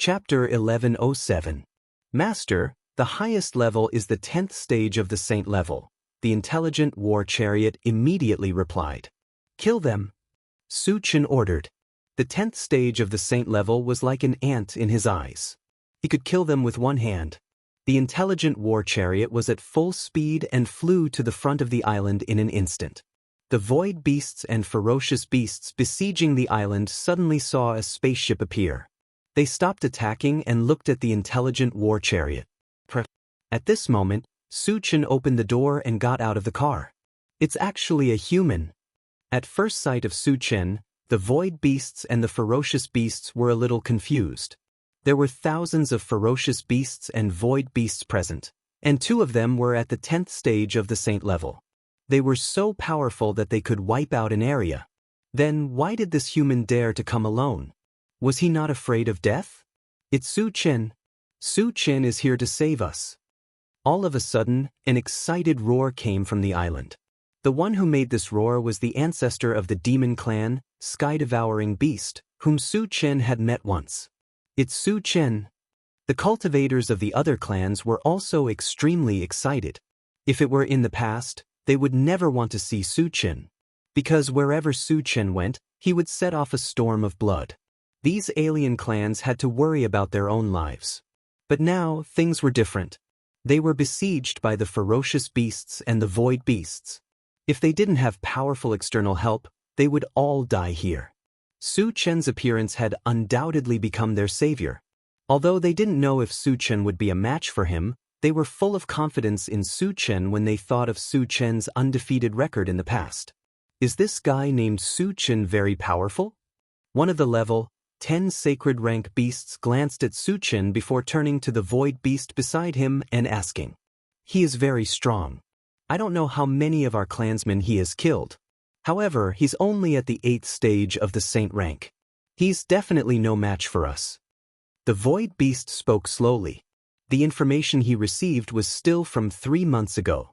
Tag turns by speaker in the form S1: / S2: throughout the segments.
S1: Chapter 1107. Master, the highest level is the 10th stage of the saint level. The intelligent war chariot immediately replied. Kill them. Su Chen ordered. The 10th stage of the saint level was like an ant in his eyes. He could kill them with one hand. The intelligent war chariot was at full speed and flew to the front of the island in an instant. The void beasts and ferocious beasts besieging the island suddenly saw a spaceship appear. They stopped attacking and looked at the intelligent war chariot. At this moment, Su Chen opened the door and got out of the car. It's actually a human. At first sight of Su Chen, the void beasts and the ferocious beasts were a little confused. There were thousands of ferocious beasts and void beasts present, and 2 of them were at the 10th stage of the saint level. They were so powerful that they could wipe out an area. Then why did this human dare to come alone? Was he not afraid of death? It's Su Chen. Su Chen is here to save us. All of a sudden, an excited roar came from the island. The one who made this roar was the ancestor of the demon clan, Sky-Devouring Beast, whom Su Chen had met once. It's Su Chen. The cultivators of the other clans were also extremely excited. If it were in the past, they would never want to see Su Chen. Because wherever Su Chen went, he would set off a storm of blood. These alien clans had to worry about their own lives. But now, things were different. They were besieged by the ferocious beasts and the void beasts. If they didn't have powerful external help, they would all die here. Su Chen's appearance had undoubtedly become their savior. Although they didn't know if Su Chen would be a match for him, they were full of confidence in Su Chen when they thought of Su Chen's undefeated record in the past. Is this guy named Su Chen very powerful? One of the level 10 sacred rank beasts glanced at Su Chen before turning to the void beast beside him and asking. He is very strong. I don't know how many of our clansmen he has killed. However, he's only at the 8th stage of the saint rank. He's definitely no match for us. The void beast spoke slowly. The information he received was still from 3 months ago.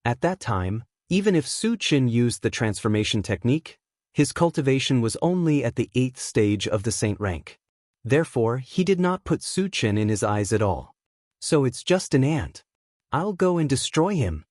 S1: At that time, even if Su Chen used the transformation technique, his cultivation was only at the 8th stage of the saint rank. Therefore, he did not put Su Chen in his eyes at all. So it's just an ant. I'll go and destroy him.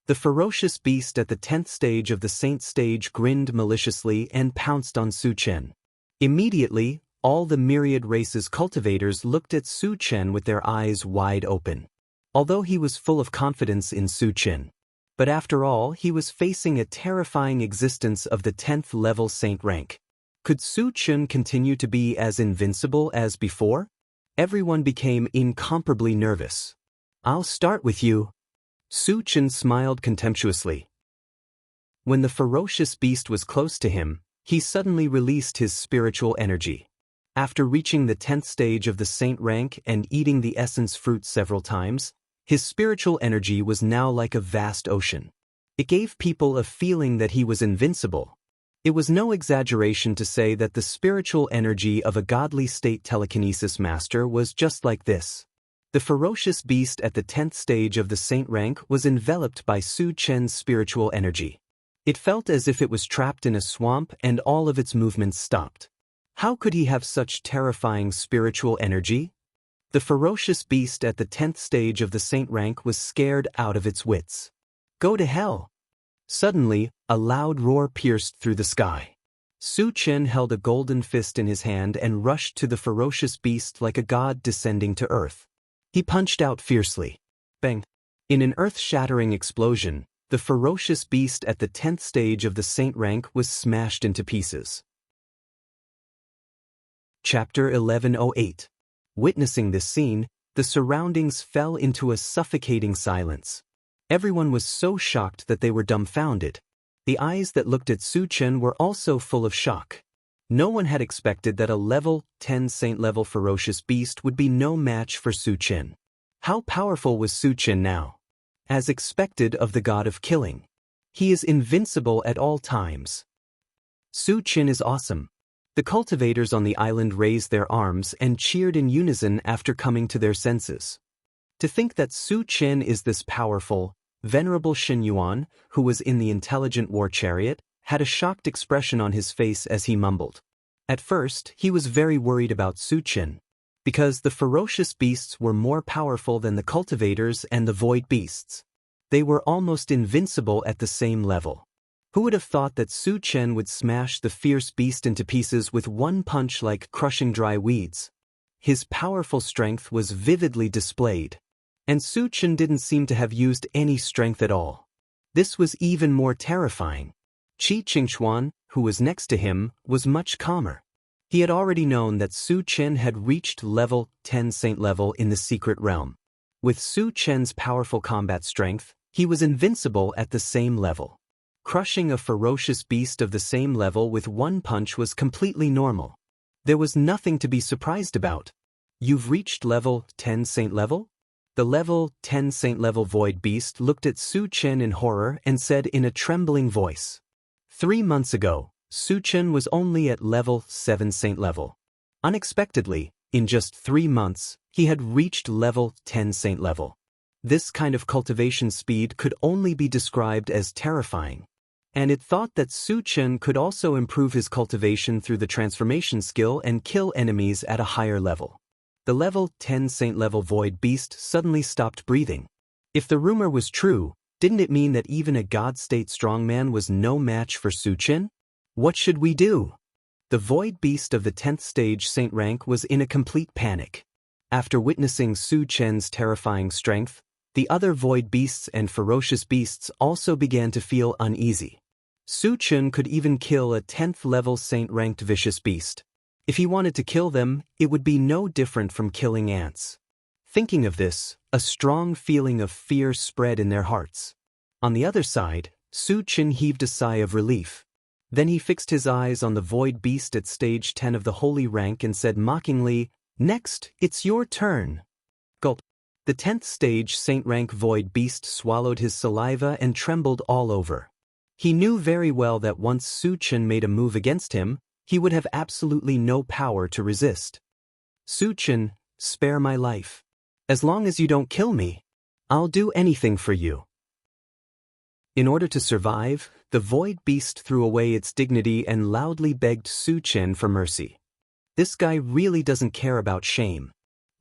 S1: The ferocious beast at the 10th stage of the saint stage grinned maliciously and pounced on Su Chen. Immediately, all the myriad races cultivators looked at Su Chen with their eyes wide open. Although he was full of confidence in Su Chen. But after all, he was facing a terrifying existence of the 10th level saint rank. Could Su Chen continue to be as invincible as before? Everyone became incomparably nervous. I'll start with you. Su Chen smiled contemptuously. When the ferocious beast was close to him, he suddenly released his spiritual energy. After reaching the 10th stage of the saint rank and eating the essence fruit several times, his spiritual energy was now like a vast ocean. It gave people a feeling that he was invincible. It was no exaggeration to say that the spiritual energy of a godly state telekinesis master was just like this. The ferocious beast at the 10th stage of the saint rank was enveloped by Su Chen's spiritual energy. It felt as if it was trapped in a swamp and all of its movements stopped. How could he have such terrifying spiritual energy? The ferocious beast at the 10th stage of the saint rank was scared out of its wits. Go to hell! Suddenly, a loud roar pierced through the sky. Su Chen held a golden fist in his hand and rushed to the ferocious beast like a god descending to earth. He punched out fiercely. Bang! In an earth-shattering explosion, the ferocious beast at the 10th stage of the saint rank was smashed into pieces. Chapter 1108. Witnessing this scene, the surroundings fell into a suffocating silence. Everyone was so shocked that they were dumbfounded. The eyes that looked at Su Chen were also full of shock. No one had expected that a level 10 saint-level ferocious beast would be no match for Su Chen. How powerful was Su Chen now? As expected of the god of killing. He is invincible at all times. Su Chen is awesome. The cultivators on the island raised their arms and cheered in unison after coming to their senses. To think that Su Chen is this powerful, venerable Shen Yuan, who was in the intelligent war chariot, had a shocked expression on his face as he mumbled. At first, he was very worried about Su Chen. because the ferocious beasts were more powerful than the cultivators and the void beasts. They were almost invincible at the same level. Who would have thought that Su Chen would smash the fierce beast into pieces with one punch like crushing dry weeds? His powerful strength was vividly displayed, and Su Chen didn't seem to have used any strength at all. This was even more terrifying. Xianxia, who was next to him, was much calmer. He had already known that Su Chen had reached level 10 saint level in the secret realm. With Su Chen's powerful combat strength, he was invincible at the same level. Crushing a ferocious beast of the same level with one punch was completely normal. There was nothing to be surprised about. You've reached level 10 saint level? The level 10 saint level void beast looked at Su Chen in horror and said in a trembling voice. 3 months ago, Su Chen was only at level 7 saint level. Unexpectedly, in just 3 months, he had reached level 10 saint level. This kind of cultivation speed could only be described as terrifying. And it thought that Su Chen could also improve his cultivation through the transformation skill and kill enemies at a higher level. The level 10 saint level void beast suddenly stopped breathing. If the rumor was true, didn't it mean that even a god-state strongman was no match for Su Chen? What should we do? The void beast of the 10th stage saint rank was in a complete panic. After witnessing Su Chen's terrifying strength, the other void beasts and ferocious beasts also began to feel uneasy. Su Chen could even kill a 10th level saint-ranked vicious beast. If he wanted to kill them, it would be no different from killing ants. Thinking of this, a strong feeling of fear spread in their hearts. On the other side, Su Chen heaved a sigh of relief. Then he fixed his eyes on the void beast at stage 10 of the holy rank and said mockingly, "Next, it's your turn." Gulp. The 10th stage saint rank void beast swallowed his saliva and trembled all over. He knew very well that once Su Chen made a move against him, he would have absolutely no power to resist. "Su Chen, spare my life. As long as you don't kill me, I'll do anything for you." In order to survive, the void beast threw away its dignity and loudly begged Su Chen for mercy. This guy really doesn't care about shame.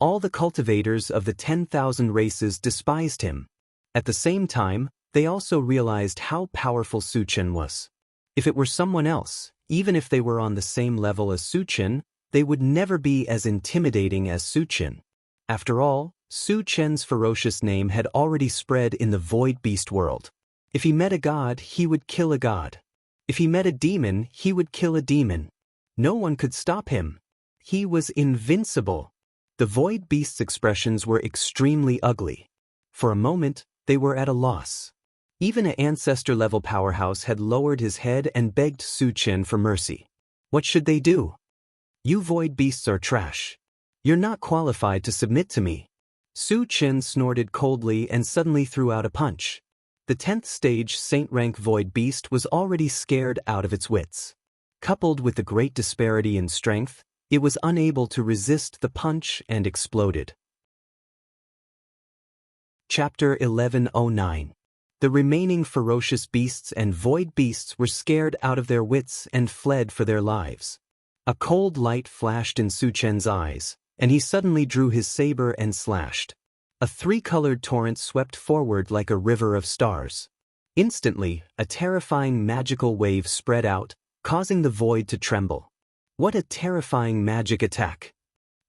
S1: All the cultivators of the 10,000 races despised him. At the same time, they also realized how powerful Su Chen was. If it were someone else, even if they were on the same level as Su Chen, they would never be as intimidating as Su Chen. After all, Su Chen's ferocious name had already spread in the void beast world. If he met a god, he would kill a god. If he met a demon, he would kill a demon. No one could stop him. He was invincible. The void beast's expressions were extremely ugly. For a moment, they were at a loss. Even an ancestor-level powerhouse had lowered his head and begged Su Chen for mercy. What should they do? "You void beasts are trash. You're not qualified to submit to me." Su Chen snorted coldly and suddenly threw out a punch. The 10th stage saint rank void beast was already scared out of its wits. Coupled with the great disparity in strength, it was unable to resist the punch and exploded. Chapter 1109. The remaining ferocious beasts and void beasts were scared out of their wits and fled for their lives. A cold light flashed in Su Chen's eyes, and he suddenly drew his saber and slashed. A three-colored torrent swept forward like a river of stars. Instantly, a terrifying magical wave spread out, causing the void to tremble. What a terrifying magic attack!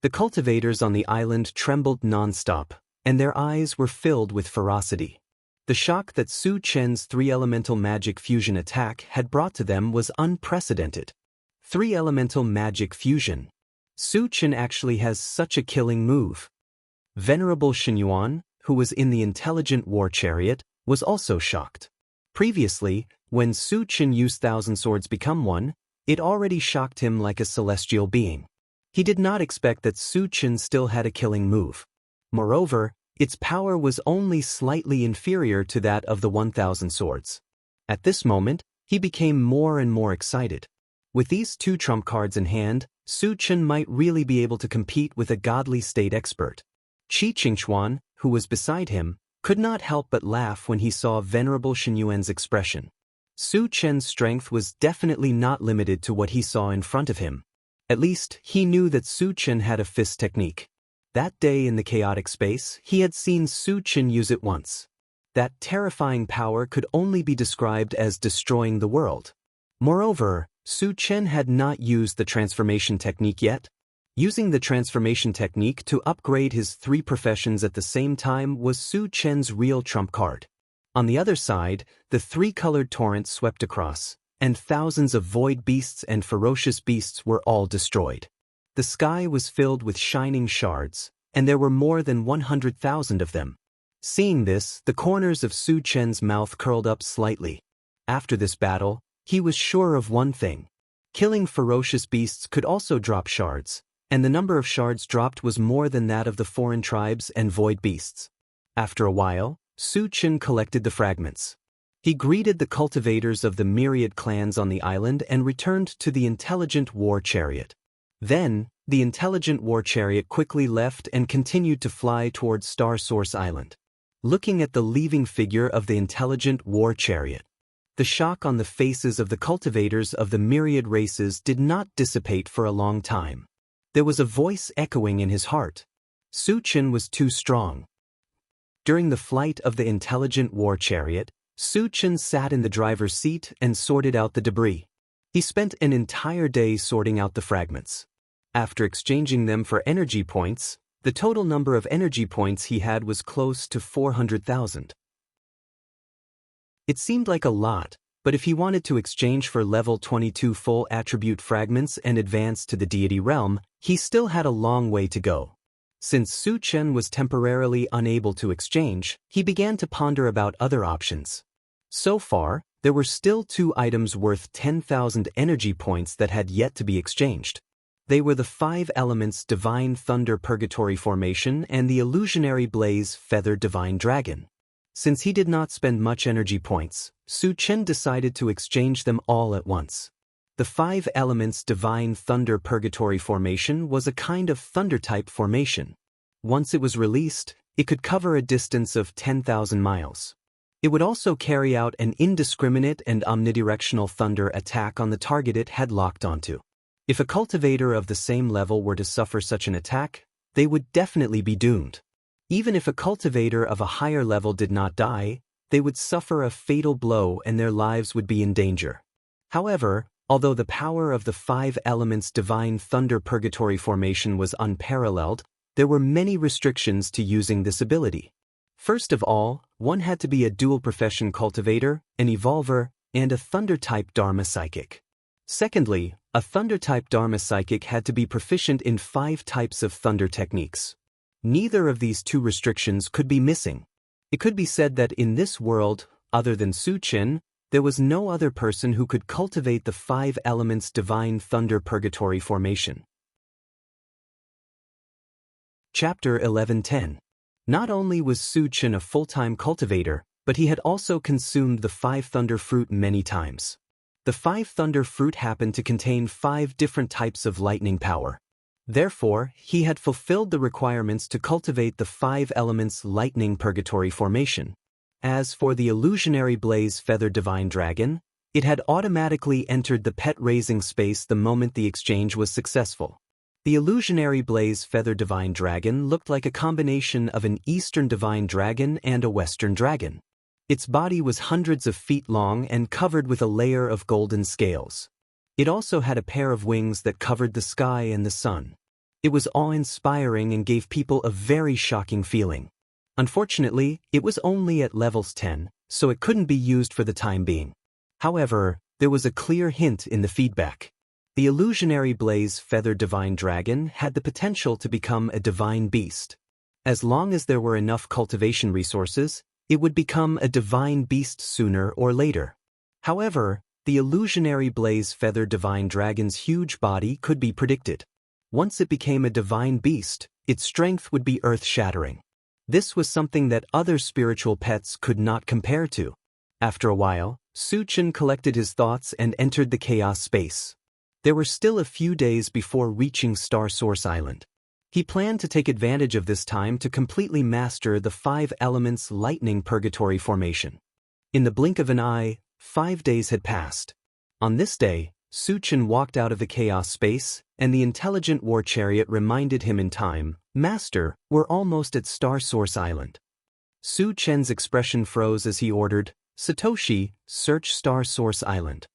S1: The cultivators on the island trembled non-stop, and their eyes were filled with ferocity. The shock that Su Chen's three-elemental magic fusion attack had brought to them was unprecedented. Three-elemental magic fusion. Su Chen actually has such a killing move. Venerable Xianxia, who was in the intelligent war chariot, was also shocked. Previously, when Su Chen used Thousand Swords Become One, it already shocked him like a celestial being. He did not expect that Su Chen still had a killing move. Moreover, its power was only slightly inferior to that of the 1,000 swords. At this moment, he became more and more excited. With these two trump cards in hand, Su Chen might really be able to compete with a godly state expert. Xianxia, who was beside him, could not help but laugh when he saw Venerable Xianxuan's expression. Su Chen's strength was definitely not limited to what he saw in front of him. At least, he knew that Su Chen had a fist technique. That day in the chaotic space, he had seen Su Chen use it once. That terrifying power could only be described as destroying the world. Moreover, Su Chen had not used the transformation technique yet. Using the transformation technique to upgrade his 3 professions at the same time was Su Chen's real trump card. On the other side, the 3-colored torrent swept across, and thousands of void beasts and ferocious beasts were all destroyed. The sky was filled with shining shards, and there were more than 100,000 of them. Seeing this, the corners of Su Chen's mouth curled up slightly. After this battle, he was sure of one thing. Killing ferocious beasts could also drop shards, and the number of shards dropped was more than that of the foreign tribes and void beasts. After a while, Su Chen collected the fragments. He greeted the cultivators of the myriad clans on the island and returned to the intelligent war chariot. Then, the intelligent war chariot quickly left and continued to fly towards Star Source Island. Looking at the leaving figure of the intelligent war chariot, the shock on the faces of the cultivators of the myriad races did not dissipate for a long time. There was a voice echoing in his heart. Su Chen was too strong. During the flight of the intelligent war chariot, Su Chen sat in the driver's seat and sorted out the debris. He spent an entire day sorting out the fragments. After exchanging them for energy points, the total number of energy points he had was close to 400,000. It seemed like a lot, but if he wanted to exchange for level 22 full attribute fragments and advance to the deity realm, he still had a long way to go. Since Su Chen was temporarily unable to exchange, he began to ponder about other options. So far, there were still 2 items worth 10,000 energy points that had yet to be exchanged. They were the 5 elements Divine Thunder Purgatory Formation and the Illusionary Blaze Feather Divine Dragon. Since he did not spend much energy points, Su Chen decided to exchange them all at once. The 5 elements Divine Thunder Purgatory Formation was a kind of thunder-type formation. Once it was released, it could cover a distance of 10,000 miles. It would also carry out an indiscriminate and omnidirectional thunder attack on the target it had locked onto. If a cultivator of the same level were to suffer such an attack, they would definitely be doomed. Even if a cultivator of a higher level did not die, they would suffer a fatal blow and their lives would be in danger. However, although the power of the 5 elements Divine Thunder Purgatory Formation was unparalleled, there were many restrictions to using this ability. First of all, one had to be a dual-profession cultivator, an evolver, and a Thunder-type Dharma Psychic. Secondly, a Thunder-type Dharma Psychic had to be proficient in 5 types of Thunder techniques. Neither of these 2 restrictions could be missing. It could be said that in this world, other than Su Chen, there was no other person who could cultivate the 5 elements Divine Thunder Purgatory Formation. Chapter 11:10. Not only was Su Chen a full-time cultivator, but he had also consumed the 5 Thunder Fruit many times. The 5 Thunder Fruit happened to contain 5 different types of lightning power. Therefore, he had fulfilled the requirements to cultivate the 5 elements Lightning Purgatory Formation. As for the Illusionary Blaze Feather Divine Dragon, it had automatically entered the pet-raising space the moment the exchange was successful. The Illusionary Blaze Feather Divine Dragon looked like a combination of an Eastern Divine Dragon and a Western Dragon. Its body was hundreds of feet long and covered with a layer of golden scales. It also had a pair of wings that covered the sky and the sun. It was awe-inspiring and gave people a very shocking feeling. Unfortunately, it was only at levels 10, so it couldn't be used for the time being. However, there was a clear hint in the feedback. The Illusionary Blaze Feather Divine Dragon had the potential to become a divine beast. As long as there were enough cultivation resources, it would become a divine beast sooner or later. However, the Illusionary Blaze Feather Divine Dragon's huge body could be predicted. Once it became a divine beast, its strength would be earth-shattering. This was something that other spiritual pets could not compare to. After a while, Su Chen collected his thoughts and entered the chaos space. There were still a few days before reaching Star Source Island. He planned to take advantage of this time to completely master the 5 elements Lightning Purgatory Formation. In the blink of an eye, 5 days had passed. On this day, Su Chen walked out of the chaos space, and the intelligent war chariot reminded him in time, "Master, we're almost at Star Source Island." Su Chen's expression froze as he ordered, "Satoshi, search Star Source Island."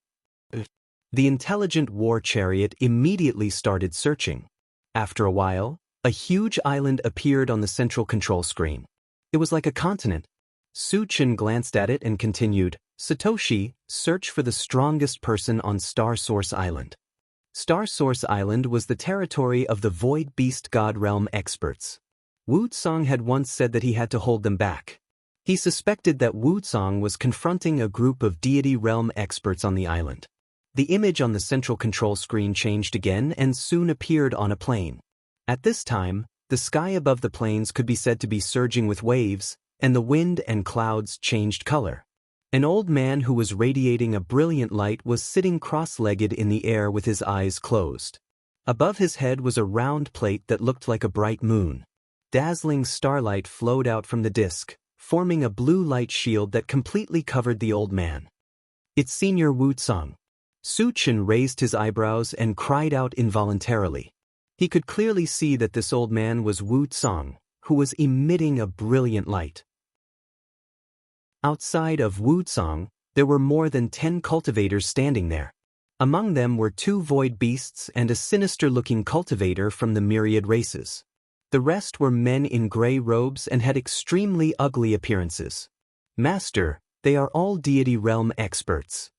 S1: The intelligent war chariot immediately started searching. After a while, a huge island appeared on the central control screen. It was like a continent. Su Chen glanced at it and continued, "Satoshi, search for the strongest person on Star Source Island." Star Source Island was the territory of the Void Beast God Realm experts. Wuxia had once said that he had to hold them back. He suspected that Wuxia was confronting a group of deity realm experts on the island. The image on the central control screen changed again and soon appeared on a plain. At this time, the sky above the plains could be said to be surging with waves, and the wind and clouds changed color. An old man who was radiating a brilliant light was sitting cross-legged in the air with his eyes closed. Above his head was a round plate that looked like a bright moon. Dazzling starlight flowed out from the disk, forming a blue light shield that completely covered the old man. "It's Senior Wuxia." Su Chen raised his eyebrows and cried out involuntarily. He could clearly see that this old man was Wuxia, who was emitting a brilliant light. Outside of Wuxia, there were more than 10 cultivators standing there. Among them were 2 void beasts and a sinister-looking cultivator from the myriad races. The rest were men in gray robes and had extremely ugly appearances. "Master, they are all deity realm experts."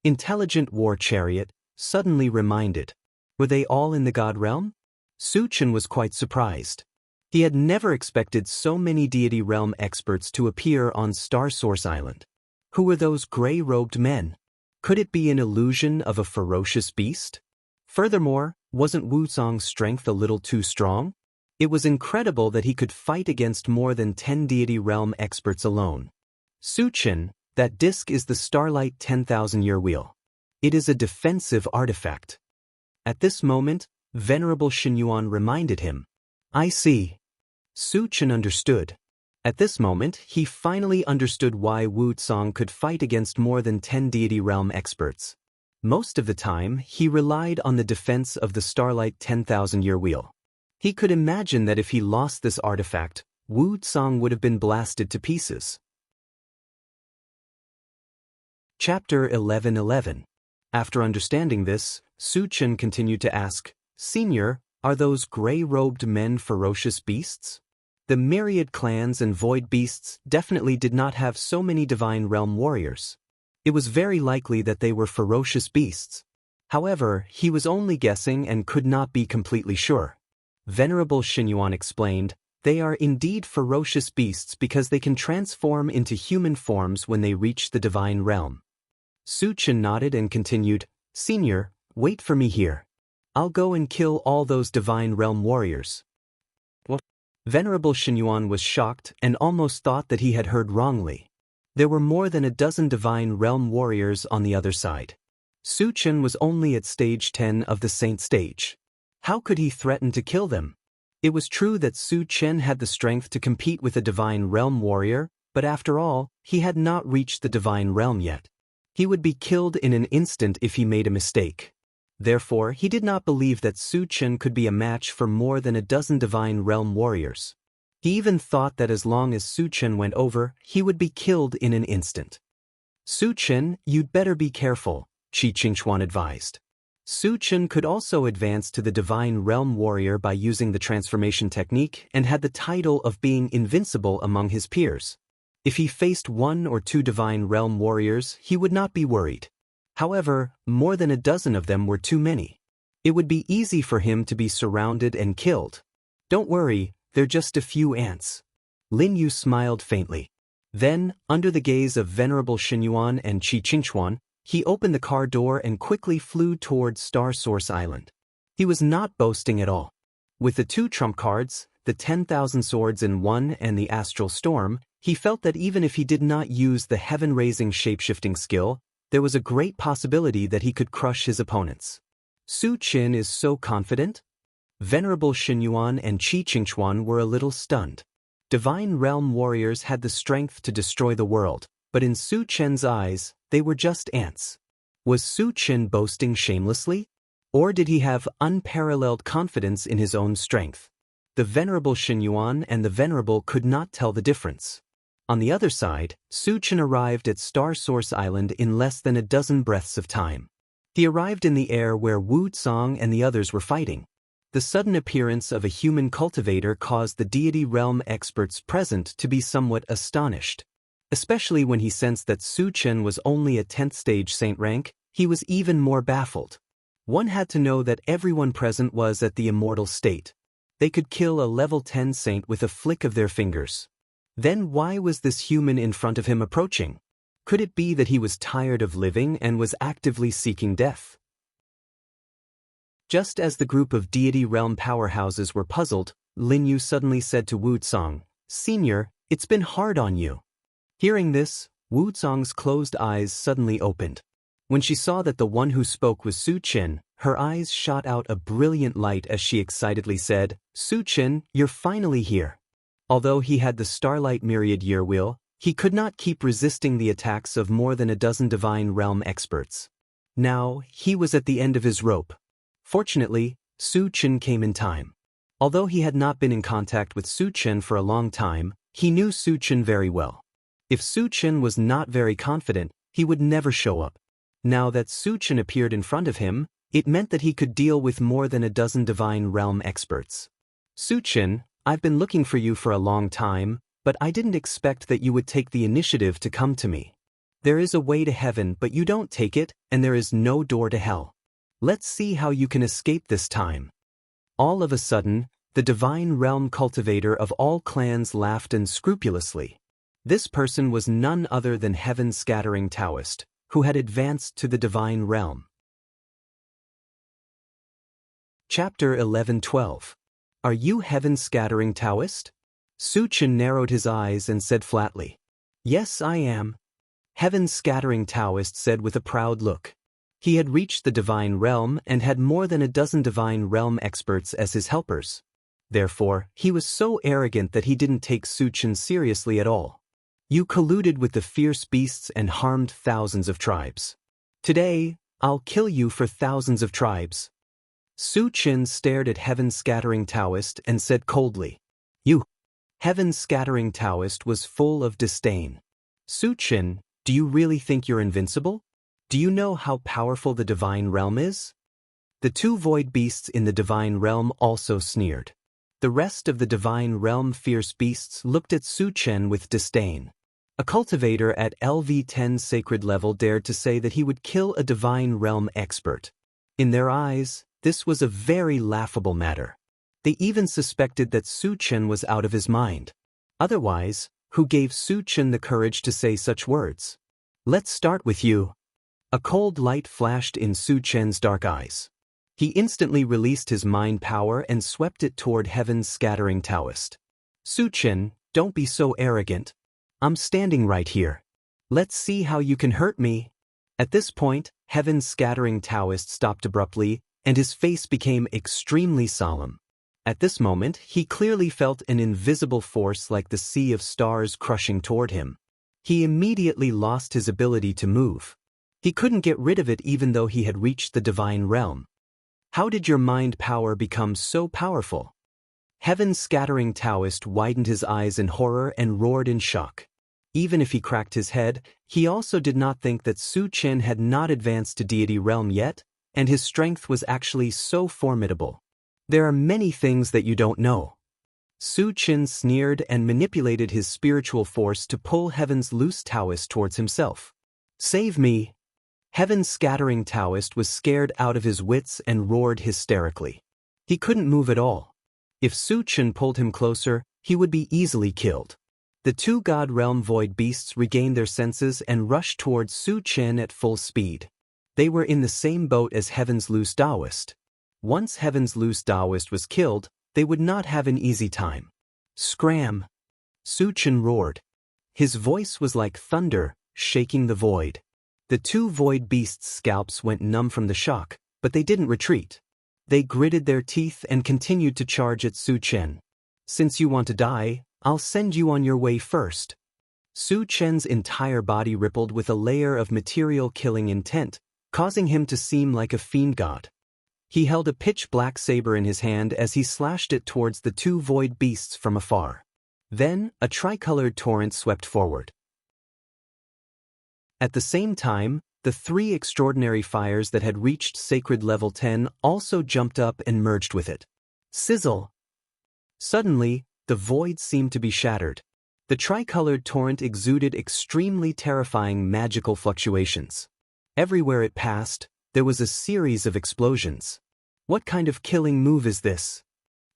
S1: Intelligent war chariot suddenly reminded. Were they all in the god realm? Su Chen was quite surprised. He had never expected so many deity realm experts to appear on Star Source Island. Who were those gray-robed men? Could it be an illusion of a ferocious beast? Furthermore, wasn't Wuxia's strength a little too strong? It was incredible that he could fight against more than 10 deity realm experts alone. "Su Chen, that disc is the Starlight 10,000-year wheel. It is a defensive artifact." At this moment, Venerable Xianxia reminded him. "I see." Su Chen understood. At this moment, he finally understood why Wuxia could fight against more than 10 deity realm experts. Most of the time, he relied on the defense of the Starlight 10,000-year wheel. He could imagine that if he lost this artifact, Wuxia would have been blasted to pieces. Chapter 11:11. After understanding this, Su Chen continued to ask, "Senior, are those gray-robed men ferocious beasts?" The myriad clans and void beasts definitely did not have so many divine realm warriors. It was very likely that they were ferocious beasts. However, he was only guessing and could not be completely sure. Venerable Xianxia explained, "They are indeed ferocious beasts because they can transform into human forms when they reach the divine realm." Su Chen nodded and continued, "Senior, wait for me here. I'll go and kill all those divine realm warriors." What? Venerable Xianxia was shocked and almost thought that he had heard wrongly. There were more than a dozen divine realm warriors on the other side. Su Chen was only at stage 10 of the saint stage. How could he threaten to kill them? It was true that Su Chen had the strength to compete with a divine realm warrior, but after all, he had not reached the divine realm yet. He would be killed in an instant if he made a mistake. Therefore, he did not believe that Su Chen could be a match for more than a dozen divine realm warriors. He even thought that as long as Su Chen went over, he would be killed in an instant. "Su Chen, you'd better be careful," Xianxia advised. Su Chen could also advance to the divine realm warrior by using the transformation technique and had the title of being invincible among his peers. If he faced 1 or 2 divine realm warriors, he would not be worried. However, more than a dozen of them were too many. It would be easy for him to be surrounded and killed. "Don't worry, they're just a few ants." Lin Yu smiled faintly. Then, under the gaze of Venerable Xianxia and Xianxia, he opened the car door and quickly flew toward Star Source Island. He was not boasting at all. With the 2 trump cards, the 10,000 swords in 1 and the Astral Storm, he felt that even if he did not use the heaven-raising shape-shifting skill, there was a great possibility that he could crush his opponents. Su Chen is so confident? Venerable Xianxia and Xianxia were a little stunned. Divine realm warriors had the strength to destroy the world, but in Su Chen's eyes, they were just ants. Was Su Chen boasting shamelessly? Or did he have unparalleled confidence in his own strength? The venerable Xinyuan and the venerable could not tell the difference. On the other side, Su Chen arrived at Star Source Island in less than a dozen breaths of time. He arrived in the air where Wu Tsang and the others were fighting. The sudden appearance of a human cultivator caused the deity realm experts present to be somewhat astonished. Especially when he sensed that Su Chen was only a 10th stage saint rank, he was even more baffled. One had to know that everyone present was at the immortal state. They could kill a level 10 saint with a flick of their fingers. Then why was this human in front of him approaching? Could it be that he was tired of living and was actively seeking death? Just as the group of deity realm powerhouses were puzzled, Lin Yu suddenly said to Wu Tsang, "Senior, it's been hard on you." Hearing this, Wu Tsang's closed eyes suddenly opened. When she saw that the one who spoke was Su Chen, her eyes shot out a brilliant light as she excitedly said, "Su Chen, you're finally here." Although he had the Starlight Myriad Year Wheel, he could not keep resisting the attacks of more than a dozen divine realm experts. Now, he was at the end of his rope. Fortunately, Su Chen came in time. Although he had not been in contact with Su Chen for a long time, he knew Su Chen very well. If Su Chen was not very confident, he would never show up. Now that Su Chen appeared in front of him, it meant that he could deal with more than a dozen divine realm experts. "Su Chen, I've been looking for you for a long time, but I didn't expect that you would take the initiative to come to me. There is a way to heaven, but you don't take it, and there is no door to hell. Let's see how you can escape this time." All of a sudden, the divine realm cultivator of all clans laughed unscrupulously. This person was none other than Heaven Scattering Taoist, who had advanced to the divine realm. Chapter 11-12. Are you Heaven Scattering Taoist? Su Chen narrowed his eyes and said flatly, "Yes, I am." Heaven Scattering Taoist said with a proud look. He had reached the divine realm and had more than a dozen divine realm experts as his helpers. Therefore, he was so arrogant that he didn't take Su Chen seriously at all. "You colluded with the fierce beasts and harmed thousands of tribes. Today, I'll kill you for thousands of tribes." Su Chen stared at Heaven Scattering Taoist and said coldly, "You." Heaven Scattering Taoist was full of disdain. "Su Chen, do you really think you're invincible? Do you know how powerful the divine realm is?" The two void beasts in the divine realm also sneered. The rest of the divine realm fierce beasts looked at Su Chen with disdain. A cultivator at LV10 sacred level dared to say that he would kill a divine realm expert. In their eyes, this was a very laughable matter. They even suspected that Su Chen was out of his mind. Otherwise, who gave Su Chen the courage to say such words? "Let's start with you." A cold light flashed in Su Chen's dark eyes. He instantly released his mind power and swept it toward Heaven's Scattering Taoist. "Su Chen, don't be so arrogant. I'm standing right here. Let's see how you can hurt me." At this point, Heaven's Scattering Taoist stopped abruptly, and his face became extremely solemn. At this moment, he clearly felt an invisible force like the sea of stars crushing toward him. He immediately lost his ability to move. He couldn't get rid of it even though he had reached the divine realm. "How did your mind power become so powerful?" Heaven Scattering Taoist widened his eyes in horror and roared in shock. Even if he cracked his head, he also did not think that Su Chen had not advanced to deity realm yet, and his strength was actually so formidable. "There are many things that you don't know." Su Chen sneered and manipulated his spiritual force to pull Heaven's loose Taoist towards himself. "Save me!" Heaven's Scattering Taoist was scared out of his wits and roared hysterically. He couldn't move at all. If Su Chen pulled him closer, he would be easily killed. The two God Realm Void Beasts regained their senses and rushed towards Su Chen at full speed. They were in the same boat as Heaven's Loose Taoist. Once Heaven's Loose Taoist was killed, they would not have an easy time. "Scram!" Su Chen roared. His voice was like thunder, shaking the void. The two void beasts' scalps went numb from the shock, but they didn't retreat. They gritted their teeth and continued to charge at Su Chen. "Since you want to die, I'll send you on your way first." Su Chen's entire body rippled with a layer of material killing intent, causing him to seem like a fiend god. He held a pitch-black saber in his hand as he slashed it towards the two void beasts from afar. Then, a tricolored torrent swept forward. At the same time, the three extraordinary fires that had reached sacred level 10 also jumped up and merged with it. Sizzle! Suddenly, the void seemed to be shattered. The tricolored torrent exuded extremely terrifying magical fluctuations. Everywhere it passed, there was a series of explosions. What kind of killing move is this?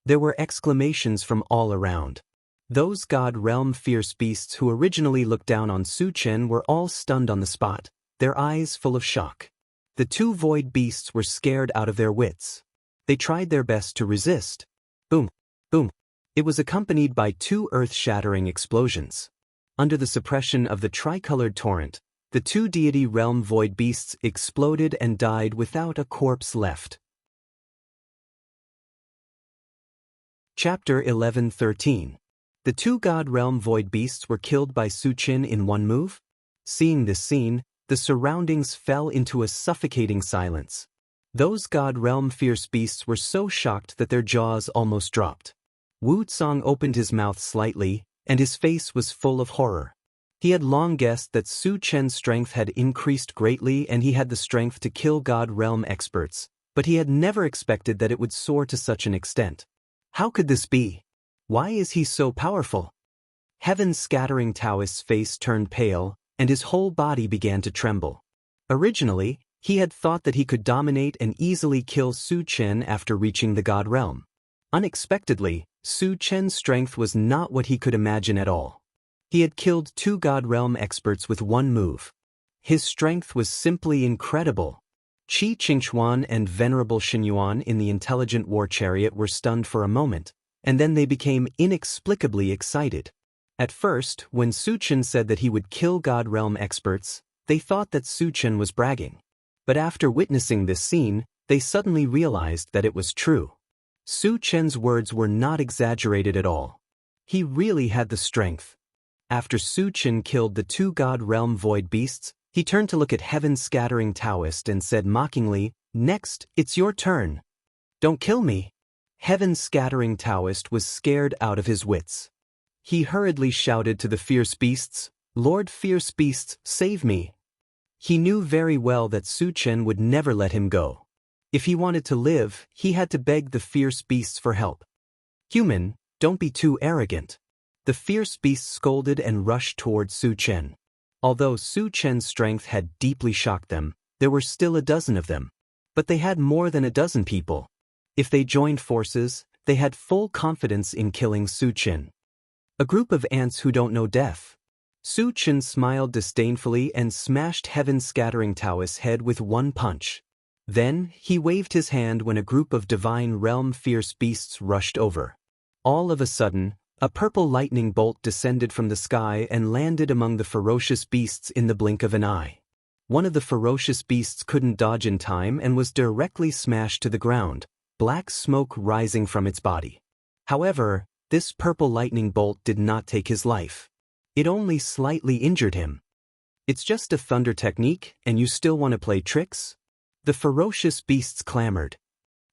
S1: There were exclamations from all around. Those God Realm fierce beasts who originally looked down on Su Chen were all stunned on the spot, their eyes full of shock. The two void beasts were scared out of their wits. They tried their best to resist. Boom! Boom! It was accompanied by two earth-shattering explosions. Under the suppression of the tricolored torrent, the two deity realm void beasts exploded and died without a corpse left. Chapter 11:13. The two God Realm void beasts were killed by Su Chen in one move? Seeing this scene, the surroundings fell into a suffocating silence. Those God Realm fierce beasts were so shocked that their jaws almost dropped. Wuxia opened his mouth slightly, and his face was full of horror. He had long guessed that Su Chen's strength had increased greatly and he had the strength to kill God Realm experts, but he had never expected that it would soar to such an extent. How could this be? Why is he so powerful? Heaven's scattering Taoist's face turned pale, and his whole body began to tremble. Originally, he had thought that he could dominate and easily kill Su Chen after reaching the God Realm. Unexpectedly, Su Chen's strength was not what he could imagine at all. He had killed two God Realm experts with one move. His strength was simply incredible. Xianxia and Venerable Xianyuan in the intelligent war chariot were stunned for a moment, and then they became inexplicably excited. At first, when Su Chen said that he would kill God Realm experts, they thought that Su Chen was bragging. But after witnessing this scene, they suddenly realized that it was true. Su Chen's words were not exaggerated at all. He really had the strength. After Su Chen killed the two God Realm void beasts, he turned to look at Heaven's scattering Taoist and said mockingly, "Next, it's your turn. Don't kill me." Heaven's scattering Taoist was scared out of his wits. He hurriedly shouted to the fierce beasts, "Lord fierce beasts, save me." He knew very well that Su Chen would never let him go. If he wanted to live, he had to beg the fierce beasts for help. "Human, don't be too arrogant." The fierce beasts scolded and rushed toward Su Chen. Although Su Chen's strength had deeply shocked them, there were still a dozen of them. But they had more than a dozen people. If they joined forces, they had full confidence in killing Su Chen. A group of ants who don't know death. Su Chen smiled disdainfully and smashed Heaven's scattering Taoist's head with one punch. Then, he waved his hand when a group of divine realm fierce beasts rushed over. All of a sudden, a purple lightning bolt descended from the sky and landed among the ferocious beasts in the blink of an eye. One of the ferocious beasts couldn't dodge in time and was directly smashed to the ground, black smoke rising from its body. However, this purple lightning bolt did not take his life. It only slightly injured him. "It's just a thunder technique, and you still want to play tricks?" The ferocious beasts clamored.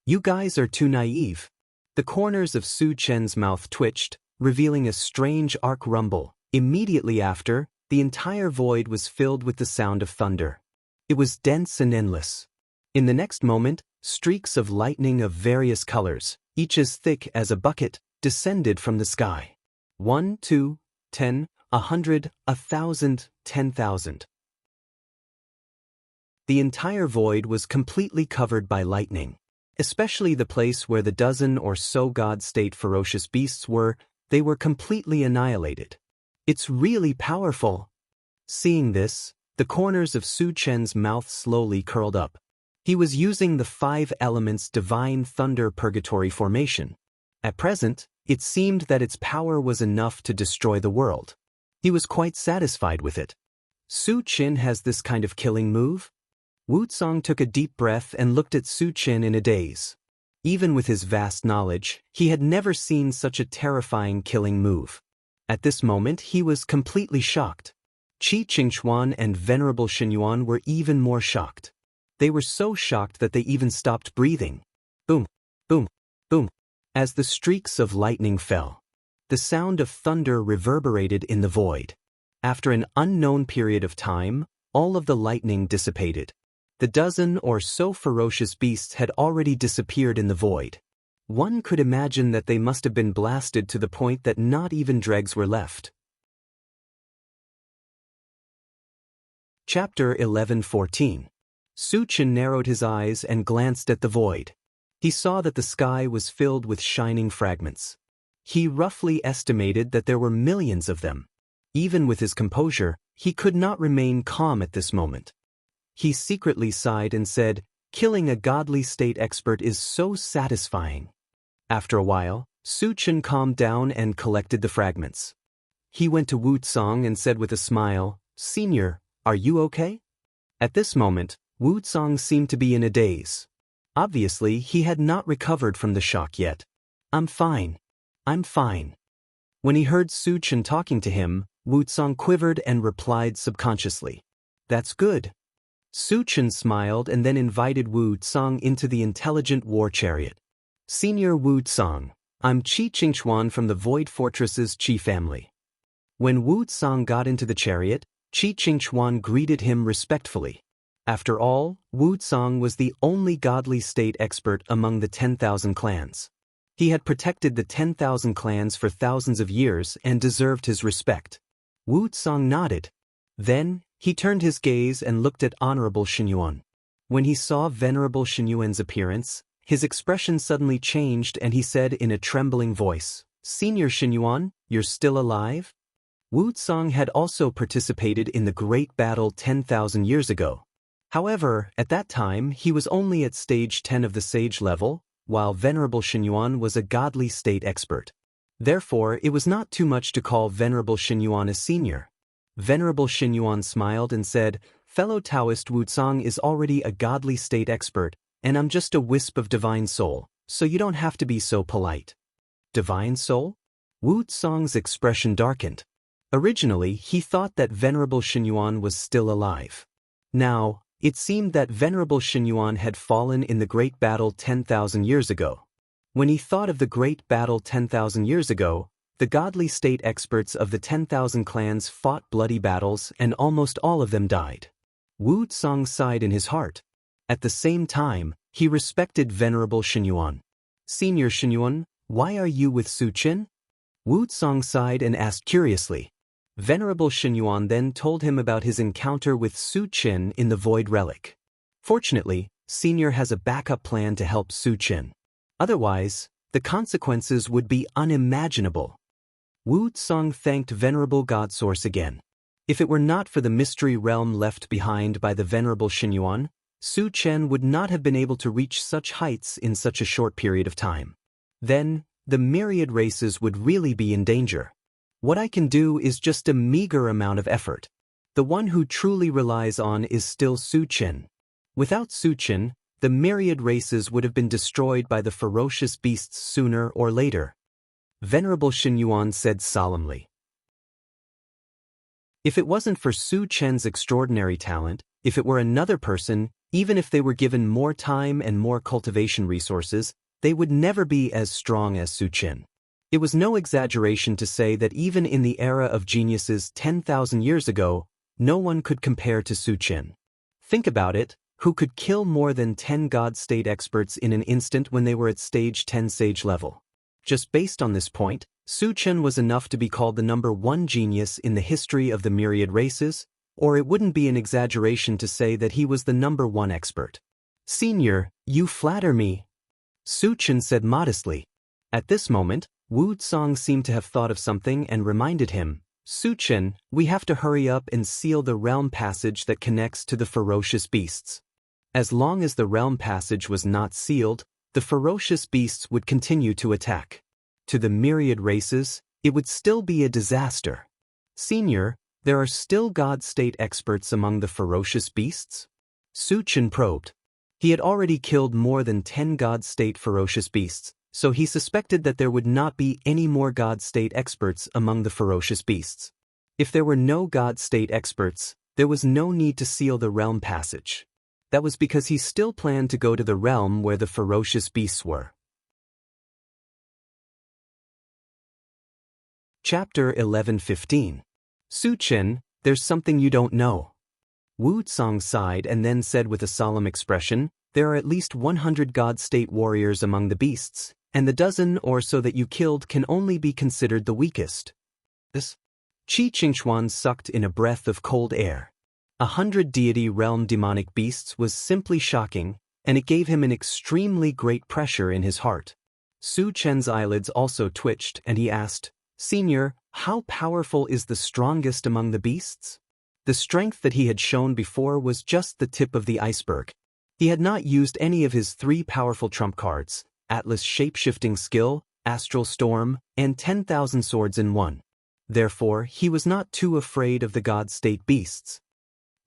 S1: "You guys are too naive." The corners of Su Chen's mouth twitched, revealing a strange arc rumble. Immediately after, the entire void was filled with the sound of thunder. It was dense and endless. In the next moment, streaks of lightning of various colors, each as thick as a bucket, descended from the sky. 1, 2, 10, 100, 1,000, 10,000. The entire void was completely covered by lightning. Especially the place where the dozen or so God-state ferocious beasts were, they were completely annihilated. "It's really powerful." Seeing this, the corners of Su Chen's mouth slowly curled up. He was using the 5 elements divine thunder purgatory formation. At present, it seemed that its power was enough to destroy the world. He was quite satisfied with it. Su Chen has this kind of killing move? Wuxia took a deep breath and looked at Su Chen in a daze. Even with his vast knowledge, he had never seen such a terrifying killing move. At this moment, he was completely shocked. Xianxia and Venerable Xianyuan were even more shocked. They were so shocked that they even stopped breathing. Boom, boom, boom. As the streaks of lightning fell, the sound of thunder reverberated in the void. After an unknown period of time, all of the lightning dissipated. The dozen or so ferocious beasts had already disappeared in the void. One could imagine that they must have been blasted to the point that not even dregs were left. Chapter 11:14. Su Chen narrowed his eyes and glanced at the void. He saw that the sky was filled with shining fragments. He roughly estimated that there were millions of them. Even with his composure, he could not remain calm at this moment. He secretly sighed and said, "Killing a godly state expert is so satisfying." After a while, Su Chen calmed down and collected the fragments. He went to Wuxia and said with a smile, "Senior, are you okay?" At this moment, Wuxia seemed to be in a daze. Obviously, he had not recovered from the shock yet. "I'm fine. I'm fine." When he heard Su Chen talking to him, Wuxia quivered and replied subconsciously, "That's good." Su Chen smiled and then invited Wuxia into the intelligent war chariot. "Senior Wuxia, I'm Xianxia from the Void Fortress's Qi family." When Wuxia got into the chariot, Xianxia greeted him respectfully. After all, Wuxia was the only godly state expert among the 10,000 clans. He had protected the 10,000 clans for thousands of years and deserved his respect. Wuxia nodded. Then, he turned his gaze and looked at Honorable Xinyuan. When he saw Venerable Xinyuan's appearance, his expression suddenly changed and he said in a trembling voice, "Senior Xinyuan, you're still alive?" Wuxia had also participated in the great battle 10,000 years ago. However, at that time he was only at stage 10 of the sage level, while Venerable Xinyuan was a godly state expert. Therefore, it was not too much to call Venerable Xinyuan a senior. Venerable Xinyuan smiled and said, "Fellow Taoist Wuxia is already a godly state expert, and I'm just a wisp of divine soul, so you don't have to be so polite." Divine soul? Wuxia's expression darkened. Originally, he thought that Venerable Xinyuan was still alive. Now, it seemed that Venerable Xinyuan had fallen in the great battle 10,000 years ago. When he thought of the great battle 10,000 years ago, the godly state experts of the 10,000 clans fought bloody battles and almost all of them died. Wuxia sighed in his heart. At the same time, he respected Venerable Xinyuan. "Senior Xinyuan, why are you with Su Chen?" Wuxia sighed and asked curiously. Venerable Xinyuan then told him about his encounter with Su Chen in the Void Relic. Fortunately, Senior has a backup plan to help Su Chen. Otherwise, the consequences would be unimaginable. Wuxia thanked Venerable Godsource again. If it were not for the mystery realm left behind by the Venerable Xinyuan, Su Chen would not have been able to reach such heights in such a short period of time. Then, the myriad races would really be in danger. What I can do is just a meager amount of effort. The one who truly relies on is still Su Chen. Without Su Chen, the myriad races would have been destroyed by the ferocious beasts sooner or later. Venerable Xinyuan said solemnly. If it wasn't for Su Chen's extraordinary talent, if it were another person, even if they were given more time and more cultivation resources, they would never be as strong as Su Chen. It was no exaggeration to say that even in the era of geniuses 10,000 years ago, no one could compare to Su Chen. Think about it, who could kill more than 10 god state experts in an instant when they were at stage 10 sage level? Just based on this point, Su Chen was enough to be called the #1 genius in the history of the myriad races, or it wouldn't be an exaggeration to say that he was the #1 expert. "Senior, you flatter me," Su Chen said modestly. At this moment, Wuxia seemed to have thought of something and reminded him, "Su Chen, we have to hurry up and seal the realm passage that connects to the ferocious beasts." As long as the realm passage was not sealed, the ferocious beasts would continue to attack. To the myriad races, it would still be a disaster. "Senior, there are still god state experts among the ferocious beasts?" Su Chen probed. He had already killed more than 10 god state ferocious beasts, so he suspected that there would not be any more god state experts among the ferocious beasts. If there were no god state experts, there was no need to seal the realm passage. That was because he still planned to go to the realm where the ferocious beasts were. Chapter 11:15. Su Chen, there's something you don't know. Wu Tsang sighed and then said with a solemn expression, there are at least 100 God-state warriors among the beasts, and the dozen or so that you killed can only be considered the weakest. This? Qi Qingxuan sucked in a breath of cold air. 100 deity realm demonic beasts was simply shocking, and it gave him an extremely great pressure in his heart. Su Chen's eyelids also twitched and he asked, Senior, how powerful is the strongest among the beasts? The strength that he had shown before was just the tip of the iceberg. He had not used any of his 3 powerful trump cards, Atlas Shape-Shifting Skill, Astral Storm, and 10,000 Swords in one. Therefore, he was not too afraid of the God-state beasts.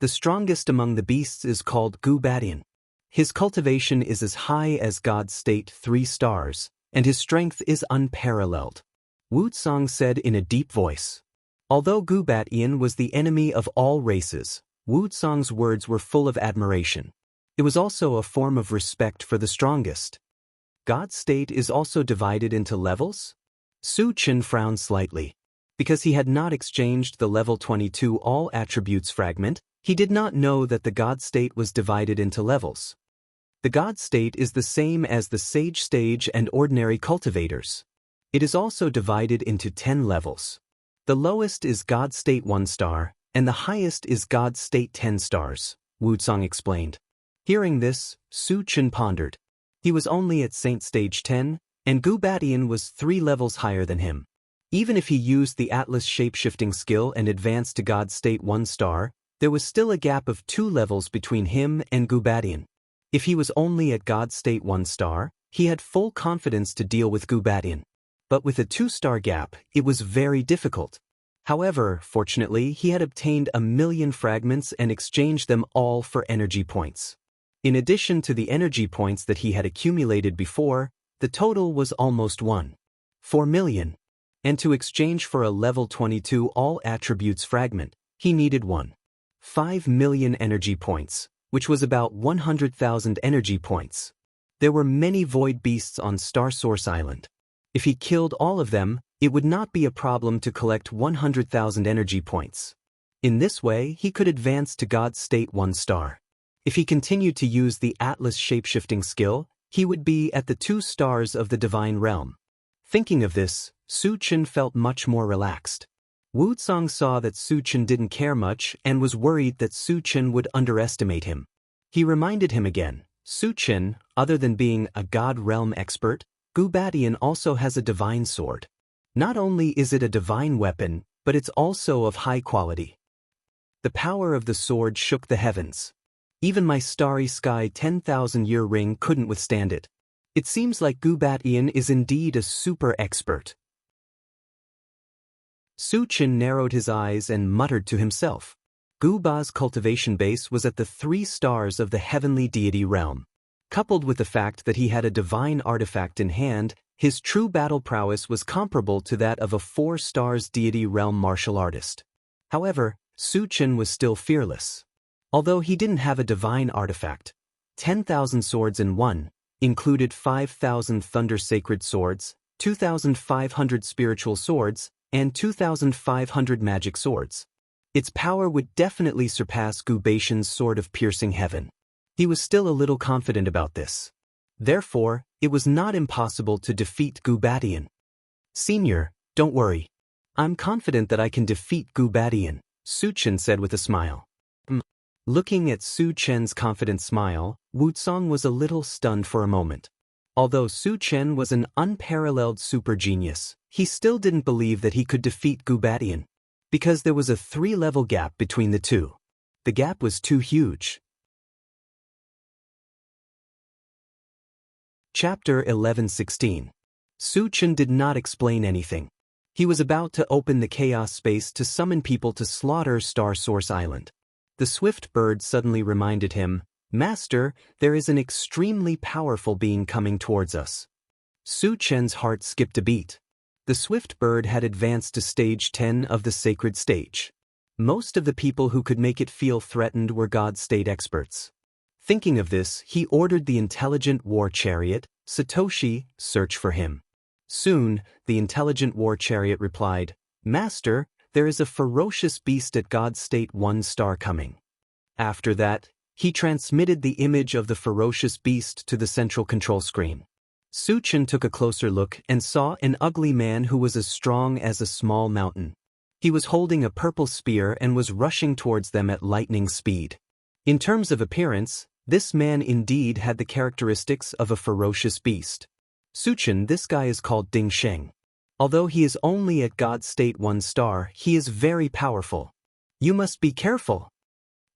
S1: The strongest among the beasts is called Gu Badian. His cultivation is as high as God-state 3 stars, and his strength is unparalleled. Wu Tsang said in a deep voice. Although Gu Badian was the enemy of all races, Wu Tsang's words were full of admiration. It was also a form of respect for the strongest. God's state is also divided into levels? Su Chen frowned slightly. Because he had not exchanged the level 22 all attributes fragment, he did not know that the God state was divided into levels. The God state is the same as the Sage stage and ordinary cultivators. It is also divided into 10 levels. The lowest is God state 1 star, and the highest is God state 10 stars, Wu Tsang explained. Hearing this, Su Chen pondered. He was only at Saint stage 10, and Gu Badian was 3 levels higher than him. Even if he used the Atlas Shape-Shifting Skill and advanced to God state 1 star, there was still a gap of 2 levels between him and Gu Badian. If he was only at God state 1 star, he had full confidence to deal with Gu Badian. But with a 2-star gap, it was very difficult. However, fortunately, he had obtained 1,000,000 fragments and exchanged them all for energy points. In addition to the energy points that he had accumulated before, the total was almost 1.4 million. And to exchange for a level 22 all attributes fragment, he needed 1.5 million energy points, which was about 100,000 energy points. There were many void beasts on Star Source Island. If he killed all of them, it would not be a problem to collect 100,000 energy points. In this way, he could advance to God state 1 star. If he continued to use the Atlas Shape-Shifting Skill, he would be at the 2 stars of the Divine Realm. Thinking of this, Su Chen felt much more relaxed. Wu Tsang saw that Su Chen didn't care much and was worried that Su Chen would underestimate him. He reminded him again, Su Chen, other than being a God Realm expert, Gu Badian also has a divine sword. Not only is it a divine weapon, but it's also of high quality. The power of the sword shook the heavens. Even my starry sky 10,000-year ring couldn't withstand it. It seems like Gu Badian is indeed a super expert. Su Chen narrowed his eyes and muttered to himself. Gu Ba's cultivation base was at the 3 stars of the heavenly deity realm. Coupled with the fact that he had a divine artifact in hand, his true battle prowess was comparable to that of a 4 stars deity realm martial artist. However, Su Chen was still fearless. Although he didn't have a divine artifact, 10,000 swords in one included 5,000 thunder sacred swords, 2,500 spiritual swords, and 2,500 magic swords. Its power would definitely surpass Gu Baishan's sword of piercing heaven. He was still a little confident about this. Therefore, it was not impossible to defeat Gu Badian. Senior, don't worry. I'm confident that I can defeat Gu Badian, Su Chen said with a smile. Looking at Su Chen's confident smile, Wu Tsang was a little stunned for a moment. Although Su Chen was an unparalleled super genius, he still didn't believe that he could defeat Gu Badian, because there was a 3-level gap between the two. The gap was too huge. Chapter 11:16. Su Chen did not explain anything. He was about to open the chaos space to summon people to slaughter Star Source Island. The swift bird suddenly reminded him, Master, there is an extremely powerful being coming towards us. Su Chen's heart skipped a beat. The swift bird had advanced to stage 10 of the sacred stage. Most of the people who could make it feel threatened were God state experts. Thinking of this, he ordered the intelligent war chariot, Satoshi, search for him. Soon, the intelligent war chariot replied, "Master, there is a ferocious beast at God's State 1 star coming." After that, he transmitted the image of the ferocious beast to the central control screen. Su Chen took a closer look and saw an ugly man who was as strong as a small mountain. He was holding a purple spear and was rushing towards them at lightning speed. In terms of appearance, this man indeed had the characteristics of a ferocious beast. Su Chen, this guy is called Ding Sheng. Although he is only at God's State 1 star, he is very powerful. You must be careful.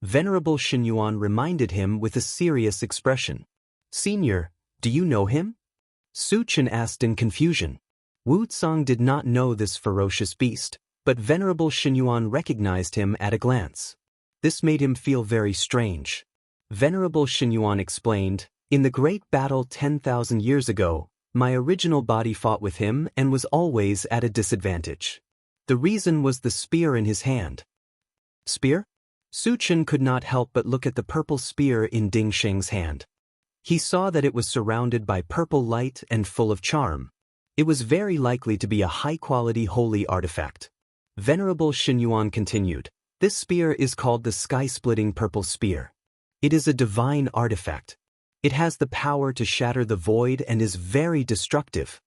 S1: Venerable Xinyuan reminded him with a serious expression. Senior, do you know him? Su Chen asked in confusion. Wu Tsang did not know this ferocious beast, but Venerable Xinyuan recognized him at a glance. This made him feel very strange. Venerable Xinyuan explained, in the great battle 10,000 years ago, my original body fought with him and was always at a disadvantage. The reason was the spear in his hand. Spear? Su Chen could not help but look at the purple spear in Ding Sheng's hand. He saw that it was surrounded by purple light and full of charm. It was very likely to be a high-quality holy artifact. Venerable Xinyuan continued, this spear is called the sky-splitting purple spear. It is a divine artifact. It has the power to shatter the void and is very destructive.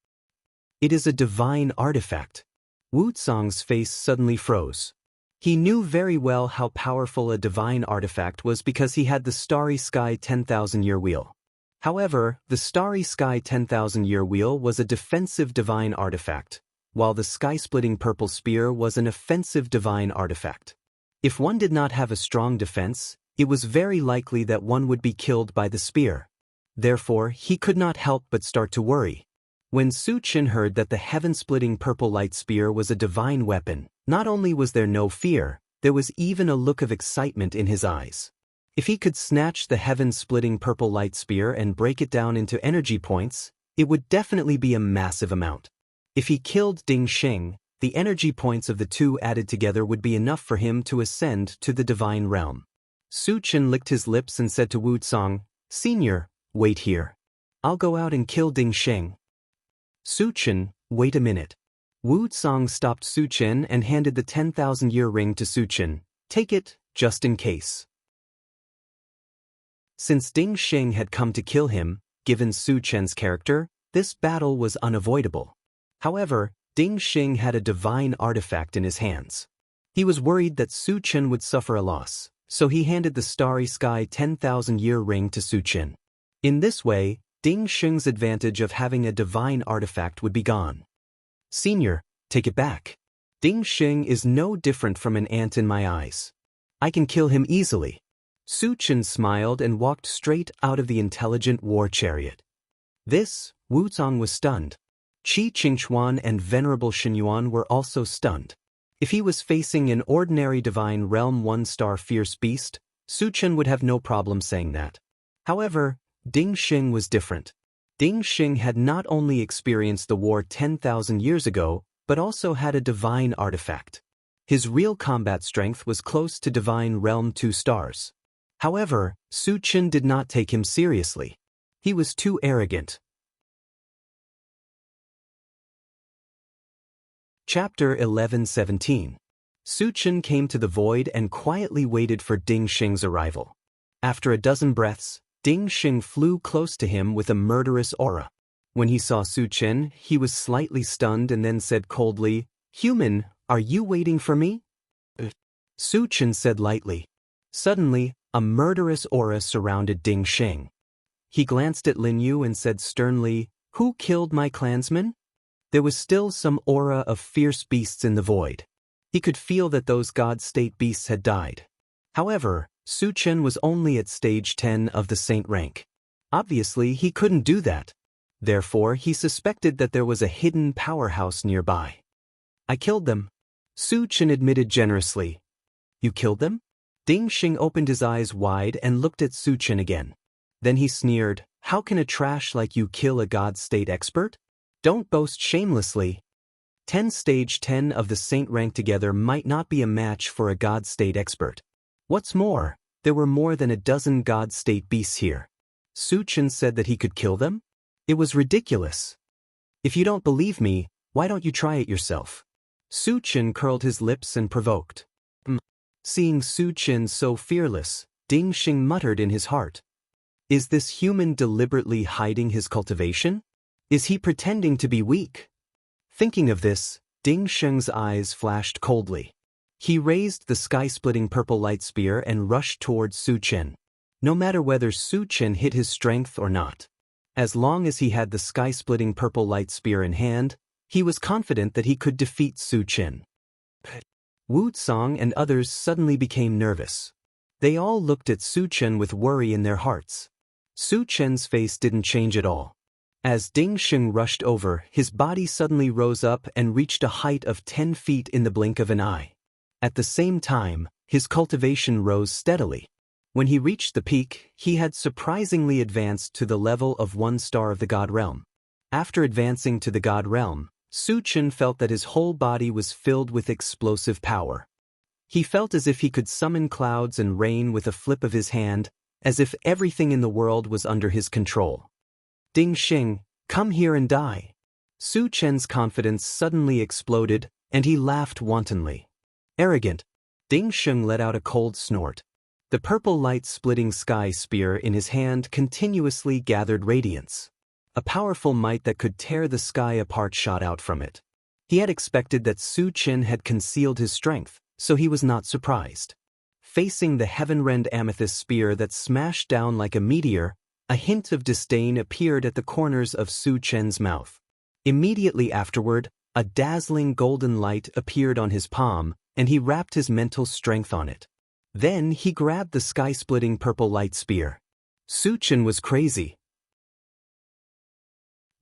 S1: It is a divine artifact. Wu Tsang's face suddenly froze. He knew very well how powerful a divine artifact was because he had the Starry Sky 10,000-year wheel. However, the Starry Sky 10,000-year wheel was a defensive divine artifact, while the sky-splitting purple spear was an offensive divine artifact. If one did not have a strong defense, it was very likely that one would be killed by the spear. Therefore, he could not help but start to worry. When Su Chen heard that the heaven-splitting purple light spear was a divine weapon, not only was there no fear, there was even a look of excitement in his eyes. If he could snatch the heaven-splitting purple light spear and break it down into energy points, it would definitely be a massive amount. If he killed Ding Sheng, the energy points of the two added together would be enough for him to ascend to the divine realm. Su Chen licked his lips and said to Wu Tsang, Senior, wait here. I'll go out and kill Ding Sheng. Su Chen, wait a minute. Wu Tsang stopped Su Chen and handed the 10,000-year ring to Su Chen. Take it, just in case. Since Ding Sheng had come to kill him, given Su Chen's character, this battle was unavoidable. However, Ding Sheng had a divine artifact in his hands. He was worried that Su Chen would suffer a loss, so he handed the Starry Sky 10,000-year ring to Su Chen. In this way, Ding Sheng's advantage of having a divine artifact would be gone. Senior, take it back. Ding Sheng is no different from an ant in my eyes. I can kill him easily. Su Chen smiled and walked straight out of the intelligent war chariot. This, Wu Tsang was stunned. Qi Qingchuan and Venerable Xinyuan were also stunned. If he was facing an ordinary divine realm 1-star fierce beast, Su Chen would have no problem saying that. However, Ding Sheng was different. Ding Sheng had not only experienced the war 10,000 years ago, but also had a divine artifact. His real combat strength was close to divine realm 2 stars. However, Su Chen did not take him seriously. He was too arrogant. Chapter 11:17. Su Chen came to the void and quietly waited for Ding Sheng's arrival. After a dozen breaths, Ding Sheng flew close to him with a murderous aura. When he saw Su Chen, he was slightly stunned and then said coldly, Human, are you waiting for me? Su Chen said lightly. Suddenly, a murderous aura surrounded Ding Sheng. He glanced at Lin Yu and said sternly, Who killed my clansman? There was still some aura of fierce beasts in the void. He could feel that those God-state beasts had died. However, Su Chen was only at stage 10 of the saint rank. Obviously, he couldn't do that. Therefore, he suspected that there was a hidden powerhouse nearby. I killed them. Su Chen admitted generously. You killed them? Ding Sheng opened his eyes wide and looked at Su Chen again. Then he sneered, How can a trash like you kill a God-state expert? Don't boast shamelessly. 10 stage 10 of the saint rank together might not be a match for a God-state expert. What's more, There were more than a dozen god-state beasts here. Su Chen said that he could kill them? It was ridiculous. If you don't believe me, why don't you try it yourself? Su Chen curled his lips and provoked. Seeing Su Chen so fearless, Ding Xing muttered in his heart. Is this human deliberately hiding his cultivation? Is he pretending to be weak? Thinking of this, Ding Xing's eyes flashed coldly. He raised the sky-splitting purple light spear and rushed towards Su Chen. No matter whether Su Chen hit his strength or not. As long as he had the sky-splitting purple light spear in hand, he was confident that he could defeat Su Chen. Wu Song and others suddenly became nervous. They all looked at Su Chen with worry in their hearts. Su Chen's face didn't change at all. As Ding Xing rushed over, his body suddenly rose up and reached a height of 10 feet in the blink of an eye. At the same time, his cultivation rose steadily. When he reached the peak, he had surprisingly advanced to the level of 1 star of the God Realm. After advancing to the God Realm, Su Chen felt that his whole body was filled with explosive power. He felt as if he could summon clouds and rain with a flip of his hand, as if everything in the world was under his control. Ding Xing, come here and die. Su Chen's confidence suddenly exploded, and he laughed wantonly. Arrogant. Ding Xing let out a cold snort. The purple light-splitting sky spear in his hand continuously gathered radiance. A powerful might that could tear the sky apart shot out from it. He had expected that Su Chen had concealed his strength, so he was not surprised. Facing the heaven-rend amethyst spear that smashed down like a meteor, a hint of disdain appeared at the corners of Su Chen's mouth. Immediately afterward, a dazzling golden light appeared on his palm, and he wrapped his mental strength on it. Then he grabbed the sky-splitting purple light spear. Su Chen was crazy.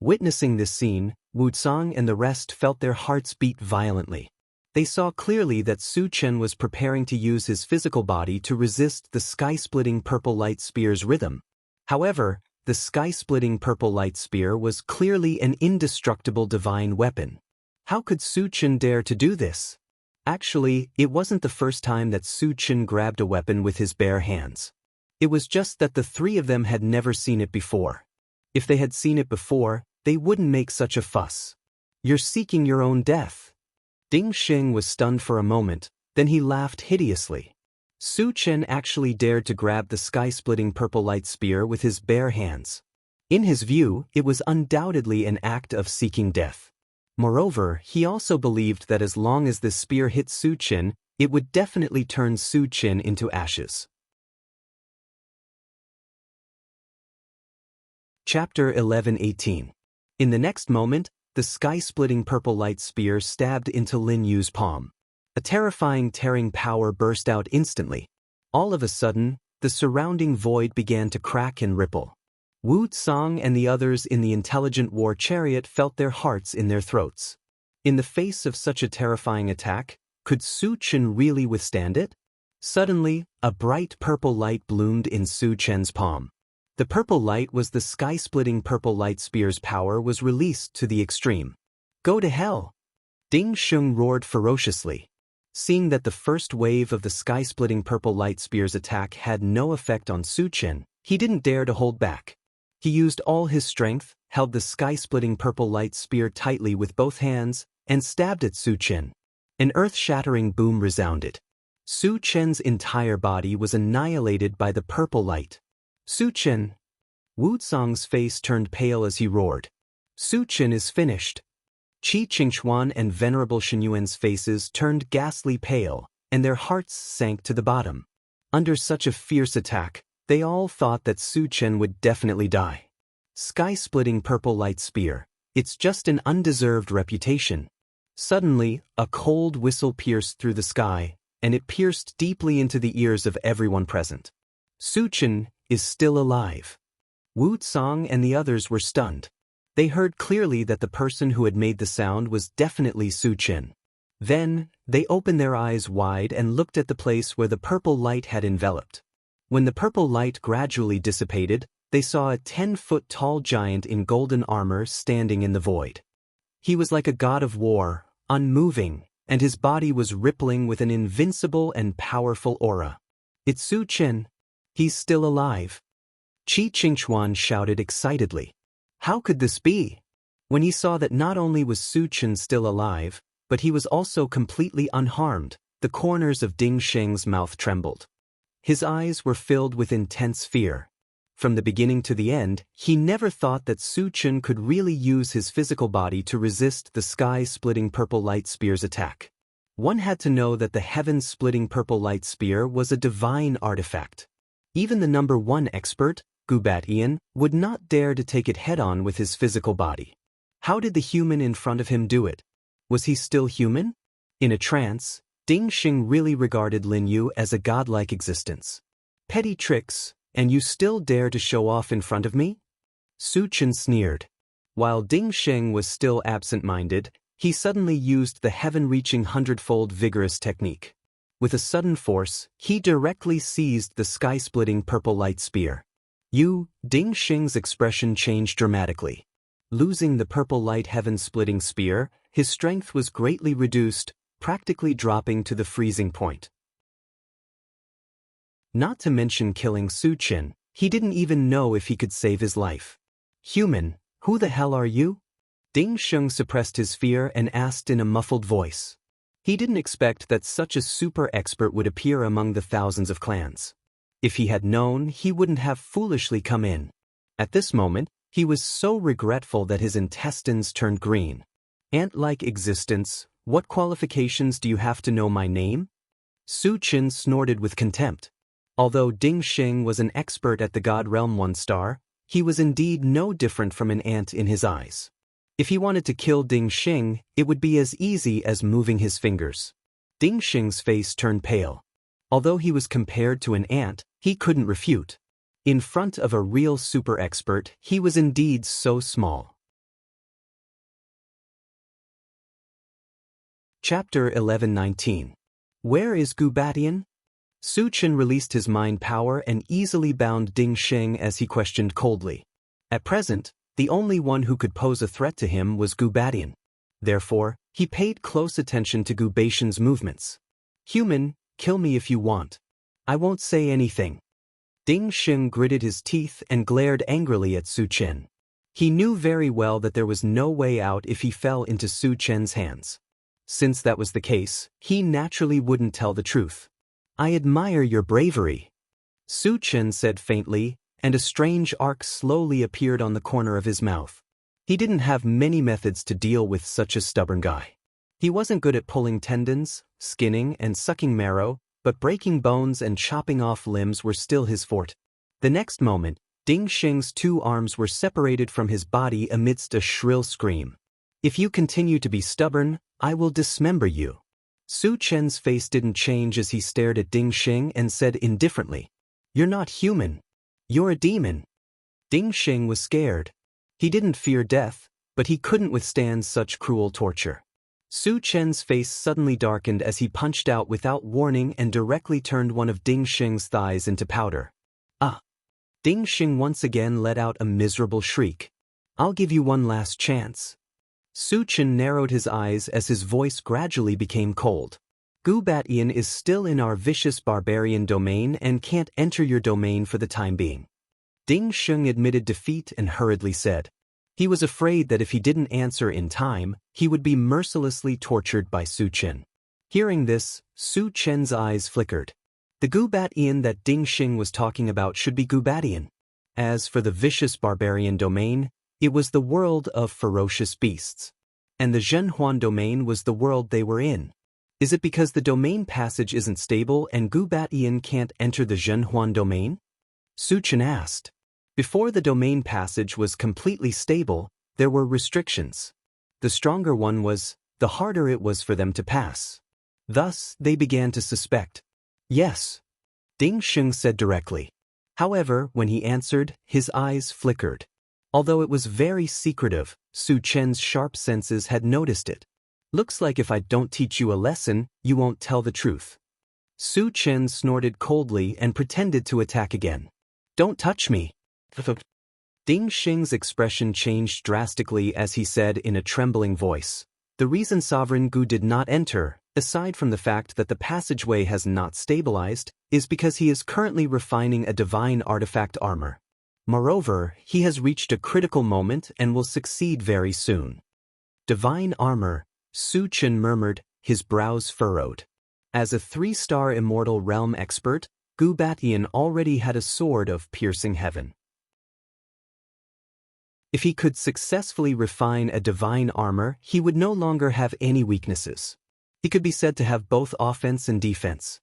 S1: Witnessing this scene, Wu Song and the rest felt their hearts beat violently. They saw clearly that Su Chen was preparing to use his physical body to resist the sky-splitting purple light spear's rhythm. However, the sky-splitting purple light spear was clearly an indestructible divine weapon. How could Su Chen dare to do this? Actually, it wasn't the first time that Su Chen grabbed a weapon with his bare hands. It was just that the three of them had never seen it before. If they had seen it before, they wouldn't make such a fuss. You're seeking your own death. Ding Xing was stunned for a moment, then he laughed hideously. Su Chen actually dared to grab the sky-splitting purple light spear with his bare hands. In his view, it was undoubtedly an act of seeking death. Moreover, he also believed that as long as this spear hit Su Chen, it would definitely turn Su Chen into ashes. Chapter 11:18. In the next moment, the sky-splitting purple light spear stabbed into Lin Yu's palm. A terrifying tearing power burst out instantly. All of a sudden, the surrounding void began to crack and ripple. Wu Song and the others in the intelligent war chariot felt their hearts in their throats. In the face of such a terrifying attack, could Su Chen really withstand it? Suddenly, a bright purple light bloomed in Su Chen's palm. The purple light was the sky-splitting purple light spear's power was released to the extreme. Go to hell! Ding Xing roared ferociously. Seeing that the first wave of the sky-splitting purple light spear's attack had no effect on Su Chen, he didn't dare to hold back. He used all his strength, held the sky-splitting purple light spear tightly with both hands, and stabbed at Su Chen. An earth-shattering boom resounded. Su Chen's entire body was annihilated by the purple light. Su Chen! Wu Song's face turned pale as he roared. Su Chen is finished. Qi Qingxuan and Venerable Shenyuan's faces turned ghastly pale, and their hearts sank to the bottom. Under such a fierce attack, they all thought that Su Chen would definitely die. Sky-splitting purple light spear, it's just an undeserved reputation. Suddenly, a cold whistle pierced through the sky, and it pierced deeply into the ears of everyone present. Su Chen is still alive. Wu Song and the others were stunned. They heard clearly that the person who had made the sound was definitely Su Chen. Then, they opened their eyes wide and looked at the place where the purple light had enveloped. When the purple light gradually dissipated, they saw a 10-foot-tall giant in golden armor standing in the void. He was like a god of war, unmoving, and his body was rippling with an invincible and powerful aura. It's Su Chen. He's still alive. Qi Qingchuan shouted excitedly. How could this be? When he saw that not only was Su Chen still alive, but he was also completely unharmed, the corners of Ding Sheng's mouth trembled. His eyes were filled with intense fear. From the beginning to the end, he never thought that Su Chen could really use his physical body to resist the sky-splitting purple light spear's attack. One had to know that the heaven-splitting purple light spear was a divine artifact. Even the number 1 expert, Gubatian, would not dare to take it head-on with his physical body. How did the human in front of him do it? Was he still human? In a trance, Ding Xing really regarded Lin Yu as a godlike existence. Petty tricks, and you still dare to show off in front of me? Su Chen sneered. While Ding Xing was still absent-minded, he suddenly used the heaven-reaching 100-fold vigorous technique. With a sudden force, he directly seized the sky-splitting purple light spear. Ding Xing's expression changed dramatically. Losing the purple light heaven-splitting spear, his strength was greatly reduced, practically dropping to the freezing point. Not to mention killing Su Chen, he didn't even know if he could save his life. Human, who the hell are you? Ding Xing suppressed his fear and asked in a muffled voice. He didn't expect that such a super expert would appear among the thousands of clans. If he had known, he wouldn't have foolishly come in. At this moment, he was so regretful that his intestines turned green. Ant-like existence, what qualifications do you have to know my name? Su Chen snorted with contempt. Although Ding Xing was an expert at the God Realm 1 star, he was indeed no different from an ant in his eyes. If he wanted to kill Ding Xing, it would be as easy as moving his fingers. Ding Xing's face turned pale. Although he was compared to an ant, he couldn't refute. In front of a real super expert, he was indeed so small. Chapter 11:19. Where is Gubatian? Su Chen released his mind power and easily bound Ding Xing as he questioned coldly. At present, the only one who could pose a threat to him was Gubatian. Therefore, he paid close attention to Gubatian's movements. Human, kill me if you want. I won't say anything. Ding Xing gritted his teeth and glared angrily at Su Chen. He knew very well that there was no way out if he fell into Su Chen's hands. Since that was the case, he naturally wouldn't tell the truth. I admire your bravery, Su Chen said faintly, and a strange arc slowly appeared on the corner of his mouth. He didn't have many methods to deal with such a stubborn guy. He wasn't good at pulling tendons, skinning and sucking marrow, but breaking bones and chopping off limbs were still his forte. The next moment, Ding Xing's 2 arms were separated from his body amidst a shrill scream. If you continue to be stubborn, I will dismember you. Su Chen's face didn't change as he stared at Ding Xing and said indifferently, You're not human. You're a demon. Ding Xing was scared. He didn't fear death, but he couldn't withstand such cruel torture. Su Chen's face suddenly darkened as he punched out without warning and directly turned one of Ding Xing's thighs into powder. Ah! Ding Xing once again let out a miserable shriek. I'll give you one last chance. Su Chen narrowed his eyes as his voice gradually became cold. Gubatian is still in our vicious barbarian domain and can't enter your domain for the time being. Ding Xing admitted defeat and hurriedly said. He was afraid that if he didn't answer in time, he would be mercilessly tortured by Su Chen. Hearing this, Su Chen's eyes flickered. The Gubatian that Ding Xing was talking about should be Gubatian. As for the vicious barbarian domain, it was the world of ferocious beasts. And the Zhenhuan domain was the world they were in. Is it because the domain passage isn't stable and Gubatian can't enter the Zhenhuan domain? Su Chen asked. Before the domain passage was completely stable, there were restrictions. The stronger one was, the harder it was for them to pass. Thus, they began to suspect. Yes, Ding Xing said directly. However, when he answered, his eyes flickered. Although it was very secretive, Su Chen's sharp senses had noticed it. Looks like if I don't teach you a lesson, you won't tell the truth. Su Chen snorted coldly and pretended to attack again. Don't touch me. Ding Xing's expression changed drastically as he said in a trembling voice. The reason Sovereign Gu did not enter, aside from the fact that the passageway has not stabilized, is because he is currently refining a divine artifact armor. Moreover, he has reached a critical moment and will succeed very soon. Divine armor, Su Chen murmured, his brows furrowed. As a 3-star immortal realm expert, Gu Batian already had a sword of piercing heaven. If he could successfully refine a divine armor, he would no longer have any weaknesses. He could be said to have both offense and defense.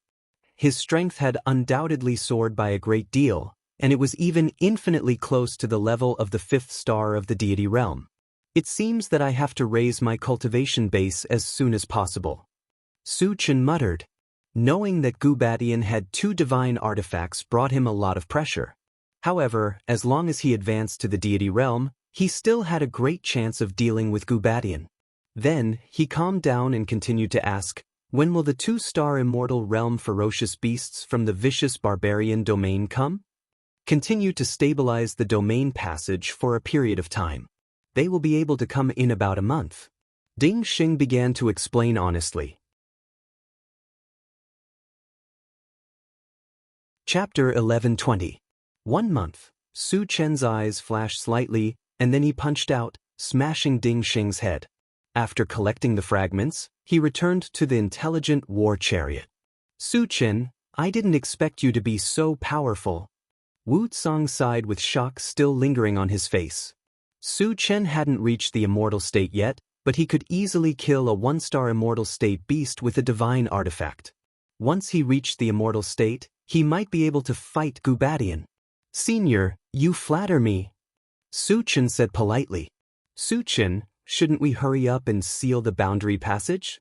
S1: His strength had undoubtedly soared by a great deal, and it was even infinitely close to the level of the 5th star of the deity realm. It seems that I have to raise my cultivation base as soon as possible. Su Chen muttered. Knowing that Gu Batian had 2 divine artifacts brought him a lot of pressure. However, as long as he advanced to the deity realm, he still had a great chance of dealing with Gu Batian. Then, he calmed down and continued to ask, when will the 2-star immortal realm ferocious beasts from the vicious barbarian domain come? Continue to stabilize the domain passage for a period of time. They will be able to come in about a month. Ding Xing began to explain honestly. Chapter 11:20. 1 month. Su Chen's eyes flashed slightly, and then he punched out, smashing Ding Xing's head. After collecting the fragments, he returned to the intelligent war chariot. Su Chen, I didn't expect you to be so powerful. Wu Tsang sighed with shock still lingering on his face. Su Chen hadn't reached the immortal state yet, but he could easily kill a 1-star immortal state beast with a divine artifact. Once he reached the immortal state, he might be able to fight Gu Batian. Senior, you flatter me. Su Chen said politely. Su Chen, shouldn't we hurry up and seal the boundary passage?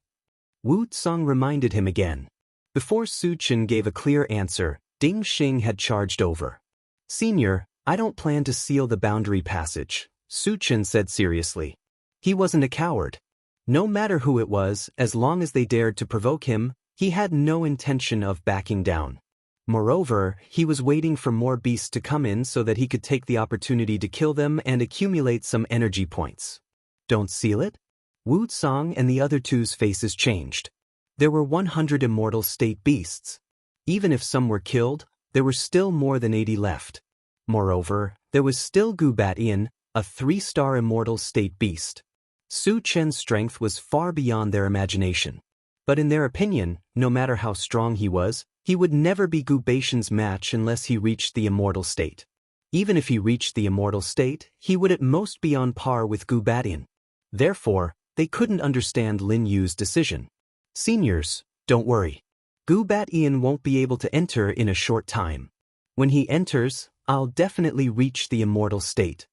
S1: Wu Tsang reminded him again. Before Su Chen gave a clear answer, Ding Xing had charged over. Senior, I don't plan to seal the boundary passage, Su Chen said seriously. He wasn't a coward. No matter who it was, as long as they dared to provoke him, he had no intention of backing down. Moreover, he was waiting for more beasts to come in so that he could take the opportunity to kill them and accumulate some energy points. Don't seal it? Wu Tsang and the other 2's faces changed. There were 100 immortal state beasts. Even if some were killed, there were still more than 80 left. Moreover, there was still Gu Batian, a 3-star immortal state beast. Su Chen's strength was far beyond their imagination. But in their opinion, no matter how strong he was, he would never be Gu Batian's match unless he reached the immortal state. Even if he reached the immortal state, he would at most be on par with Gu Batian. Therefore, they couldn't understand Lin Yu's decision. Seniors, don't worry. Gu Batian won't be able to enter in a short time. When he enters, I'll definitely reach the immortal state.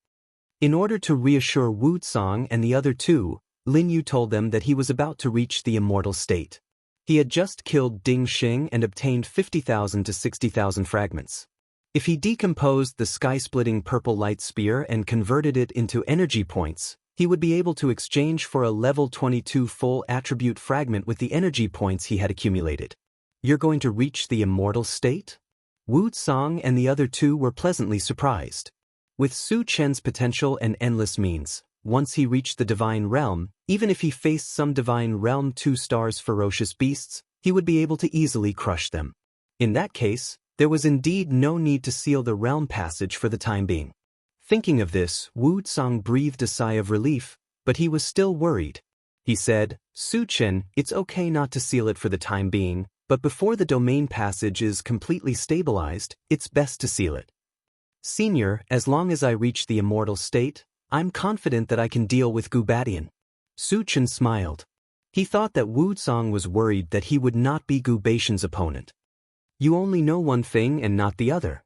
S1: In order to reassure Wu Tsang and the other 2, Lin Yu told them that he was about to reach the immortal state. He had just killed Ding Xing and obtained 50,000 to 60,000 fragments. If he decomposed the sky-splitting purple light spear and converted it into energy points, he would be able to exchange for a level 22 full attribute fragment with the energy points he had accumulated. You're going to reach the immortal state? Wu Tsang and the other 2 were pleasantly surprised. With Su Chen's potential and endless means, once he reached the divine realm, even if he faced some divine realm 2 stars ferocious beasts, he would be able to easily crush them. In that case, there was indeed no need to seal the realm passage for the time being. Thinking of this, Wu Tsang breathed a sigh of relief, but he was still worried. He said, Su Chen, it's okay not to seal it for the time being, but before the domain passage is completely stabilized, it's best to seal it. Senior, as long as I reach the immortal state, I'm confident that I can deal with Gu Batian. Su Chen smiled. He thought that Wu Tsang was worried that he would not be Gu Batian's opponent. You only know one thing and not the other.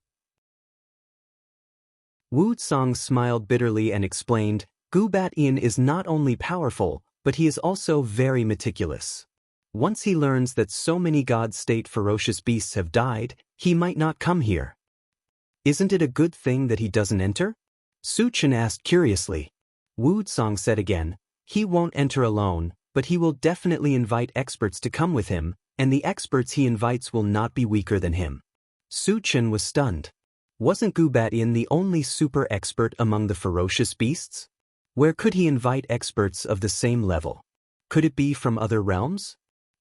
S1: Wu Tsang smiled bitterly and explained, Gu Batian is not only powerful, but he is also very meticulous. Once he learns that so many God-state ferocious beasts have died, he might not come here. Isn't it a good thing that he doesn't enter? Su Chen asked curiously. Wu Tsang said again, he won't enter alone, but he will definitely invite experts to come with him, and the experts he invites will not be weaker than him. Su Chen was stunned. Wasn't Gu Batian the only super expert among the ferocious beasts? Where could he invite experts of the same level? Could it be from other realms?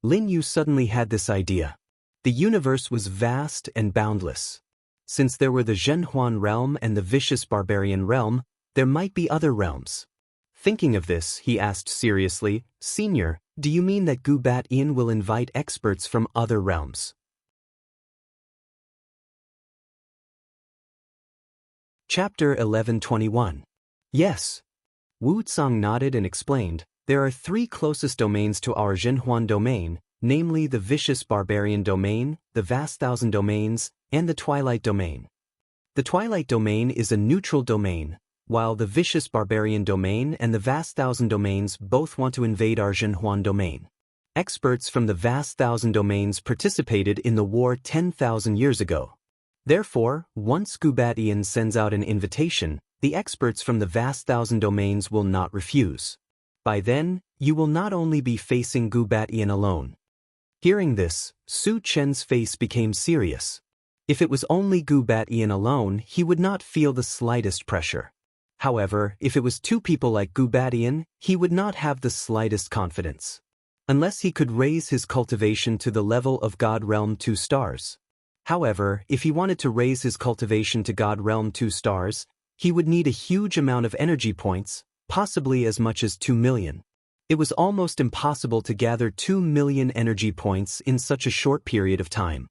S1: Lin Yu suddenly had this idea. The universe was vast and boundless. Since there were the Zhenhuan realm and the vicious barbarian realm, there might be other realms. Thinking of this, he asked seriously, "Senior, do you mean that Gu Bat-Yin will invite experts from other realms?" Chapter 1121. Yes. Wu Tsang nodded and explained, "There are 3 closest domains to our Zhenhuan domain, namely the Vicious Barbarian Domain, the Vast Thousand Domains, and the Twilight Domain. The Twilight Domain is a neutral domain, while the Vicious Barbarian Domain and the Vast Thousand Domains both want to invade our Zhenhuan domain. Experts from the Vast Thousand Domains participated in the war 10,000 years ago. Therefore, once Gu Bat-Yin sends out an invitation, the experts from the Vast Thousand Domains will not refuse. By then, you will not only be facing Gu Bat-Yin alone." Hearing this, Su Chen's face became serious. If it was only Gu Bat-Yin alone, he would not feel the slightest pressure. However, if it was 2 people like Gu Bat-Yin, he would not have the slightest confidence. Unless he could raise his cultivation to the level of God Realm 2 stars. However, if he wanted to raise his cultivation to God Realm 2 stars, he would need a huge amount of energy points, possibly as much as 2 million. It was almost impossible to gather 2 million energy points in such a short period of time.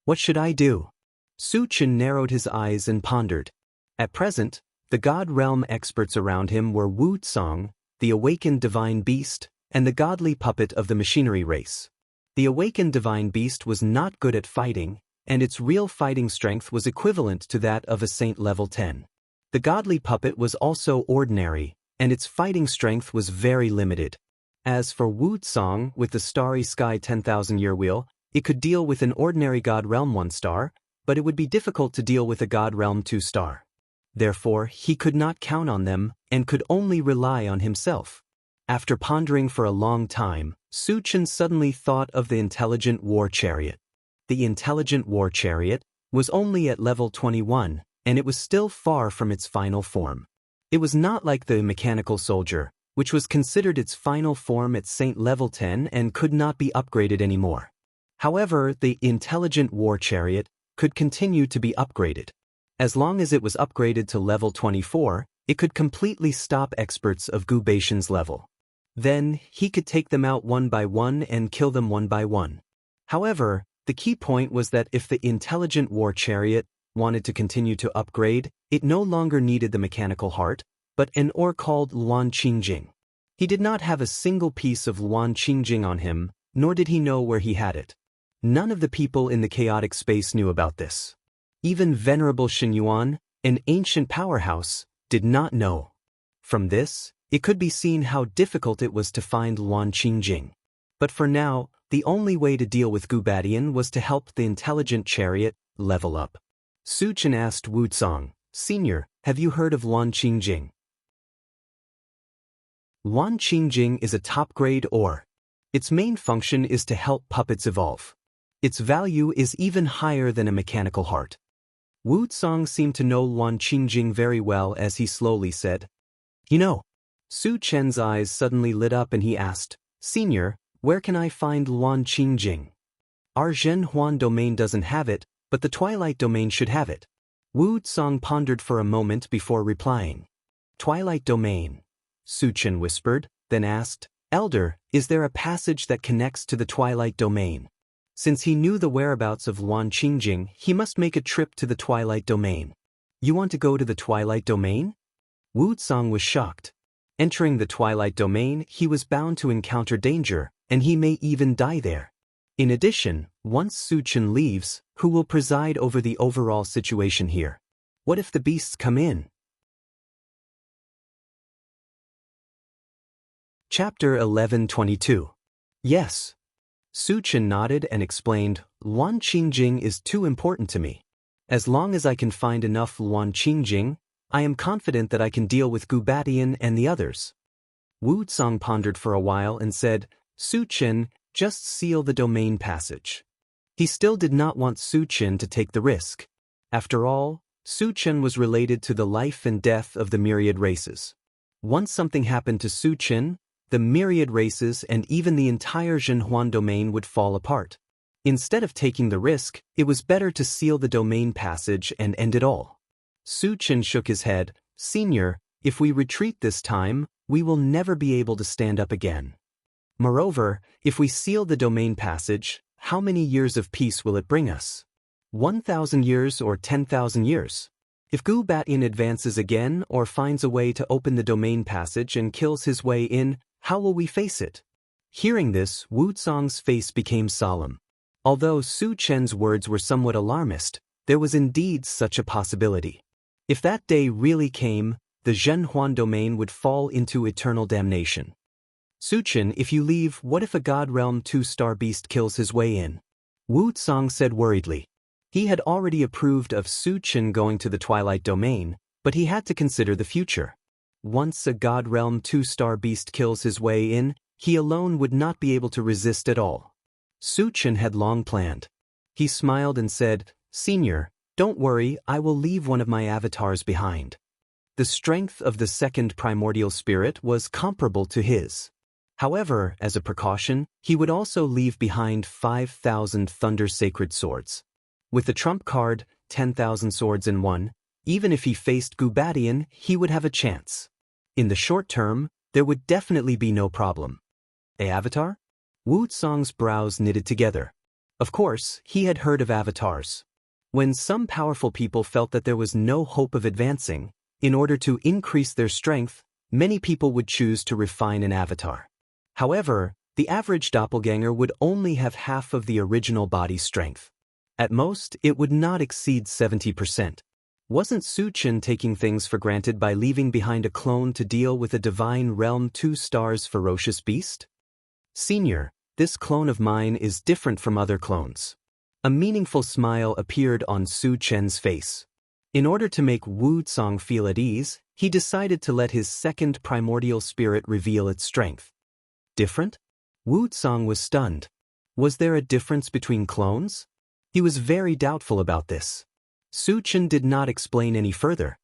S1: What should I do? Su Chen narrowed his eyes and pondered. At present, the God Realm experts around him were Wu Tsang, the awakened divine beast, and the godly puppet of the machinery race. The awakened divine beast was not good at fighting, and its real fighting strength was equivalent to that of a saint level 10. The godly puppet was also ordinary, and its fighting strength was very limited. As for Wu Tsang with the Starry Sky 10,000-year wheel, it could deal with an ordinary God Realm 1 star, but it would be difficult to deal with a God Realm 2 star. Therefore, he could not count on them and could only rely on himself. After pondering for a long time, Su Chen suddenly thought of the intelligent war chariot. The intelligent war chariot was only at level 21, and it was still far from its final form. It was not like the mechanical soldier, which was considered its final form at Saint level 10 and could not be upgraded anymore. However, the intelligent war chariot could continue to be upgraded. As long as it was upgraded to level 24, it could completely stop experts of Gu Baishan's level. Then, he could take them out one by one and kill them one by one. However, the key point was that if the intelligent war chariot wanted to continue to upgrade, it no longer needed the mechanical heart, but an ore called Luan Qingjing. He did not have a single piece of Luan Qingjing on him, nor did he know where he had it. None of the people in the chaotic space knew about this. Even Venerable Xinyuan, an ancient powerhouse, did not know. From this, it could be seen how difficult it was to find Luan Qingjing. But for now, the only way to deal with Gu Bat-Yin was to help the intelligent chariot level up. Su Chen asked Wu Tsang, "Senior, have you heard of Luan Qingjing?" Luan Qingjing is a top-grade ore. Its main function is to help puppets evolve. Its value is even higher than a mechanical heart. Wu Tsang seemed to know Luan Qingjing very well as he slowly said, "You know." Su Chen's eyes suddenly lit up and he asked, "Senior, where can I find Luan Qingjing? Our Zhenhuan domain doesn't have it, but the Twilight domain should have it." Wu Tsang pondered for a moment before replying. "Twilight domain," Su Chen whispered, then asked, "Elder, is there a passage that connects to the Twilight domain?" Since he knew the whereabouts of Luan Qingjing, he must make a trip to the Twilight domain. "You want to go to the Twilight domain?" Wu Tsang was shocked. Entering the Twilight domain, he was bound to encounter danger, and he may even die there. In addition, once Su Chen leaves, who will preside over the overall situation here? What if the beasts come in? Chapter 1122. Yes. Su Chen nodded and explained, "Luan Qingjing is too important to me. As long as I can find enough Luan Qingjing, I am confident that I can deal with Gu Bat-Yin and the others." Wu Tsang pondered for a while and said, "Su Chen, just seal the domain passage." He still did not want Su Chen to take the risk. After all, Su Chen was related to the life and death of the myriad races. Once something happened to Su Chen, the myriad races and even the entire Zhenhuan domain would fall apart. Instead of taking the risk, it was better to seal the domain passage and end it all. Su Chen shook his head. Senior, if we retreat this time, we will never be able to stand up again. Moreover, if we seal the domain passage, how many years of peace will it bring us? 1,000 years or 10,000 years? If Gu Batian advances again or finds a way to open the domain passage and kills his way in, how will we face it? Hearing this, Wu Zong's face became solemn. Although Su Chen's words were somewhat alarmist, there was indeed such a possibility. If that day really came, the Zhenhuan domain would fall into eternal damnation. Su Chen, if you leave, what if a God Realm 2-star beast kills his way in? Wu Zong said worriedly. He had already approved of Su Chen going to the Twilight Domain, but he had to consider the future. Once a God Realm 2-star beast kills his way in, he alone would not be able to resist at all. Su Chen had long planned. He smiled and said, Senior, don't worry, I will leave one of my avatars behind. The strength of the second primordial spirit was comparable to his. However, as a precaution, he would also leave behind 5,000 Thunder Sacred Swords. With the trump card, 10,000 swords in one, even if he faced Gu Batian, he would have a chance. In the short term, there would definitely be no problem. A avatar? Wu Zong's brows knitted together. Of course, he had heard of avatars. When some powerful people felt that there was no hope of advancing, in order to increase their strength, many people would choose to refine an avatar. However, the average doppelganger would only have half of the original body's strength. At most, it would not exceed 70%. Wasn't Su Chen taking things for granted by leaving behind a clone to deal with a Divine Realm 2-star's ferocious beast? Senior, this clone of mine is different from other clones. A meaningful smile appeared on Su Chen's face. In order to make Wu Zong feel at ease, he decided to let his second primordial spirit reveal its strength. Different? Wu Zong was stunned. Was there a difference between clones? He was very doubtful about this. Su Chen did not explain any further.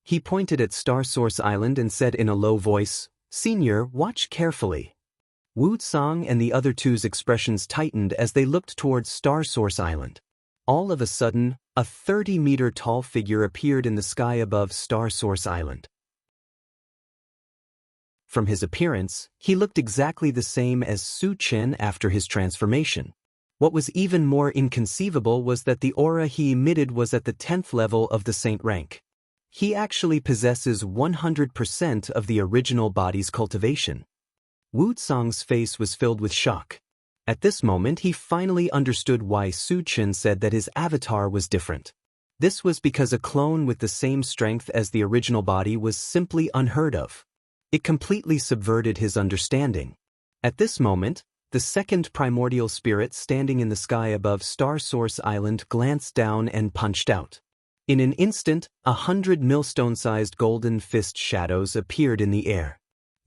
S1: He pointed at Star Source Island and said in a low voice, Senior, watch carefully. Wu Zong and the other two's expressions tightened as they looked towards Star Source Island. All of a sudden, a 30-meter-tall figure appeared in the sky above Star Source Island. From his appearance, he looked exactly the same as Su Chen after his transformation. What was even more inconceivable was that the aura he emitted was at the 10th level of the saint rank. He actually possesses 100% of the original body's cultivation. Wu Zong's face was filled with shock. At this moment he finally understood why Su Chen said that his avatar was different. This was because a clone with the same strength as the original body was simply unheard of. It completely subverted his understanding. At this moment, the second primordial spirit standing in the sky above Star Source Island glanced down and punched out. In an instant, 100 millstone-sized golden fist shadows appeared in the air.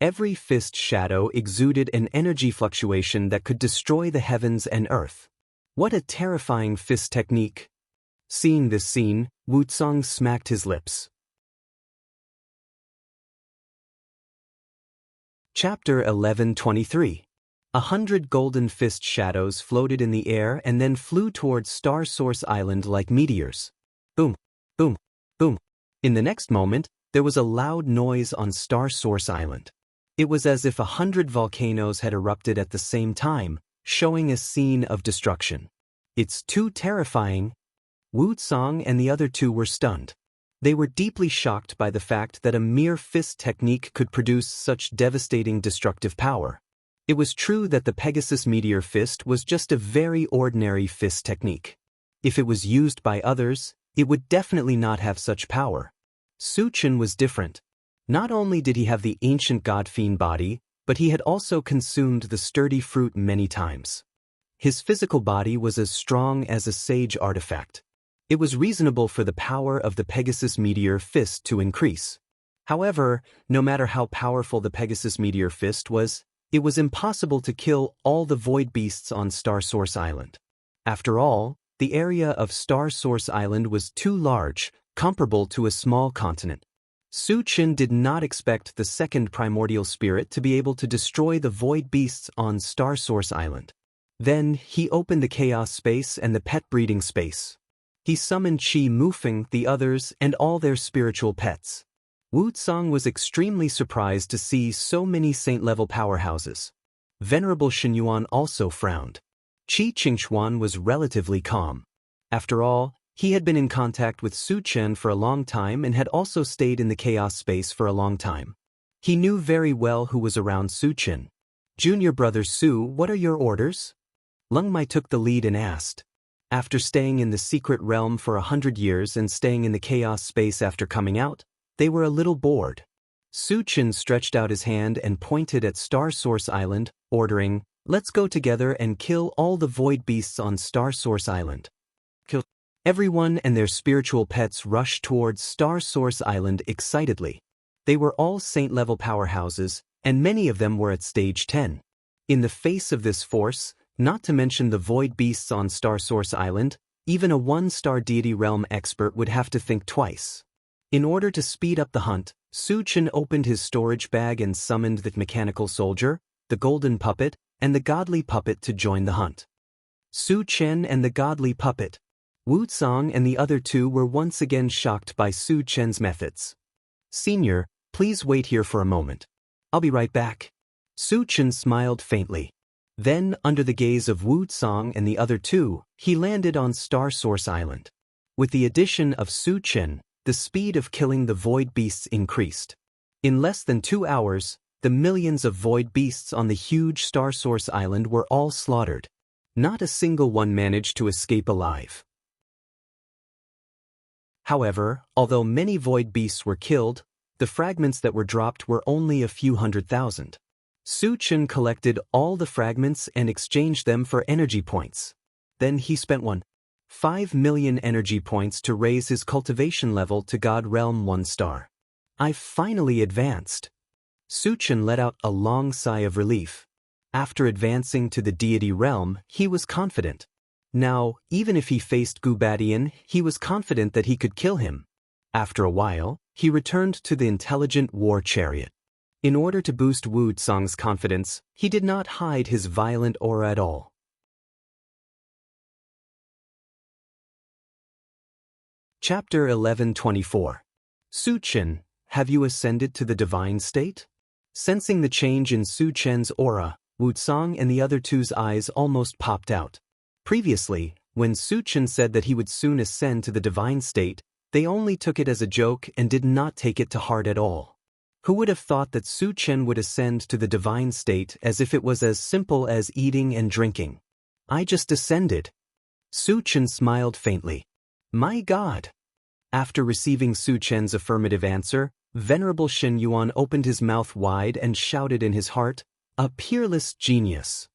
S1: Every fist shadow exuded an energy fluctuation that could destroy the heavens and earth. What a terrifying fist technique! Seeing this scene, Wu Zong smacked his lips. Chapter 11:23. 100 golden fist shadows floated in the air and then flew towards Star Source Island like meteors. Boom, boom, boom. In the next moment, there was a loud noise on Star Source Island. It was as if 100 volcanoes had erupted at the same time, showing a scene of destruction. It's too terrifying. Wu Zong and the other two were stunned. They were deeply shocked by the fact that a mere fist technique could produce such devastating destructive power. It was true that the Pegasus Meteor Fist was just a very ordinary fist technique. If it was used by others, it would definitely not have such power. Su Chen was different. Not only did he have the ancient god-fiend body, but he had also consumed the sturdy fruit many times. His physical body was as strong as a sage artifact. It was reasonable for the power of the Pegasus Meteor Fist to increase. However, no matter how powerful the Pegasus Meteor Fist was, it was impossible to kill all the void beasts on Star Source Island. After all, the area of Star Source Island was too large, comparable to a small continent. Su Chen did not expect the second primordial spirit to be able to destroy the void beasts on Star Source Island. Then, he opened the chaos space and the pet breeding space. He summoned Qi Mufeng, the others, and all their spiritual pets. Wu Tsang was extremely surprised to see so many saint-level powerhouses. Venerable Shenyuan also frowned. Qi Qingxuan was relatively calm. After all, he had been in contact with Su Chen for a long time and had also stayed in the chaos space for a long time. He knew very well who was around Su Chen. "Junior brother Su, what are your orders?" Leng Mai took the lead and asked. After staying in the secret realm for 100 years and staying in the chaos space after coming out, they were a little bored. Su Chen stretched out his hand and pointed at Star Source Island, ordering, "Let's go together and kill all the void beasts on Star Source Island." Kill. Everyone and their spiritual pets rushed towards Star Source Island excitedly. They were all saint-level powerhouses, and many of them were at stage 10. In the face of this force, not to mention the void beasts on Star Source Island, even a one-star deity realm expert would have to think twice. In order to speed up the hunt, Su Chen opened his storage bag and summoned the mechanical soldier, the golden puppet, and the godly puppet to join the hunt. Su Chen and the godly puppet. Wu Tsang and the other two were once again shocked by Su Chen's methods. "Senior, please wait here for a moment. I'll be right back." Su Chen smiled faintly. Then, under the gaze of Wu Tsang and the other two, he landed on Star Source Island. With the addition of Su Chen, the speed of killing the void beasts increased. In less than 2 hours, the millions of void beasts on the huge Star Source Island were all slaughtered. Not a single one managed to escape alive. However, although many void beasts were killed, the fragments that were dropped were only a few 100,000. Su Chen collected all the fragments and exchanged them for energy points. Then he spent 1.5 million energy points to raise his cultivation level to God Realm 1 star. "I've finally advanced." Su Chen let out a long sigh of relief. After advancing to the deity realm, he was confident. Now, even if he faced Gubadian, he was confident that he could kill him. After a while, he returned to the intelligent war chariot. In order to boost Wu Tsang's confidence, he did not hide his violent aura at all. Chapter 11:24. Su Chen, have you ascended to the divine state? Sensing the change in Su Chen's aura, Wu Tsang and the other two's eyes almost popped out. Previously, when Su Chen said that he would soon ascend to the divine state, they only took it as a joke and did not take it to heart at all. Who would have thought that Su Chen would ascend to the divine state as if it was as simple as eating and drinking? "I just ascended." Su Chen smiled faintly. "My God!" After receiving Su Chen's affirmative answer, Venerable Shen Yuan opened his mouth wide and shouted in his heart, "A peerless genius."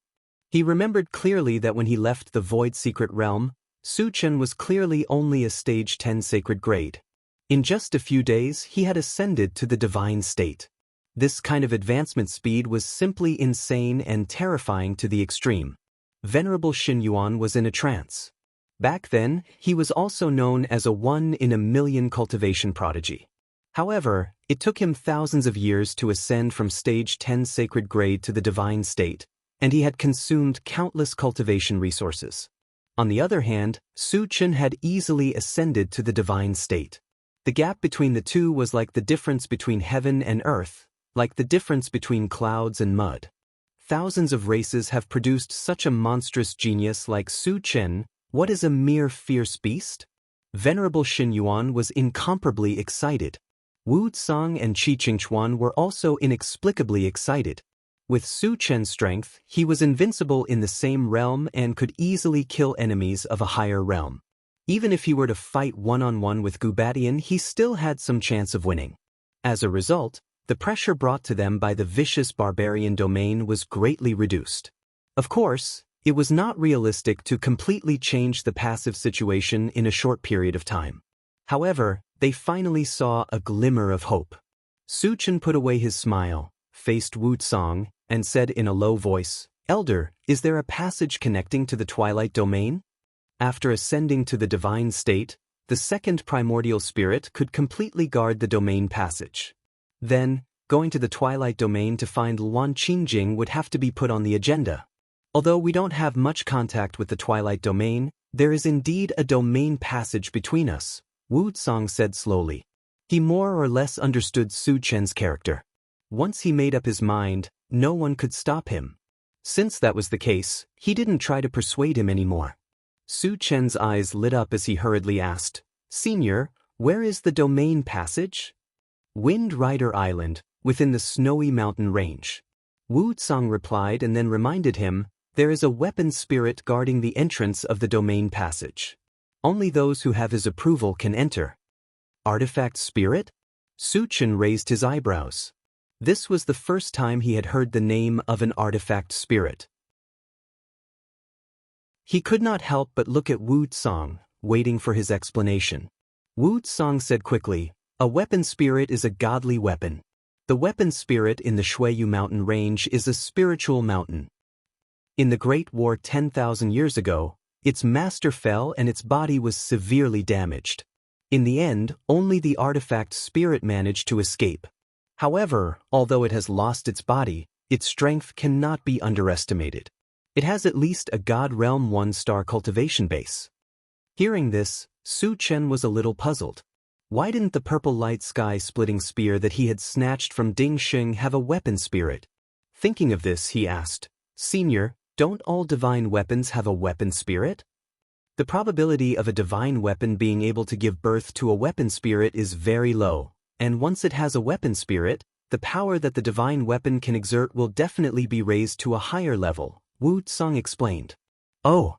S1: He remembered clearly that when he left the Void Secret Realm, Su Chen was clearly only a stage 10 sacred grade. In just a few days, he had ascended to the divine state. This kind of advancement speed was simply insane and terrifying to the extreme. Venerable Shen Yuan was in a trance. Back then, he was also known as a 1-in-a-million cultivation prodigy. However, it took him thousands of years to ascend from stage 10 sacred grade to the divine state, and he had consumed countless cultivation resources. On the other hand, Su Chen had easily ascended to the divine state. The gap between the two was like the difference between heaven and earth, like the difference between clouds and mud. Thousands of races have produced such a monstrous genius like Su Chen. What is a mere fierce beast? Venerable Shen Yuan was incomparably excited. Wu Tsang and Qi Qingxuan were also inexplicably excited. With Su Chen's strength, he was invincible in the same realm and could easily kill enemies of a higher realm. Even if he were to fight one-on-one with Gubadian, he still had some chance of winning. As a result, the pressure brought to them by the vicious barbarian domain was greatly reduced. Of course, it was not realistic to completely change the passive situation in a short period of time. However, they finally saw a glimmer of hope. Su Chen put away his smile, faced Wu Tsang, and said in a low voice, "Elder, is there a passage connecting to the Twilight Domain?" After ascending to the divine state, the second primordial spirit could completely guard the domain passage. Then, going to the Twilight Domain to find Luan Qingjing would have to be put on the agenda. Although we don't have much contact with the Twilight Domain, there is indeed a domain passage between us, Wu Tsang said slowly. He more or less understood Su Chen's character. Once he made up his mind, no one could stop him. Since that was the case, he didn't try to persuade him anymore. Su Chen's eyes lit up as he hurriedly asked, "Senior, where is the domain passage?" "Wind Rider Island, within the snowy mountain range." Wu Tsang replied and then reminded him, "There is a weapon spirit guarding the entrance of the domain passage. Only those who have his approval can enter." Artifact spirit? Su Chen raised his eyebrows. This was the first time he had heard the name of an artifact spirit. He could not help but look at Wu Tsang, waiting for his explanation. Wu Tsang said quickly, "A weapon spirit is a godly weapon. The weapon spirit in the Shuiyu mountain range is a spiritual mountain. In the Great War 10,000 years ago, its master fell and its body was severely damaged. In the end, only the artifact spirit managed to escape. However, although it has lost its body, its strength cannot be underestimated. It has at least a God Realm 1-star cultivation base." Hearing this, Su Chen was a little puzzled. Why didn't the purple light sky-splitting spear that he had snatched from Ding Xing have a weapon spirit? Thinking of this, he asked, "Senior, don't all divine weapons have a weapon spirit?" The probability of a divine weapon being able to give birth to a weapon spirit is very low, and once it has a weapon spirit, the power that the divine weapon can exert will definitely be raised to a higher level, Wu Tsang explained. Oh!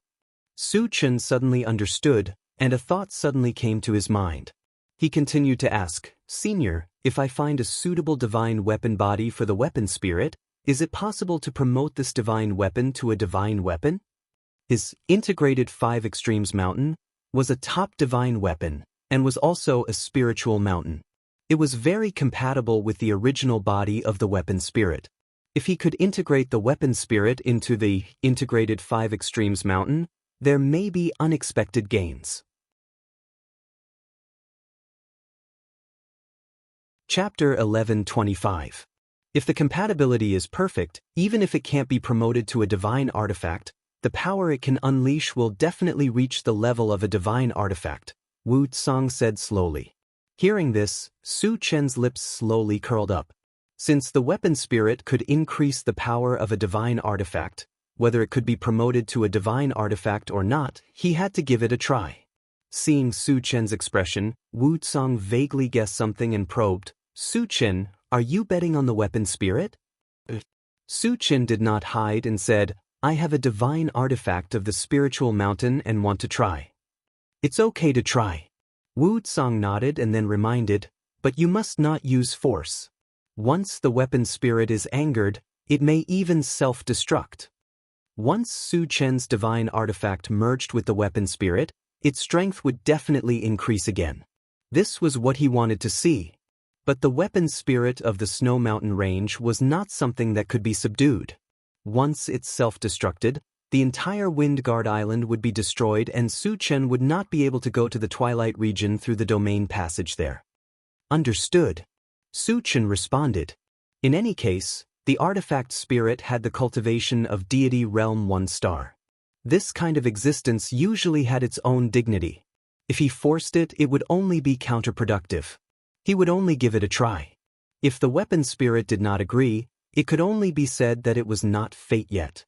S1: Su Chen suddenly understood, and a thought suddenly came to his mind. He continued to ask, "Senior, if I find a suitable divine weapon body for the weapon spirit, is it possible to promote this divine weapon to a divine weapon?" His Integrated 5 Extremes Mountain was a top divine weapon, and was also a spiritual mountain. It was very compatible with the original body of the weapon spirit. If he could integrate the weapon spirit into the Integrated 5 Extremes Mountain, there may be unexpected gains. Chapter 1125. If the compatibility is perfect, even if it can't be promoted to a divine artifact, the power it can unleash will definitely reach the level of a divine artifact, Wu Tsang said slowly. Hearing this, Su Chen's lips slowly curled up. Since the weapon spirit could increase the power of a divine artifact, whether it could be promoted to a divine artifact or not, he had to give it a try. Seeing Su Chen's expression, Wu Tsang vaguely guessed something and probed, "Su Chen, are you betting on the weapon spirit?" Su Chen did not hide and said, "I have a divine artifact of the spiritual mountain and want to try." "It's okay to try." Wu Tsang nodded and then reminded, "But you must not use force. Once the weapon spirit is angered, it may even self-destruct." Once Su Chen's divine artifact merged with the weapon spirit, its strength would definitely increase again. This was what he wanted to see. But the weapon spirit of the Snow Mountain range was not something that could be subdued. Once it self-destructed, the entire Wind Guard Island would be destroyed and Su Chen would not be able to go to the Twilight region through the domain passage there. Understood. Su Chen responded. In any case, the artifact spirit had the cultivation of Deity Realm 1-star. This kind of existence usually had its own dignity. If he forced it, it would only be counterproductive. He would only give it a try. If the weapon spirit did not agree, it could only be said that it was not fate yet.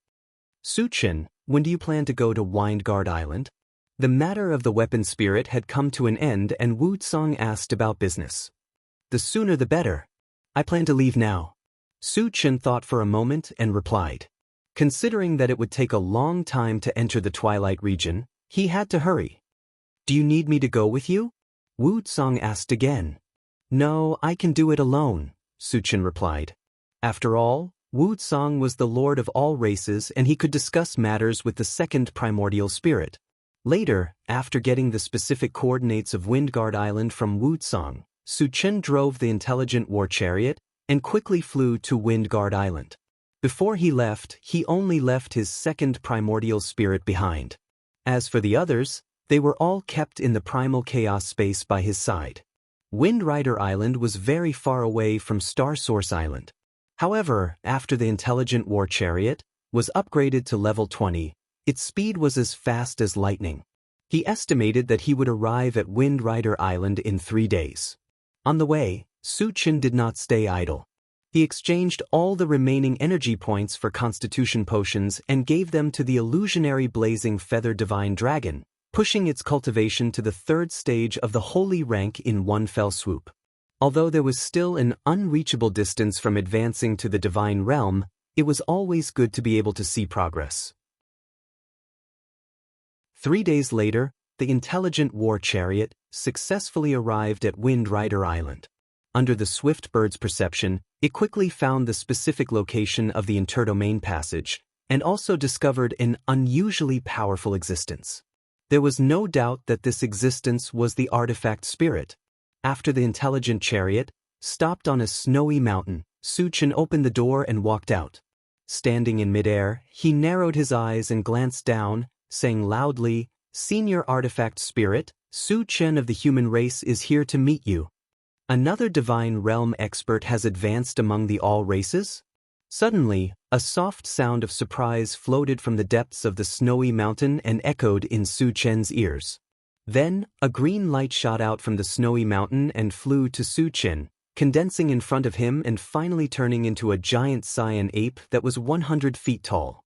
S1: "Su Chen, when do you plan to go to Wind Guard Island?" The matter of the weapon spirit had come to an end and Wu Tsang asked about business. "The sooner the better. I plan to leave now." Su Chen thought for a moment and replied. Considering that it would take a long time to enter the Twilight region, he had to hurry. "Do you need me to go with you?" Wu Tsang asked again. "No, I can do it alone," Su Chen replied. After all, Wu Tsang was the lord of all races and he could discuss matters with the second primordial spirit. Later, after getting the specific coordinates of Wind Guard Island from Wu Tsang, Su Chen drove the intelligent war chariot and quickly flew to Wind Guard Island. Before he left, he only left his second primordial spirit behind. As for the others, They were all kept in the primal chaos space by his side. Wind Rider Island was very far away from Star Source Island. However, after the intelligent war chariot was upgraded to level 20, its speed was as fast as lightning. He estimated that he would arrive at Wind Rider Island in 3 days. On the way, Su Chen did not stay idle. He exchanged all the remaining energy points for constitution potions and gave them to the illusionary blazing feather divine dragon, pushing its cultivation to the 3rd stage of the holy rank in one fell swoop. Although there was still an unreachable distance from advancing to the divine realm, it was always good to be able to see progress. 3 days later, the intelligent war chariot successfully arrived at Wind Rider Island. Under the swift bird's perception, it quickly found the specific location of the interdomain passage, and also discovered an unusually powerful existence. There was no doubt that this existence was the artifact spirit. After the intelligent chariot stopped on a snowy mountain, Su Chen opened the door and walked out. Standing in midair, he narrowed his eyes and glanced down, saying loudly, "Senior artifact spirit, Su Chen of the human race is here to meet you. Another divine realm expert has advanced among the all races?" Suddenly, a soft sound of surprise floated from the depths of the snowy mountain and echoed in Su Chen's ears. Then, a green light shot out from the snowy mountain and flew to Su Chen, condensing in front of him and finally turning into a giant cyan ape that was 100 feet tall.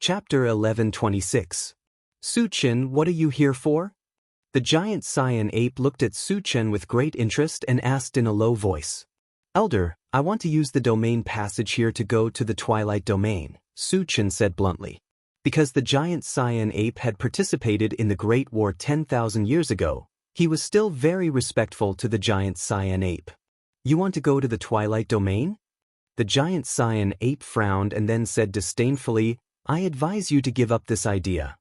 S1: Chapter 1126. Su Chen, what are you here for? The giant cyan ape looked at Su Chen with great interest and asked in a low voice. "Elder, I want to use the domain passage here to go to the Twilight Domain," Su Chen said bluntly. Because the giant cyan ape had participated in the Great War 10,000 years ago, he was still very respectful to the giant cyan ape. "You want to go to the Twilight Domain?" The giant cyan ape frowned and then said disdainfully, "I advise you to give up this idea."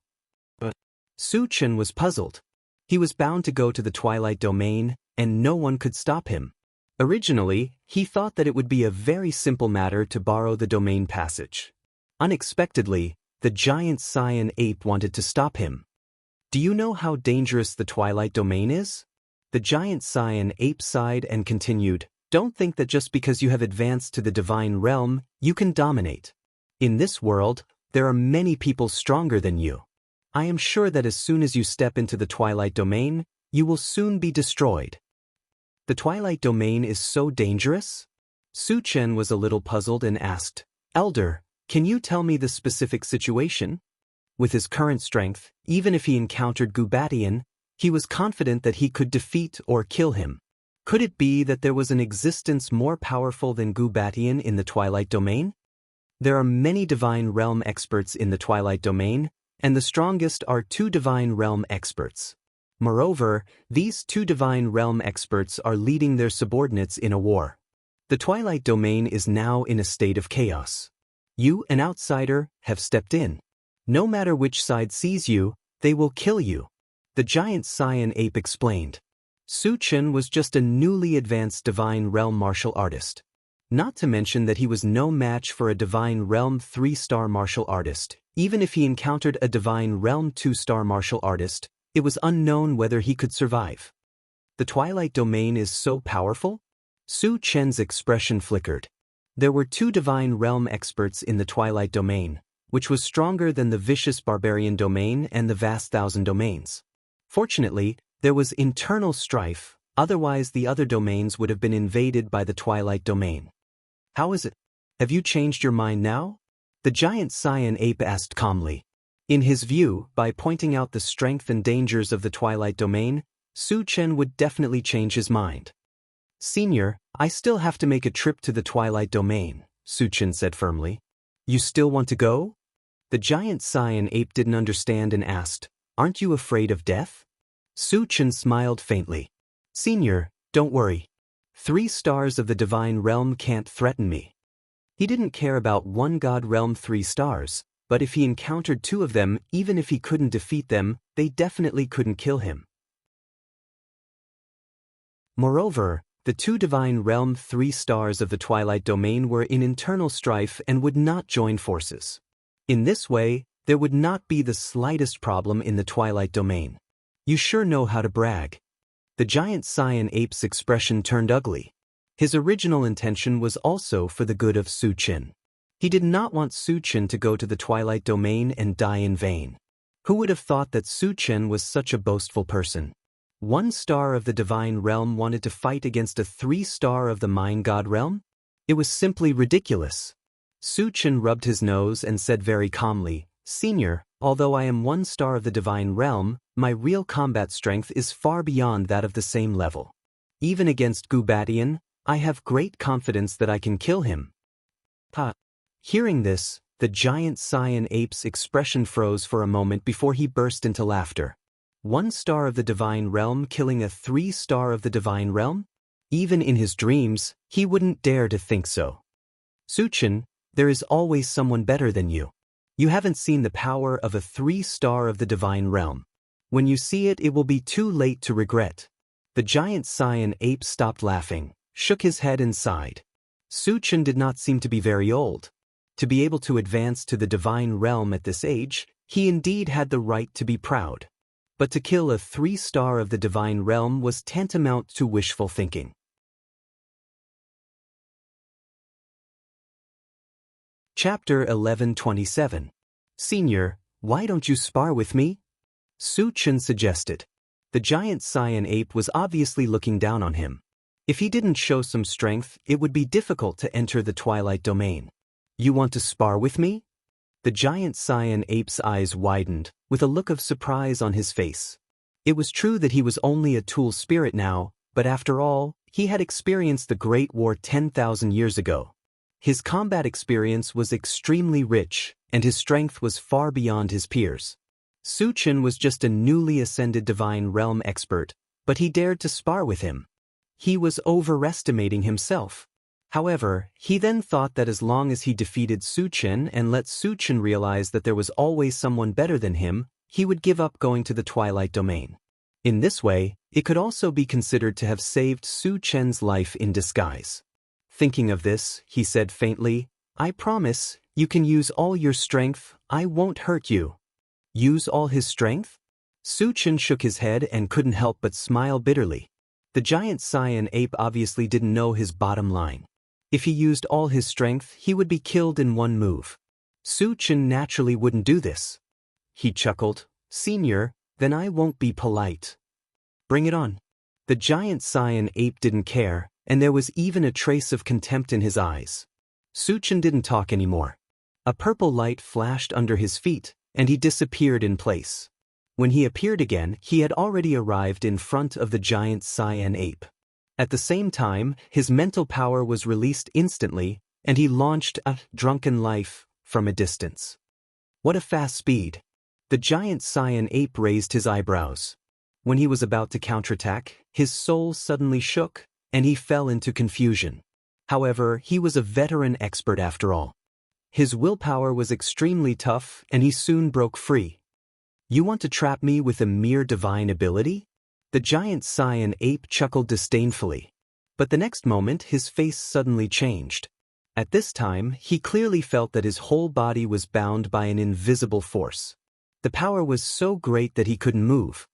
S1: But Su Chen was puzzled. He was bound to go to the Twilight Domain, and no one could stop him. Originally, he thought that it would be a very simple matter to borrow the domain passage. Unexpectedly, the giant cyan ape wanted to stop him. "Do you know how dangerous the Twilight Domain is?" The giant cyan ape sighed and continued, "Don't think that just because you have advanced to the divine realm, you can dominate. In this world, there are many people stronger than you. I am sure that as soon as you step into the Twilight Domain, you will soon be destroyed." "The Twilight Domain is so dangerous?" Su Chen was a little puzzled and asked, "Elder, can you tell me the specific situation?" With his current strength, even if he encountered Gubatian, he was confident that he could defeat or kill him. Could it be that there was an existence more powerful than Gubatian in the Twilight Domain? There are many divine realm experts in the Twilight Domain, and the strongest are 2 divine realm experts. Moreover, these 2 divine realm experts are leading their subordinates in a war. The Twilight Domain is now in a state of chaos. You, an outsider, have stepped in. No matter which side sees you, they will kill you. The giant cyan ape explained. Su Chen was just a newly advanced divine realm martial artist. Not to mention that he was no match for a divine realm 3-star martial artist. Even if he encountered a divine realm 2-star martial artist, it was unknown whether he could survive. The Twilight Domain is so powerful? Su Chen's expression flickered. There were 2 divine realm experts in the Twilight Domain, which was stronger than the vicious barbarian domain and the vast thousand domains. Fortunately, there was internal strife, otherwise the other domains would have been invaded by the Twilight Domain. "How is it? Have you changed your mind now?" The giant cyan ape asked calmly. In his view, by pointing out the strength and dangers of the Twilight Domain, Su Chen would definitely change his mind. "Senior, I still have to make a trip to the Twilight Domain," Su Chen said firmly. "You still want to go?" The giant cyan ape didn't understand and asked, "Aren't you afraid of death?" Su Chen smiled faintly. "Senior, don't worry. 3 stars of the divine realm can't threaten me." He didn't care about 1 god realm 3 stars, but if he encountered 2 of them, even if he couldn't defeat them, they definitely couldn't kill him. Moreover, the 2 divine realm 3 stars of the Twilight Domain were in internal strife and would not join forces. In this way, there would not be the slightest problem in the Twilight Domain. You sure know how to brag. The giant Cyan ape's expression turned ugly. His original intention was also for the good of Su Qin. He did not want Su Qin to go to the Twilight Domain and die in vain. Who would have thought that Su Qin was such a boastful person? 1 star of the Divine Realm wanted to fight against a 3-star of the Mine God Realm? It was simply ridiculous. Su Qin rubbed his nose and said very calmly, "Senior, although I am 1 star of the Divine Realm, my real combat strength is far beyond that of the same level. Even against Gubatian, I have great confidence that I can kill him." Hearing this, the giant Cyan ape's expression froze for a moment before he burst into laughter. 1 star of the Divine Realm killing a 3-star of the Divine Realm? Even in his dreams, he wouldn't dare to think so. Su Qin, there is always someone better than you. You haven't seen the power of a 3-star of the Divine Realm. When you see it, it will be too late to regret. The giant Cyan ape stopped laughing, shook his head and sighed. Su Qin did not seem to be very old. To be able to advance to the Divine Realm at this age, he indeed had the right to be proud. But to kill a 3-star of the Divine Realm was tantamount to wishful thinking. Chapter 1127. Senior, why don't you spar with me? Su Qin suggested. The giant Cyan ape was obviously looking down on him. If he didn't show some strength, it would be difficult to enter the Twilight Domain. You want to spar with me? The giant Cyan ape's eyes widened, with a look of surprise on his face. It was true that he was only a tool spirit now, but after all, he had experienced the Great War 10,000 years ago. His combat experience was extremely rich, and his strength was far beyond his peers. Su Qin was just a newly ascended Divine Realm expert, but he dared to spar with him. He was overestimating himself. However, he then thought that as long as he defeated Su Qin and let Su Qin realize that there was always someone better than him, he would give up going to the Twilight Domain. In this way, it could also be considered to have saved Su Qin's life in disguise. Thinking of this, he said faintly, "I promise, you can use all your strength, I won't hurt you." Use all his strength? Su Qin shook his head and couldn't help but smile bitterly. The giant Cyan ape obviously didn't know his bottom line. If he used all his strength, he would be killed in one move. Su Qin naturally wouldn't do this. He chuckled, "Senior, then I won't be polite. Bring it on." The giant Cyan ape didn't care, and there was even a trace of contempt in his eyes. Su Qin didn't talk anymore. A purple light flashed under his feet, and he disappeared in place. When he appeared again, he had already arrived in front of the giant Cyan ape. At the same time, his mental power was released instantly, and he launched a drunken life from a distance. What a fast speed! The giant Cyan ape raised his eyebrows. When he was about to counterattack, his soul suddenly shook, and he fell into confusion. However, he was a veteran expert after all. His willpower was extremely tough, and he soon broke free. You want to trap me with a mere divine ability? The giant Cyan ape chuckled disdainfully. But the next moment his face suddenly changed. At this time, he clearly felt that his whole body was bound by an invisible force. The power was so great that he couldn't move.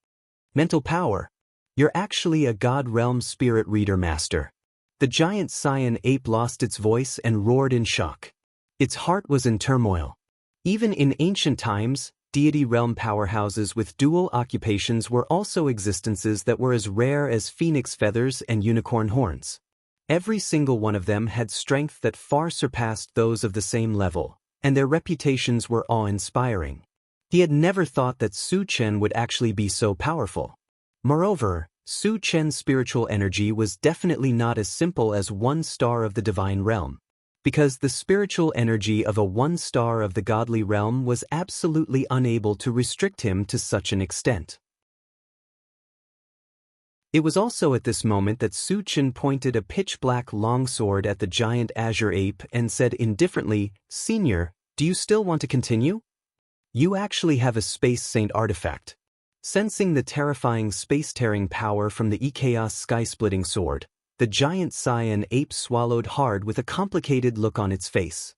S1: Mental power. You're actually a God Realm spirit reader master. The giant Cyan ape lost its voice and roared in shock. Its heart was in turmoil. Even in ancient times, deity realm powerhouses with dual occupations were also existences that were as rare as phoenix feathers and unicorn horns. Every single one of them had strength that far surpassed those of the same level, and their reputations were awe-inspiring. He had never thought that Su Qin would actually be so powerful. Moreover, Su Qin's spiritual energy was definitely not as simple as 1 star of the Divine Realm, because the spiritual energy of a 1 star of the godly realm was absolutely unable to restrict him to such an extent. It was also at this moment that Su Qin pointed a pitch-black longsword at the giant azure ape and said indifferently, "Senior, do you still want to continue? You actually have a Space Saint artifact." Sensing the terrifying space-tearing power from the Chaos sky-splitting sword, the giant Cyan ape swallowed hard with a complicated look on its face.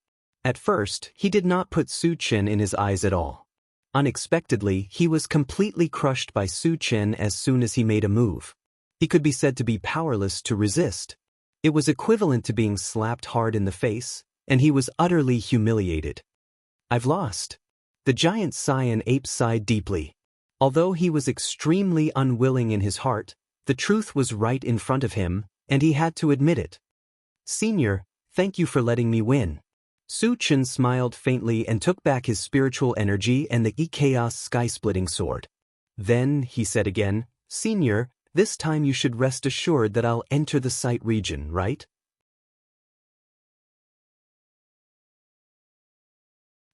S1: At first, he did not put Su Chen in his eyes at all. Unexpectedly, he was completely crushed by Su Chen as soon as he made a move. He could be said to be powerless to resist. It was equivalent to being slapped hard in the face, and he was utterly humiliated. "I've lost." The giant Xian ape sighed deeply. Although he was extremely unwilling in his heart, the truth was right in front of him, and he had to admit it. "Senior, thank you for letting me win." Su Chen smiled faintly and took back his spiritual energy and the chaos sky-splitting sword. Then, he said again, "Senior, this time you should rest assured that I'll enter the sight region, right?"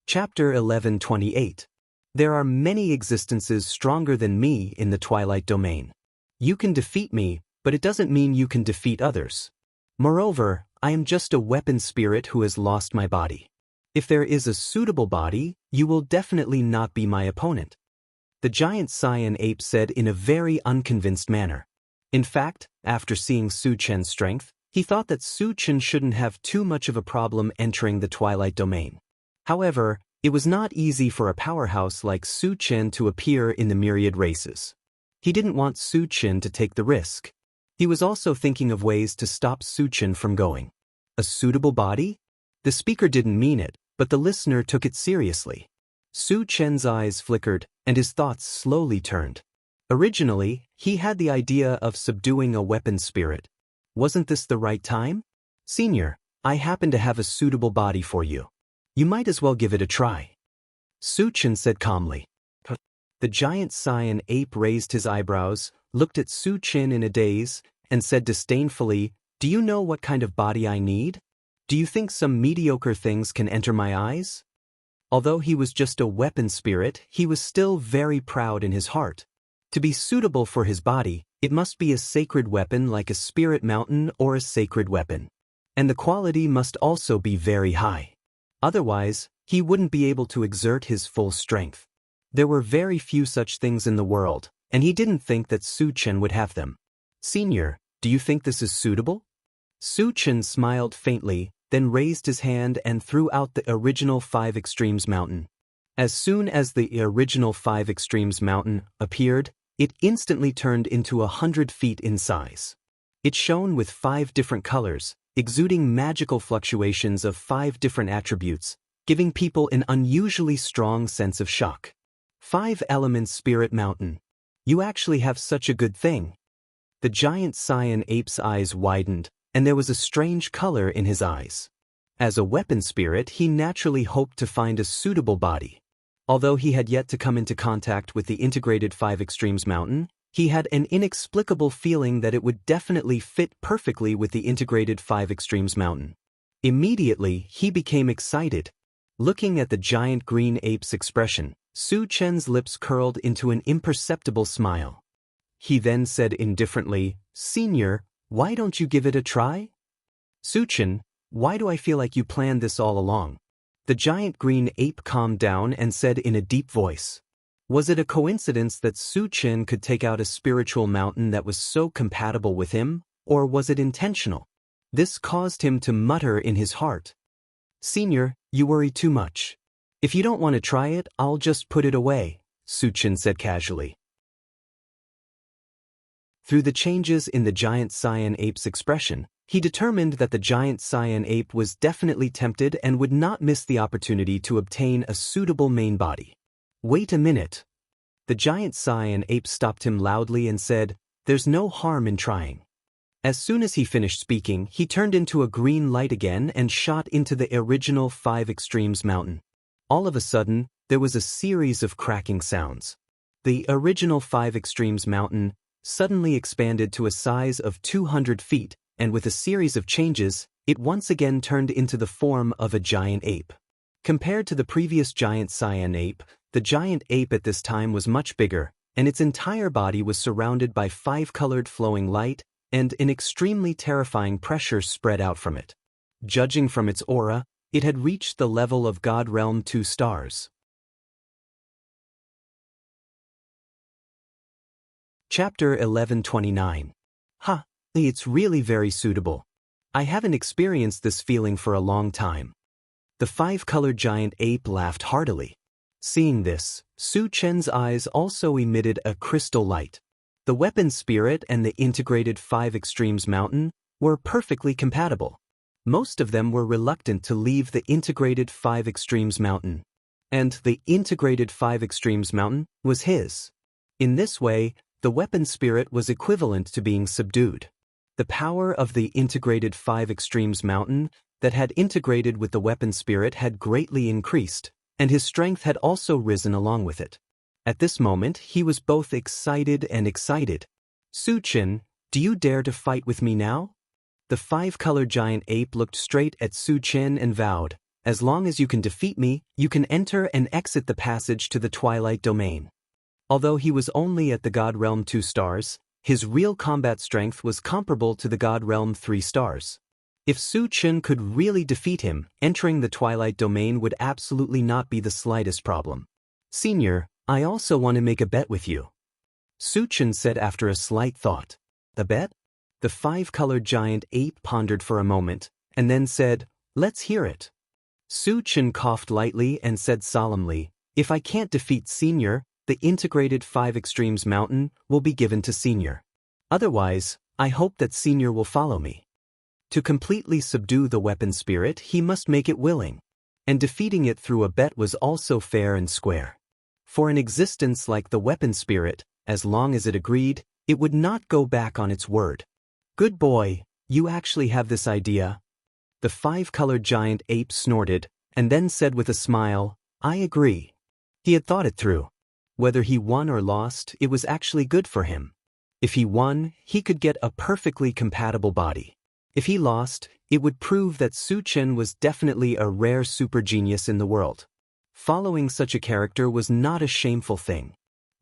S1: Chapter 11:28. There are many existences stronger than me in the Twilight Domain. You can defeat me, but it doesn't mean you can defeat others. Moreover, I am just a weapon spirit who has lost my body. If there is a suitable body, you will definitely not be my opponent. The giant Xian ape said in a very unconvinced manner. In fact, after seeing Su Chen's strength, he thought that Su Chen shouldn't have too much of a problem entering the Twilight Domain. However, it was not easy for a powerhouse like Su Chen to appear in the myriad races. He didn't want Su Chen to take the risk. He was also thinking of ways to stop Su Chen from going. A suitable body? The speaker didn't mean it, but the listener took it seriously. Su Chen's eyes flickered, and his thoughts slowly turned. Originally, he had the idea of subduing a weapon spirit. Wasn't this the right time? "Senior, I happen to have a suitable body for you. You might as well give it a try," Su Chen said calmly. The giant Xian ape raised his eyebrows, looked at Su Chen in a daze, and said disdainfully, "Do you know what kind of body I need? Do you think some mediocre things can enter my eyes?" Although he was just a weapon spirit, he was still very proud in his heart. To be suitable for his body, it must be a sacred weapon like a spirit mountain or a sacred weapon. And the quality must also be very high. Otherwise, he wouldn't be able to exert his full strength. There were very few such things in the world, and he didn't think that Su Chen would have them. "Senior, do you think this is suitable?" Su Chen smiled faintly, then raised his hand and threw out the original 5 Extremes mountain. As soon as the original 5 Extremes mountain appeared, it instantly turned into 100 feet in size. It shone with 5 different colors, exuding magical fluctuations of 5 different attributes, giving people an unusually strong sense of shock. 5 Elements Spirit Mountain. You actually have such a good thing. The giant Xian ape's eyes widened, and there was a strange color in his eyes. As a weapon spirit, he naturally hoped to find a suitable body. Although he had yet to come into contact with the integrated 5 Extremes mountain, he had an inexplicable feeling that it would definitely fit perfectly with the integrated 5 Extremes mountain. Immediately, he became excited. Looking at the giant green ape's expression, Su Chen's lips curled into an imperceptible smile. He then said indifferently, "Senior, why don't you give it a try?" "Su Chen, why do I feel like you planned this all along?" The giant green ape calmed down and said in a deep voice. Was it a coincidence that Su Chen could take out a spiritual mountain that was so compatible with him, or was it intentional? This caused him to mutter in his heart. "Senior, you worry too much. If you don't want to try it, I'll just put it away," Su Chen said casually. Through the changes in the giant Xian ape's expression, he determined that the giant Xian ape was definitely tempted and would not miss the opportunity to obtain a suitable main body. "Wait a minute." The giant Xian ape stopped him loudly and said, "There's no harm in trying." As soon as he finished speaking, he turned into a green light again and shot into the original 5 Extremes mountain. All of a sudden, there was a series of cracking sounds. The original 5 Extremes mountain suddenly expanded to a size of 200 feet, and with a series of changes, it once again turned into the form of a giant ape. Compared to the previous giant Xian ape, the giant ape at this time was much bigger, and its entire body was surrounded by 5-colored flowing light, and an extremely terrifying pressure spread out from it. Judging from its aura, it had reached the level of God Realm 2 stars. Chapter 11:29. Ha, it's really very suitable. I haven't experienced this feeling for a long time. The five-colored giant ape laughed heartily. Seeing this, Su Chen's eyes also emitted a crystal light. The weapon spirit and the integrated 5 extremes mountain were perfectly compatible. Most of them were reluctant to leave the integrated 5 extremes mountain. And the integrated 5 extremes mountain was his. In this way, the weapon spirit was equivalent to being subdued. The power of the integrated 5 extremes mountain that had integrated with the weapon spirit had greatly increased, and his strength had also risen along with it. At this moment, he was both excited and excited. Su Chen, do you dare to fight with me now? The 5-colored giant ape looked straight at Su Chen and vowed, as long as you can defeat me, you can enter and exit the passage to the Twilight Domain. Although he was only at the God Realm 2 stars, his real combat strength was comparable to the God Realm 3 stars. If Su Chen could really defeat him, entering the Twilight Domain would absolutely not be the slightest problem. Senior, I also want to make a bet with you. Su Chen said after a slight thought. A bet? The 5-colored giant ape pondered for a moment, and then said, let's hear it. Su Chen coughed lightly and said solemnly, if I can't defeat Senior, the integrated 5 extremes mountain will be given to Senior. Otherwise, I hope that Senior will follow me. To completely subdue the weapon spirit, he must make it willing. And defeating it through a bet was also fair and square. For an existence like the weapon spirit, as long as it agreed, it would not go back on its word. Good boy, you actually have this idea. The 5-colored giant ape snorted, and then said with a smile, I agree. He had thought it through. Whether he won or lost, it was actually good for him. If he won, he could get a perfectly compatible body. If he lost, it would prove that Su Chen was definitely a rare super genius in the world. Following such a character was not a shameful thing.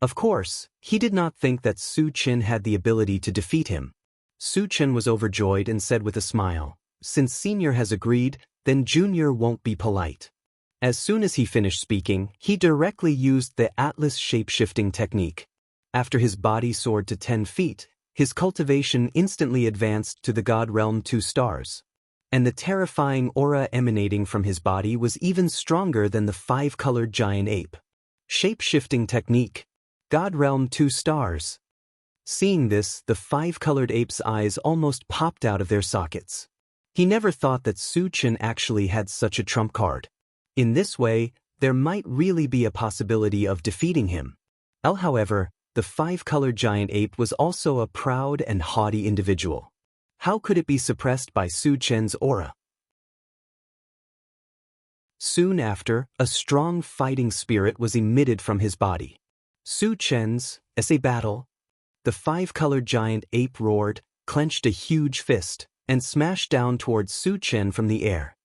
S1: Of course, he did not think that Su Chen had the ability to defeat him. Su Chen was overjoyed and said with a smile, since Senior has agreed, then Junior won't be polite. As soon as he finished speaking, he directly used the Atlas shape-shifting technique. After his body soared to 10 feet, his cultivation instantly advanced to the God Realm 2 stars. And the terrifying aura emanating from his body was even stronger than the 5-colored giant ape. Shape-shifting technique. God Realm 2 stars. Seeing this, the 5-colored ape's eyes almost popped out of their sockets. He never thought that Su Chen actually had such a trump card. In this way, there might really be a possibility of defeating him. However, the 5-colored giant ape was also a proud and haughty individual. How could it be suppressed by Su Chen's aura? Soon after, a strong fighting spirit was emitted from his body. Su Chen's, as a battle. The 5-colored giant ape roared, clenched a huge fist, and smashed down towards Su Chen from the air.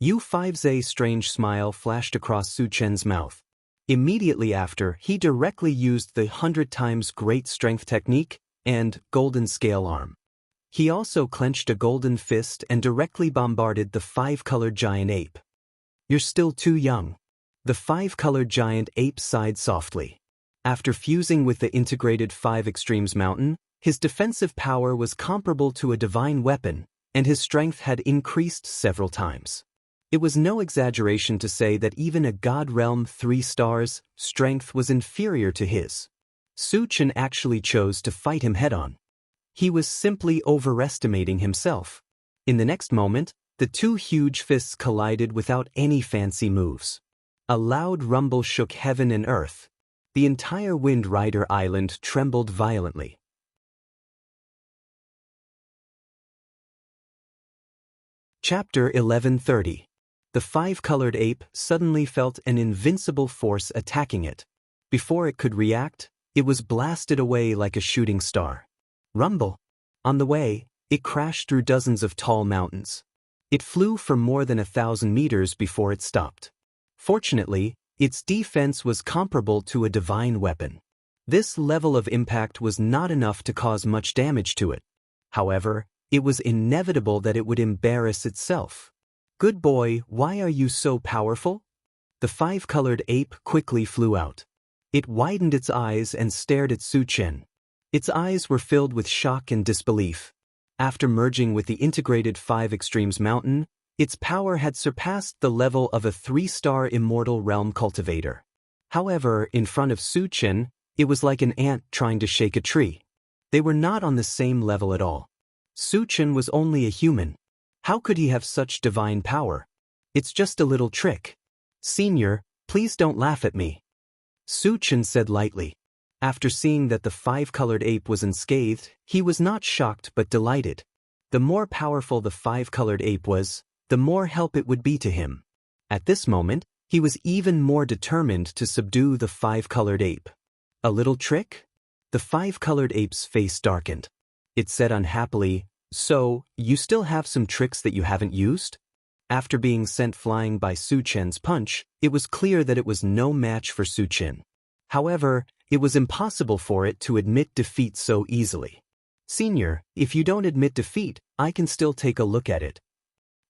S1: U5's strange smile flashed across Su Chen's mouth. Immediately after, he directly used the 100 times great strength technique and golden scale arm. He also clenched a golden fist and directly bombarded the 5-colored giant ape. You're still too young. The 5-colored giant ape sighed softly. After fusing with the integrated 5 extremes mountain, his defensive power was comparable to a divine weapon, and his strength had increased several times. It was no exaggeration to say that even a God Realm 3 stars strength was inferior to his. Su Chen actually chose to fight him head-on. He was simply overestimating himself. In the next moment, the two huge fists collided without any fancy moves. A loud rumble shook heaven and earth. The entire Wind Rider Island trembled violently. Chapter 1130. The 5-colored ape suddenly felt an invincible force attacking it. Before it could react, it was blasted away like a shooting star. Rumble. On the way, it crashed through dozens of tall mountains. It flew for more than 1,000 meters before it stopped. Fortunately, its defense was comparable to a divine weapon. This level of impact was not enough to cause much damage to it. However, it was inevitable that it would embarrass itself. Good boy, why are you so powerful? The 5-colored ape quickly flew out. It widened its eyes and stared at Su Chen. Its eyes were filled with shock and disbelief. After merging with the integrated 5 extremes mountain, Its power had surpassed the level of a 3-star immortal realm cultivator. However, in front of Su Chen, it was like an ant trying to shake a tree. They were not on the same level at all. Su Chen was only a human. How could he have such divine power? It's just a little trick. Senior, please don't laugh at me. Su Chen said lightly. After seeing that the 5-colored ape was unscathed, he was not shocked but delighted. The more powerful the 5-colored ape was, the more help it would be to him. At this moment, he was even more determined to subdue the 5-colored ape. A little trick? The 5-colored ape's face darkened. It said unhappily, "So, you still have some tricks that you haven't used?" After being sent flying by Su Chen's punch, it was clear that it was no match for Su Chen. However, it was impossible for it to admit defeat so easily. Senior, if you don't admit defeat, I can still take a look at it.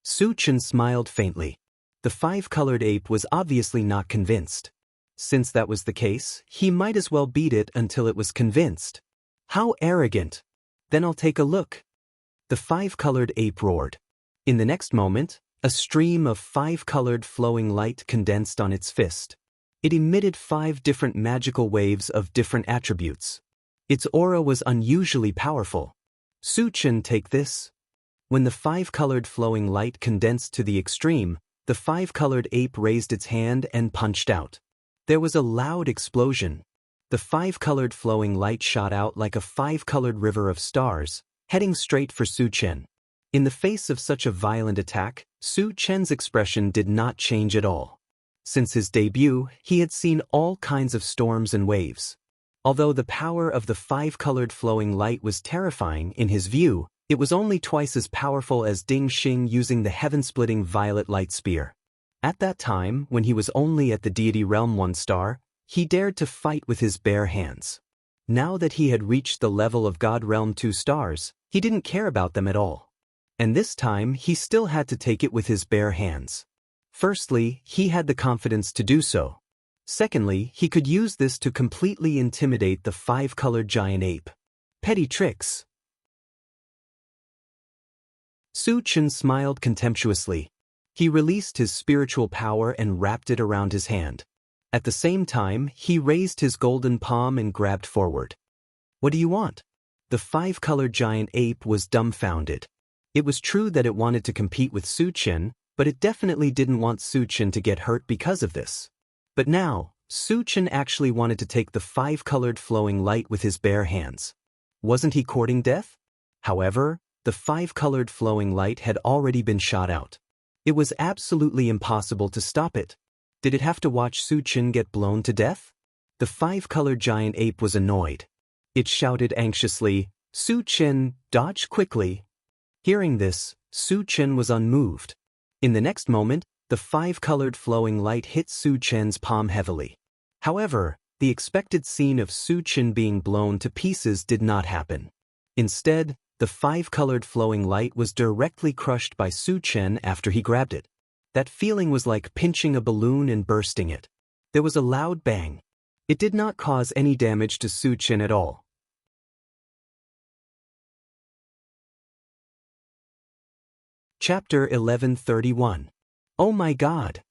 S1: Su Chen smiled faintly. The 5-colored ape was obviously not convinced. Since that was the case, he might as well beat it until it was convinced. How arrogant! Then I'll take a look. The 5-colored ape roared. In the next moment, a stream of 5-colored flowing light condensed on its fist. It emitted 5 different magical waves of different attributes. Its aura was unusually powerful. Su Chen, take this. When the 5-colored flowing light condensed to the extreme, the 5-colored ape raised its hand and punched out. There was a loud explosion. The 5-colored flowing light shot out like a 5-colored river of stars, heading straight for Su Chen. In the face of such a violent attack, Su Chen's expression did not change at all. Since his debut, he had seen all kinds of storms and waves. Although the power of the 5-colored flowing light was terrifying in his view, it was only twice as powerful as Ding Xing using the heaven-splitting violet light spear. At that time, when he was only at the deity realm 1-star, he dared to fight with his bare hands. Now that he had reached the level of God realm 2 stars, he didn't care about them at all. And this time, he still had to take it with his bare hands. Firstly, he had the confidence to do so. Secondly, he could use this to completely intimidate the 5-colored giant ape. Petty tricks. Su Chen smiled contemptuously. He released his spiritual power and wrapped it around his hand. At the same time, he raised his golden palm and grabbed forward. What do you want? The 5-colored giant ape was dumbfounded. It was true that it wanted to compete with Su Chen, but it definitely didn't want Su Chen to get hurt because of this. But now, Su Chen actually wanted to take the 5-colored flowing light with his bare hands. Wasn't he courting death? However, the 5-colored flowing light had already been shot out. It was absolutely impossible to stop it. Did it have to watch Su Chen get blown to death? The 5-colored giant ape was annoyed. It shouted anxiously, "Su Chen, dodge quickly." Hearing this, Su Chen was unmoved. In the next moment, the 5-colored flowing light hit Su Chen's palm heavily. However, the expected scene of Su Chen being blown to pieces did not happen. Instead, the 5-colored flowing light was directly crushed by Su Chen after he grabbed it. That feeling was like pinching a balloon and bursting it. There was a loud bang. It did not cause any damage to Su Chen at all. Chapter 1131. Oh my God!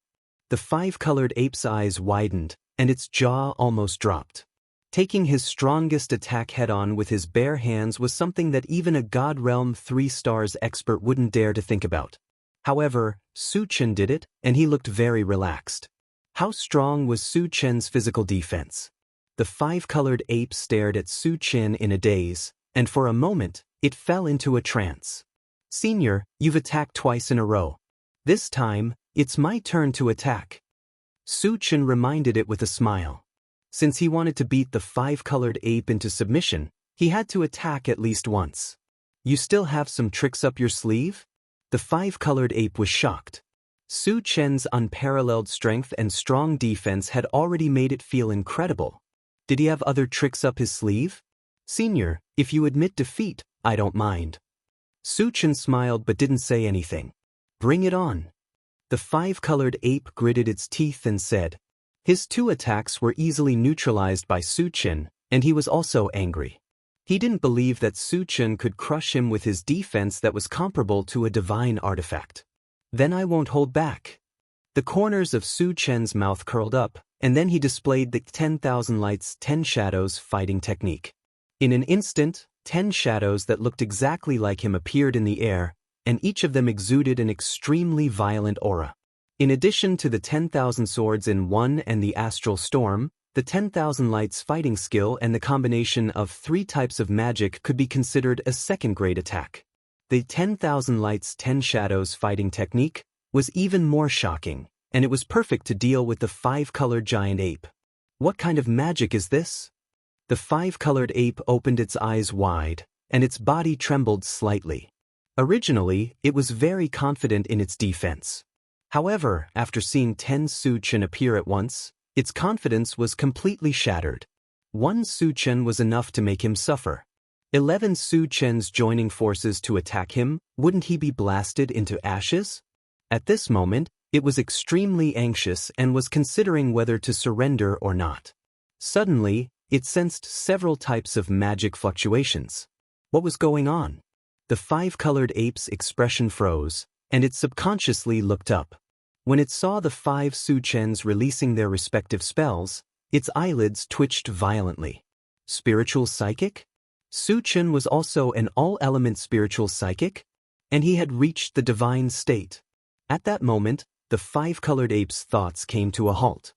S1: The 5-colored ape's eyes widened, and its jaw almost dropped. Taking his strongest attack head-on with his bare hands was something that even a God Realm 3 stars expert wouldn't dare to think about. However, Su Chen did it, and he looked very relaxed. How strong was Su Chen's physical defense? The 5-colored ape stared at Su Chen in a daze, and for a moment, it fell into a trance. Senior, you've attacked twice in a row. This time, it's my turn to attack. Su Chen reminded it with a smile. Since he wanted to beat the 5-colored ape into submission, he had to attack at least once. You still have some tricks up your sleeve? The 5-colored ape was shocked. Su Chen's unparalleled strength and strong defense had already made it feel incredible. Did he have other tricks up his sleeve? Senior, if you admit defeat, I don't mind. Su Chen smiled but didn't say anything. Bring it on. The 5-colored ape gritted its teeth and said. His 2 attacks were easily neutralized by Su Chen, and he was also angry. He didn't believe that Su Chen could crush him with his defense that was comparable to a divine artifact. Then I won't hold back. The corners of Su Chen's mouth curled up, and then he displayed the 10,000 lights 10 shadows fighting technique. In an instant, 10 shadows that looked exactly like him appeared in the air, and each of them exuded an extremely violent aura. In addition to the 10,000 swords in one and the astral storm, the 10,000 lights fighting skill and the combination of 3 types of magic could be considered a second-grade attack. The 10,000 lights 10 shadows fighting technique was even more shocking, and it was perfect to deal with the 5-colored giant ape. What kind of magic is this? The 5-colored ape opened its eyes wide, and its body trembled slightly. Originally, it was very confident in its defense. However, after seeing 10 Su Chen appear at once, its confidence was completely shattered. 1 Su Chen was enough to make him suffer. 11 Su Chens joining forces to attack him, wouldn't he be blasted into ashes? At this moment, it was extremely anxious and was considering whether to surrender or not. Suddenly, it sensed several types of magic fluctuations. What was going on? The 5-colored ape's expression froze, and it subconsciously looked up. When it saw the 5 Su Chens releasing their respective spells, its eyelids twitched violently. Spiritual psychic? Su Chen was also an all-element spiritual psychic, and he had reached the divine state. At that moment, the 5-colored ape's thoughts came to a halt.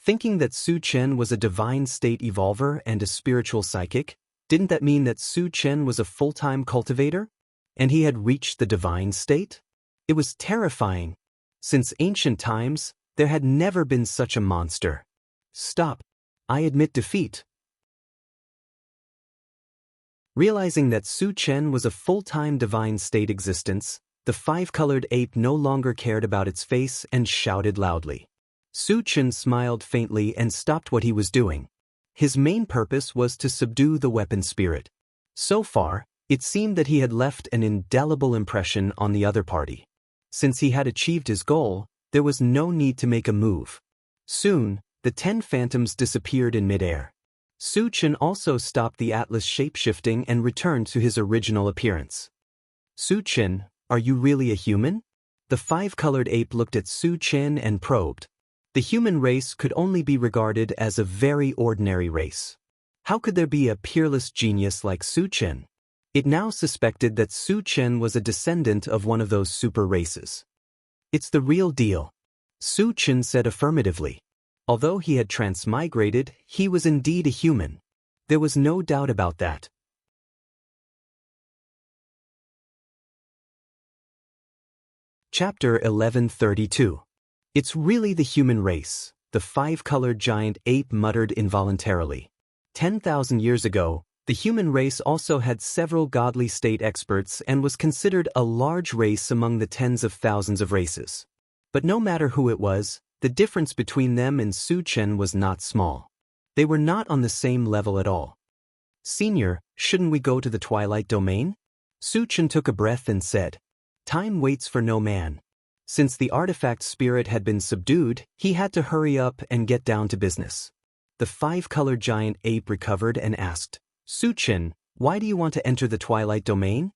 S1: Thinking that Su Chen was a divine state evolver and a spiritual psychic, didn't that mean that Su Chen was a full-time cultivator? And he had reached the divine state? It was terrifying. Since ancient times, there had never been such a monster. Stop. I admit defeat. Realizing that Su Chen was a full-time divine state existence, the 5-colored ape no longer cared about its face and shouted loudly. Su Chen smiled faintly and stopped what he was doing. His main purpose was to subdue the weapon spirit. So far, it seemed that he had left an indelible impression on the other party. Since he had achieved his goal, there was no need to make a move. Soon, the 10 phantoms disappeared in midair. Su Chen also stopped the atlas shape-shifting and returned to his original appearance. Su Chen, are you really a human? The 5-colored ape looked at Su Chen and probed. The human race could only be regarded as a very ordinary race. How could there be a peerless genius like Su Chen? It now suspected that Su Chen was a descendant of one of those super races. It's the real deal. Su Chen said affirmatively. Although he had transmigrated, he was indeed a human. There was no doubt about that. Chapter 1132. It's really the human race, the 5-colored giant ape muttered involuntarily. 10,000 years ago, the human race also had several godly state experts and was considered a large race among the tens of thousands of races. But no matter who it was, the difference between them and Su Chen was not small. They were not on the same level at all. Senior, shouldn't we go to the Twilight Domain? Su Chen took a breath and said. Time waits for no man. Since the artifact spirit had been subdued, he had to hurry up and get down to business. The 5-colored giant ape recovered and asked, Su Chen, why do you want to enter the Twilight Domain?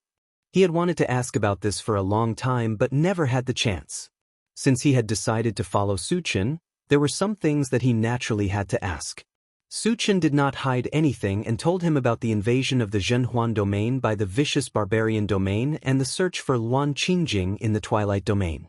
S1: He had wanted to ask about this for a long time but never had the chance. Since he had decided to follow Su Chen, there were some things that he naturally had to ask. Su Chen did not hide anything and told him about the invasion of the Zhenhuan Domain by the vicious barbarian domain and the search for Luan Qingjing in the Twilight Domain.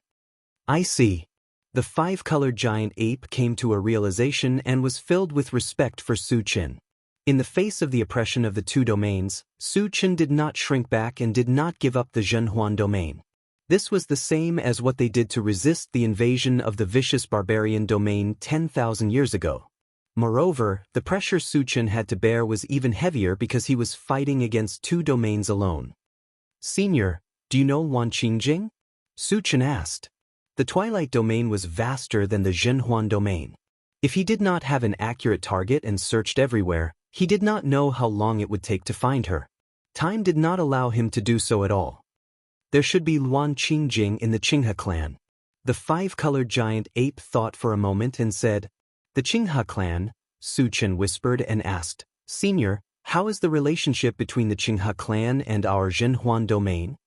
S1: I see. The 5-colored giant ape came to a realization and was filled with respect for Su Chen. In the face of the oppression of the two domains, Su Chen did not shrink back and did not give up the Zhenhuan Domain. This was the same as what they did to resist the invasion of the vicious barbarian domain 10,000 years ago. Moreover, the pressure Su Chen had to bear was even heavier because he was fighting against 2 domains alone. Senior, do you know Luan Qingjing? Su Chen asked. The Twilight Domain was vaster than the Zhenhuan Domain. If he did not have an accurate target and searched everywhere, he did not know how long it would take to find her. Time did not allow him to do so at all. There should be Luan Qingjing in the Qinghe clan. The 5-colored giant ape thought for a moment and said, The Qinghe clan, Su Chen whispered and asked, Senior, how is the relationship between the Qinghe clan and our Zhenhuan Domain?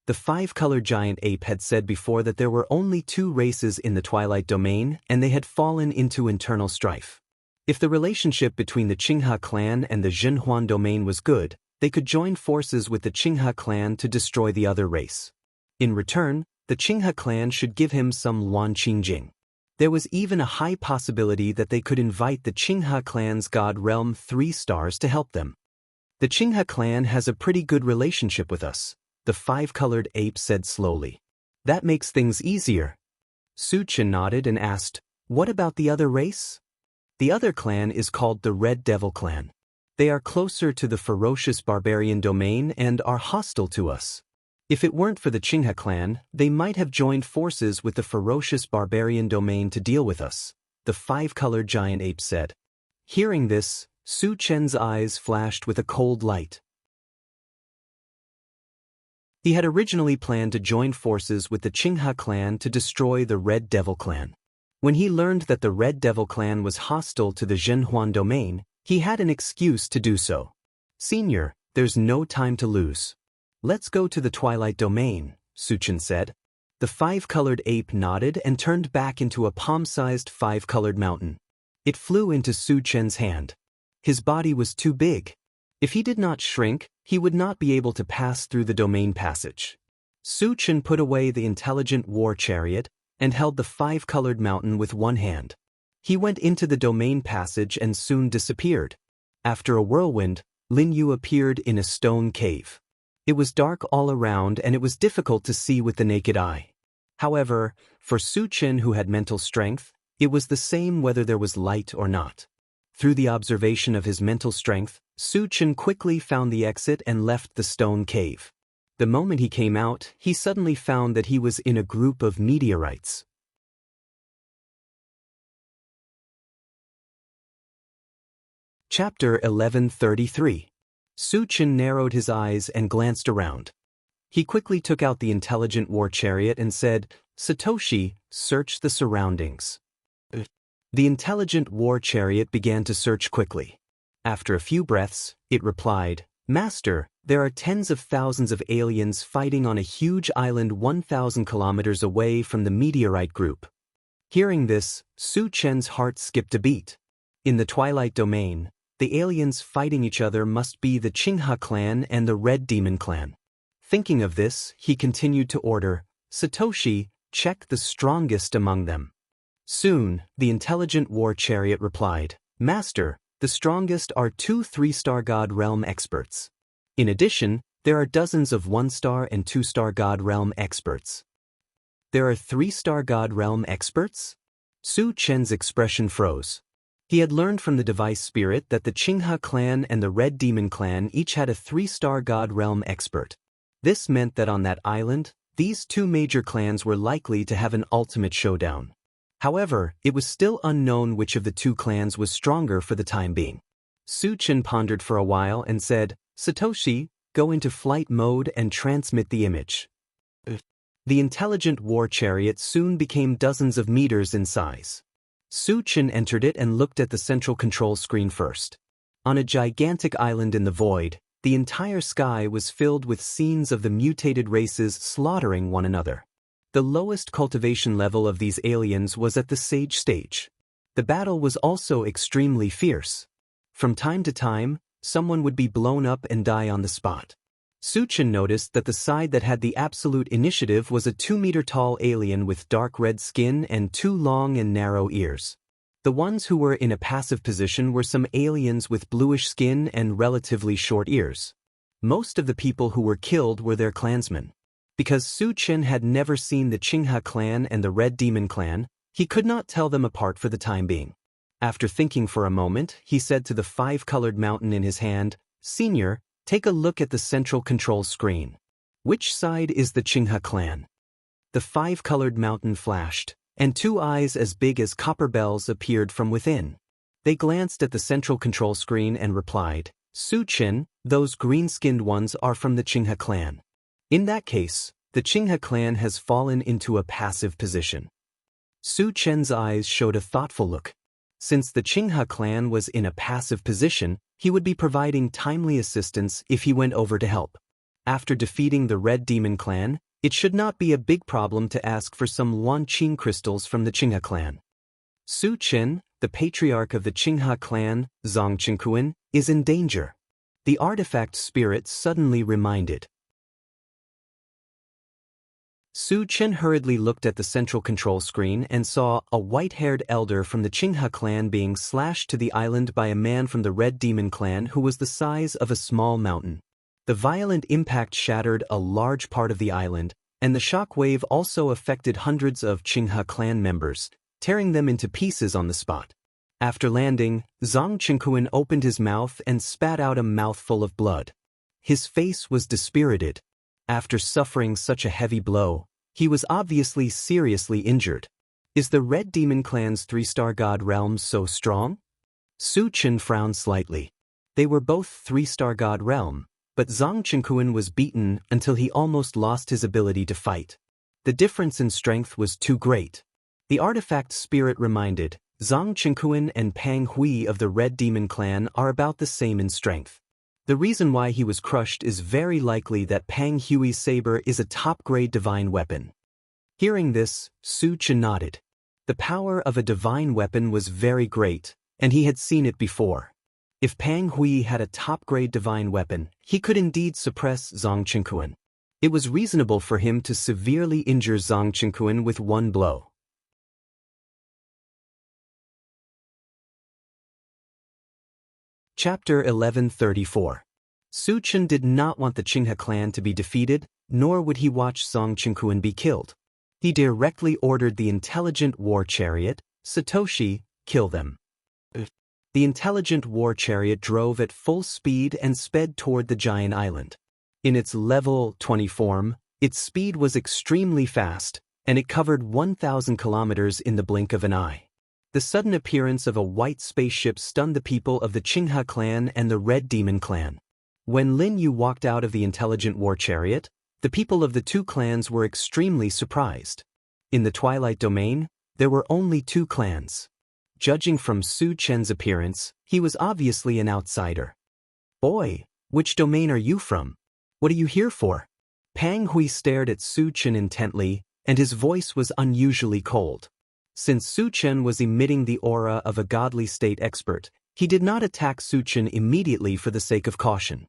S1: The five-colored giant ape had said before that there were only two races in the Twilight Domain and they had fallen into internal strife. If the relationship between the Qinghe clan and the Zhenhuan domain was good, they could join forces with the Qinghe clan to destroy the other race. In return, the Qinghe clan should give him some Luan Qingjing. There was even a high possibility that they could invite the Qinghe clan's god realm 3 stars to help them. The Qinghe clan has a pretty good relationship with us, the five-colored ape said slowly. That makes things easier. Su Chen nodded and asked, what about the other race? The other clan is called the Red Devil clan. They are closer to the ferocious barbarian domain and are hostile to us. If it weren't for the Qinghe clan, they might have joined forces with the ferocious barbarian domain to deal with us, the five-colored giant ape said. Hearing this, Su Chen's eyes flashed with a cold light. He had originally planned to join forces with the Qinghe clan to destroy the Red Devil clan. When he learned that the Red Devil clan was hostile to the Zhenhuan domain, he had an excuse to do so. Senior, there's no time to lose. Let's go to the Twilight Domain, Su Chen said. The five-colored ape nodded and turned back into a palm-sized five-colored mountain. It flew into Su Chen's hand. His body was too big. If he did not shrink, he would not be able to pass through the domain passage. Su Chen put away the intelligent war chariot and held the five-colored mountain with one hand. He went into the domain passage and soon disappeared. After a whirlwind, Lin Yu appeared in a stone cave. It was dark all around and it was difficult to see with the naked eye. However, for Su Chen who had mental strength, it was the same whether there was light or not. Through the observation of his mental strength, Su Chen quickly found the exit and left the stone cave. The moment he came out, he suddenly found that he was in a group of meteorites. Chapter 1133. Su Chen narrowed his eyes and glanced around. He quickly took out the intelligent war chariot and said, Satoshi, search the surroundings. The intelligent war chariot began to search quickly. After a few breaths, it replied, Master, there are tens of thousands of aliens fighting on a huge island 1,000 kilometers away from the meteorite group. Hearing this, Su Chen's heart skipped a beat. In the Twilight Domain, the aliens fighting each other must be the Qinghe clan and the Red Demon clan. Thinking of this, he continued to order, Satoshi, check the strongest among them. Soon, the intelligent war chariot replied, Master, the strongest are 2 3-star God Realm experts. In addition, there are dozens of 1-star and 2-star God Realm experts. There are 3-star God Realm experts? Su Chen's expression froze. He had learned from the device spirit that the Qinghe clan and the Red Demon clan each had a 3-star God Realm expert. This meant that on that island, these two major clans were likely to have an ultimate showdown. However, it was still unknown which of the two clans was stronger for the time being. Su Chen pondered for a while and said, Satoshi, go into flight mode and transmit the image. The intelligent war chariot soon became dozens of meters in size. Su Chen entered it and looked at the central control screen first. On a gigantic island in the void, the entire sky was filled with scenes of the mutated races slaughtering one another. The lowest cultivation level of these aliens was at the sage stage. The battle was also extremely fierce. From time to time, someone would be blown up and die on the spot. Su Chen noticed that the side that had the absolute initiative was a 2-meter-tall alien with dark red skin and 2 long and narrow ears. The ones who were in a passive position were some aliens with bluish skin and relatively short ears. Most of the people who were killed were their clansmen. Because Su Chen had never seen the Qinghe clan and the Red Demon clan, he could not tell them apart for the time being. After thinking for a moment, he said to the 5-colored mountain in his hand, Senior, take a look at the central control screen. Which side is the Qinghe clan? The 5-colored mountain flashed, and 2 eyes as big as copper bells appeared from within. They glanced at the central control screen and replied, Su Chen, those green-skinned ones are from the Qinghe clan. In that case, the Qinghe clan has fallen into a passive position. Su Chen's eyes showed a thoughtful look. Since the Qinghe clan was in a passive position, he would be providing timely assistance if he went over to help. After defeating the Red Demon clan, it should not be a big problem to ask for some Wanqing crystals from the Qinghe clan. Su Chen, the patriarch of the Qinghe clan, Zhang Qingquan, is in danger. The artifact spirit suddenly reminded. Su Chen hurriedly looked at the central control screen and saw a white-haired elder from the Qinghe clan being slashed to the island by a man from the Red Demon clan who was the size of a small mountain. The violent impact shattered a large part of the island, and the shock wave also affected hundreds of Qinghe clan members, tearing them into pieces on the spot. After landing, Zhang Qingquan opened his mouth and spat out a mouthful of blood. His face was dispirited. After suffering such a heavy blow, he was obviously seriously injured. Is the Red Demon clan's 3-star god realm so strong? Su Chen frowned slightly. They were both 3-star god realm, but Zhang Qingquan was beaten until he almost lost his ability to fight. The difference in strength was too great. The artifact spirit reminded, Zhang Qingquan and Pang Hui of the Red Demon clan are about the same in strength. The reason why he was crushed is very likely that Pang Hui's saber is a top-grade divine weapon. Hearing this, Su Chen nodded. The power of a divine weapon was very great, and he had seen it before. If Pang Hui had a top-grade divine weapon, he could indeed suppress Zhang Qingquan. It was reasonable for him to severely injure Zhang Qingquan with one blow. Chapter 1134. Su Chen did not want the Qinghe clan to be defeated, nor would he watch Zhang Qingquan be killed. He directly ordered the intelligent war chariot, Satoshi, kill them. The intelligent war chariot drove at full speed and sped toward the giant island. In its level 20 form, its speed was extremely fast, and it covered 1,000 kilometers in the blink of an eye. The sudden appearance of a white spaceship stunned the people of the Qinghe clan and the Red Demon clan. When Lin Yu walked out of the intelligent war chariot, the people of the two clans were extremely surprised. In the Twilight Domain, there were only 2 clans. Judging from Su Chen's appearance, he was obviously an outsider. "Boy, which domain are you from? What are you here for?" Pang Hui stared at Su Chen intently, and his voice was unusually cold. Since Su Chen was emitting the aura of a godly state expert, he did not attack Su Chen immediately for the sake of caution.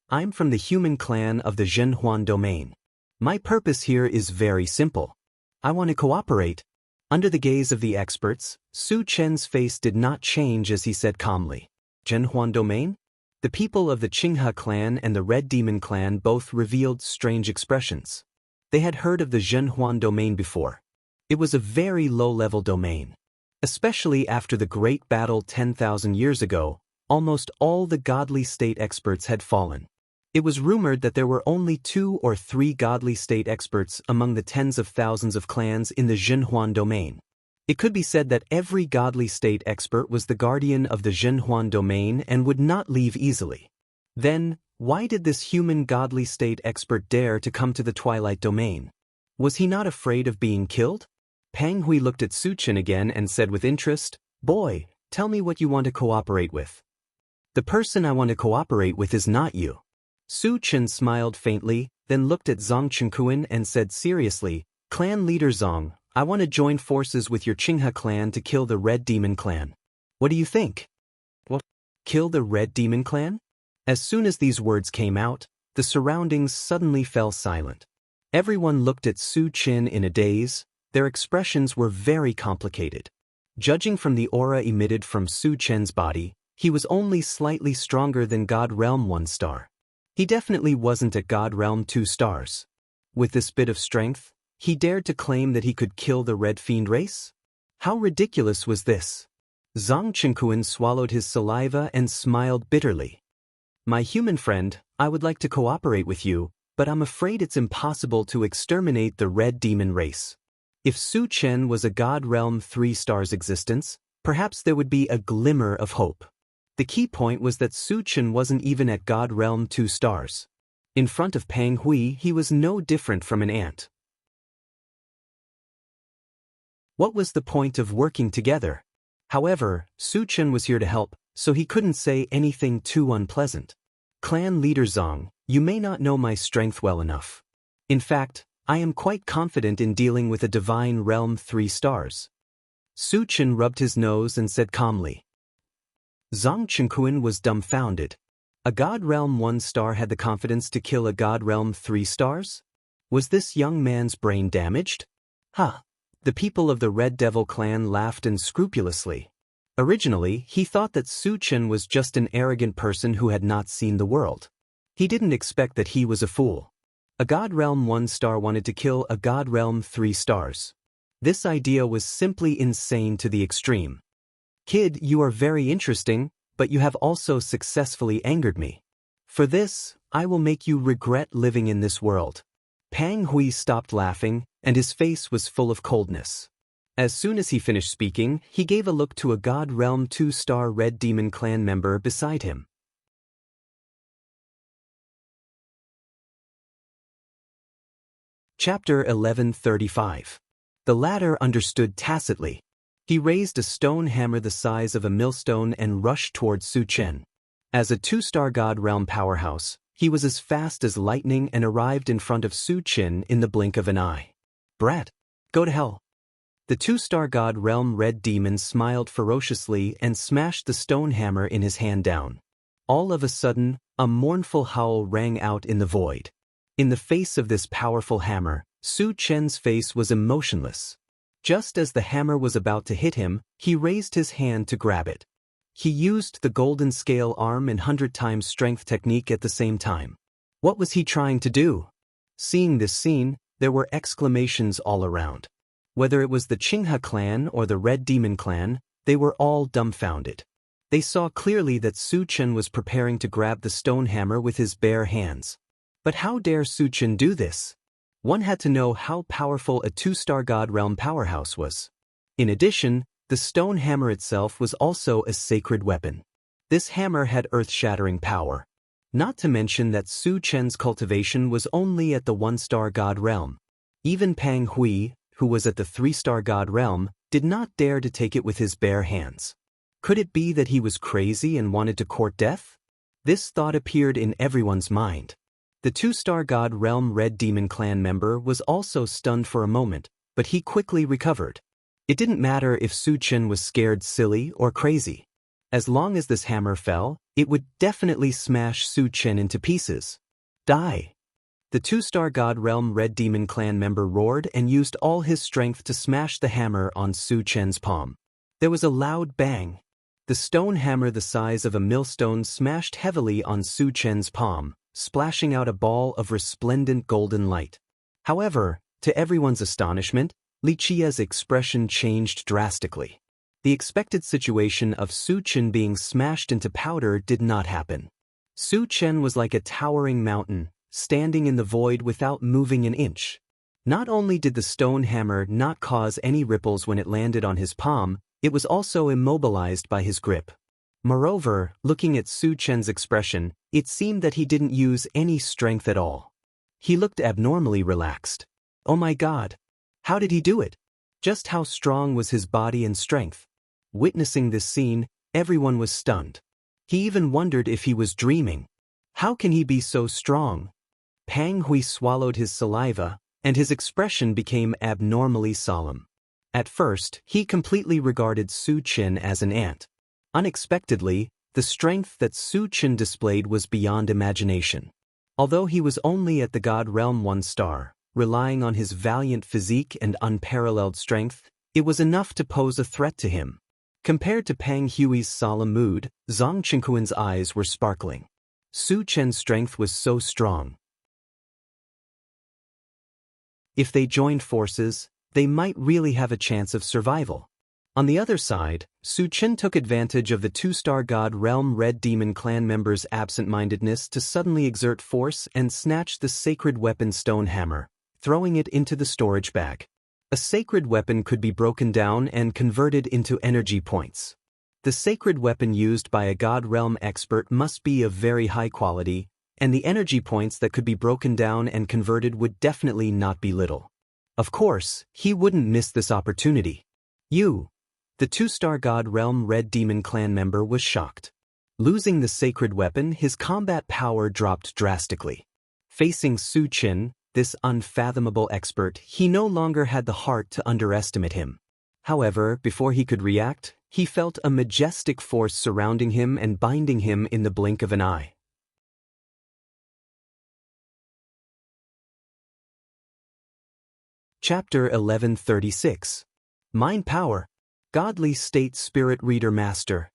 S1: "I'm from the human clan of the Zhenhuan domain. My purpose here is very simple. I want to cooperate." Under the gaze of the experts, Su Chen's face did not change as he said calmly, "Zhenhuan domain?" The people of the Qinghe clan and the Red Demon clan both revealed strange expressions. They had heard of the Zhenhuan domain before. It was a very low-level domain. Especially after the great battle 10,000 years ago, almost all the godly state experts had fallen. It was rumored that there were only 2 or 3 godly state experts among the tens of thousands of clans in the Zhenhuan domain. It could be said that every godly state expert was the guardian of the Zhenhuan domain and would not leave easily. Then, why did this human godly state expert dare to come to the Twilight domain? Was he not afraid of being killed? Pang Hui looked at Su Chen again and said with interest, "Boy, tell me what you want to cooperate with." "The person I want to cooperate with is not you." Su Chen smiled faintly, then looked at Zhang Qingquan and said seriously, "Clan leader Zhang, I want to join forces with your Qinghe clan to kill the Red Demon clan. What do you think?" "What? Kill the Red Demon clan?" As soon as these words came out, the surroundings suddenly fell silent. Everyone looked at Su Chen in a daze. Their expressions were very complicated. Judging from the aura emitted from Su Chen's body, he was only slightly stronger than God Realm 1 star. He definitely wasn't at God Realm 2 stars. With this bit of strength, he dared to claim that he could kill the Red Fiend race? How ridiculous was this? Zhang Qingquan swallowed his saliva and smiled bitterly. "My human friend, I would like to cooperate with you, but I'm afraid it's impossible to exterminate the Red Demon race." If Su Chen was a God Realm 3 stars existence, perhaps there would be a glimmer of hope. The key point was that Su Chen wasn't even at God Realm 2 stars. In front of Pang Hui, he was no different from an ant. What was the point of working together? However, Su Chen was here to help, so he couldn't say anything too unpleasant. Clan leader Zong, you may not know my strength well enough. In fact, I am quite confident in dealing with a divine realm 3 stars. Su Chen rubbed his nose and said calmly. Zong Chenkuan was dumbfounded. A God Realm 1 star had the confidence to kill a God Realm 3 stars? Was this young man's brain damaged? Huh. The people of the Red Devil clan laughed unscrupulously. Originally, he thought that Su Chen was just an arrogant person who had not seen the world. He didn't expect that he was a fool. A God Realm 1 star wanted to kill a God Realm 3 stars. This idea was simply insane to the extreme. Kid, you are very interesting, but you have also successfully angered me. For this, I will make you regret living in this world. Pang Hui stopped laughing, and his face was full of coldness. As soon as he finished speaking, he gave a look to a God Realm 2-star Red Demon clan member beside him. Chapter 1135. The latter understood tacitly. He raised a stone hammer the size of a millstone and rushed towards Su Chen. As a 2-star God Realm powerhouse, he was as fast as lightning and arrived in front of Su Chen in the blink of an eye. Brat, go to hell. The 2-star God Realm Red Demon smiled ferociously and smashed the stone hammer in his hand down. All of a sudden, a mournful howl rang out in the void. In the face of this powerful hammer, Su Chen's face was emotionless. Just as the hammer was about to hit him, he raised his hand to grab it. He used the golden scale arm and 100 times strength technique at the same time. What was he trying to do? Seeing this scene, there were exclamations all around. Whether it was the Qinghe clan or the Red Demon clan, they were all dumbfounded. They saw clearly that Su Chen was preparing to grab the stone hammer with his bare hands. But how dare Su Chen do this? One had to know how powerful a 2-star God Realm powerhouse was. In addition, the stone hammer itself was also a sacred weapon. This hammer had earth-shattering power. Not to mention that Su Chen's cultivation was only at the 1-star God Realm. Even Pang Hui, who was at the 3-star God Realm, did not dare to take it with his bare hands. Could it be that he was crazy and wanted to court death? This thought appeared in everyone's mind. The 2-star God Realm Red Demon clan member was also stunned for a moment, but he quickly recovered. It didn't matter if Su Chen was scared silly or crazy. As long as this hammer fell, it would definitely smash Su Chen into pieces. Die! The 2-star God Realm Red Demon clan member roared and used all his strength to smash the hammer on Su Chen's palm. There was a loud bang. The stone hammer the size of a millstone smashed heavily on Su Chen's palm, splashing out a ball of resplendent golden light. However, to everyone's astonishment, Wuxia's expression changed drastically. The expected situation of Su Chen being smashed into powder did not happen. Su Chen was like a towering mountain, standing in the void without moving an inch. Not only did the stone hammer not cause any ripples when it landed on his palm, it was also immobilized by his grip. Moreover, looking at Su Chen's expression, it seemed that he didn't use any strength at all. He looked abnormally relaxed. Oh my God! How did he do it? Just how strong was his body and strength? Witnessing this scene, everyone was stunned. He even wondered if he was dreaming. How can he be so strong? Pang Hui swallowed his saliva, and his expression became abnormally solemn. At first, he completely regarded Su Chen as an ant. Unexpectedly, the strength that Su Chen displayed was beyond imagination. Although he was only at the God Realm 1-star, relying on his valiant physique and unparalleled strength, it was enough to pose a threat to him. Compared to Pang Hui's solemn mood, Zong Chenkuan's eyes were sparkling. Su Chen's strength was so strong. If they joined forces, they might really have a chance of survival. On the other side, Su Chen took advantage of the 2-star God Realm Red Demon clan members' absent-mindedness to suddenly exert force and snatch the sacred weapon stone hammer, throwing it into the storage bag. A sacred weapon could be broken down and converted into energy points. The sacred weapon used by a God Realm expert must be of very high quality, and the energy points that could be broken down and converted would definitely not be little. Of course, he wouldn't miss this opportunity. The 2-star God Realm Red Demon clan member was shocked. Losing the sacred weapon, his combat power dropped drastically. Facing Su Chen, this unfathomable expert, he no longer had the heart to underestimate him. However, before he could react, he felt a majestic force surrounding him and binding him in the blink of an eye. Chapter 1136. Mind Power. Godly State Spirit Reader Master.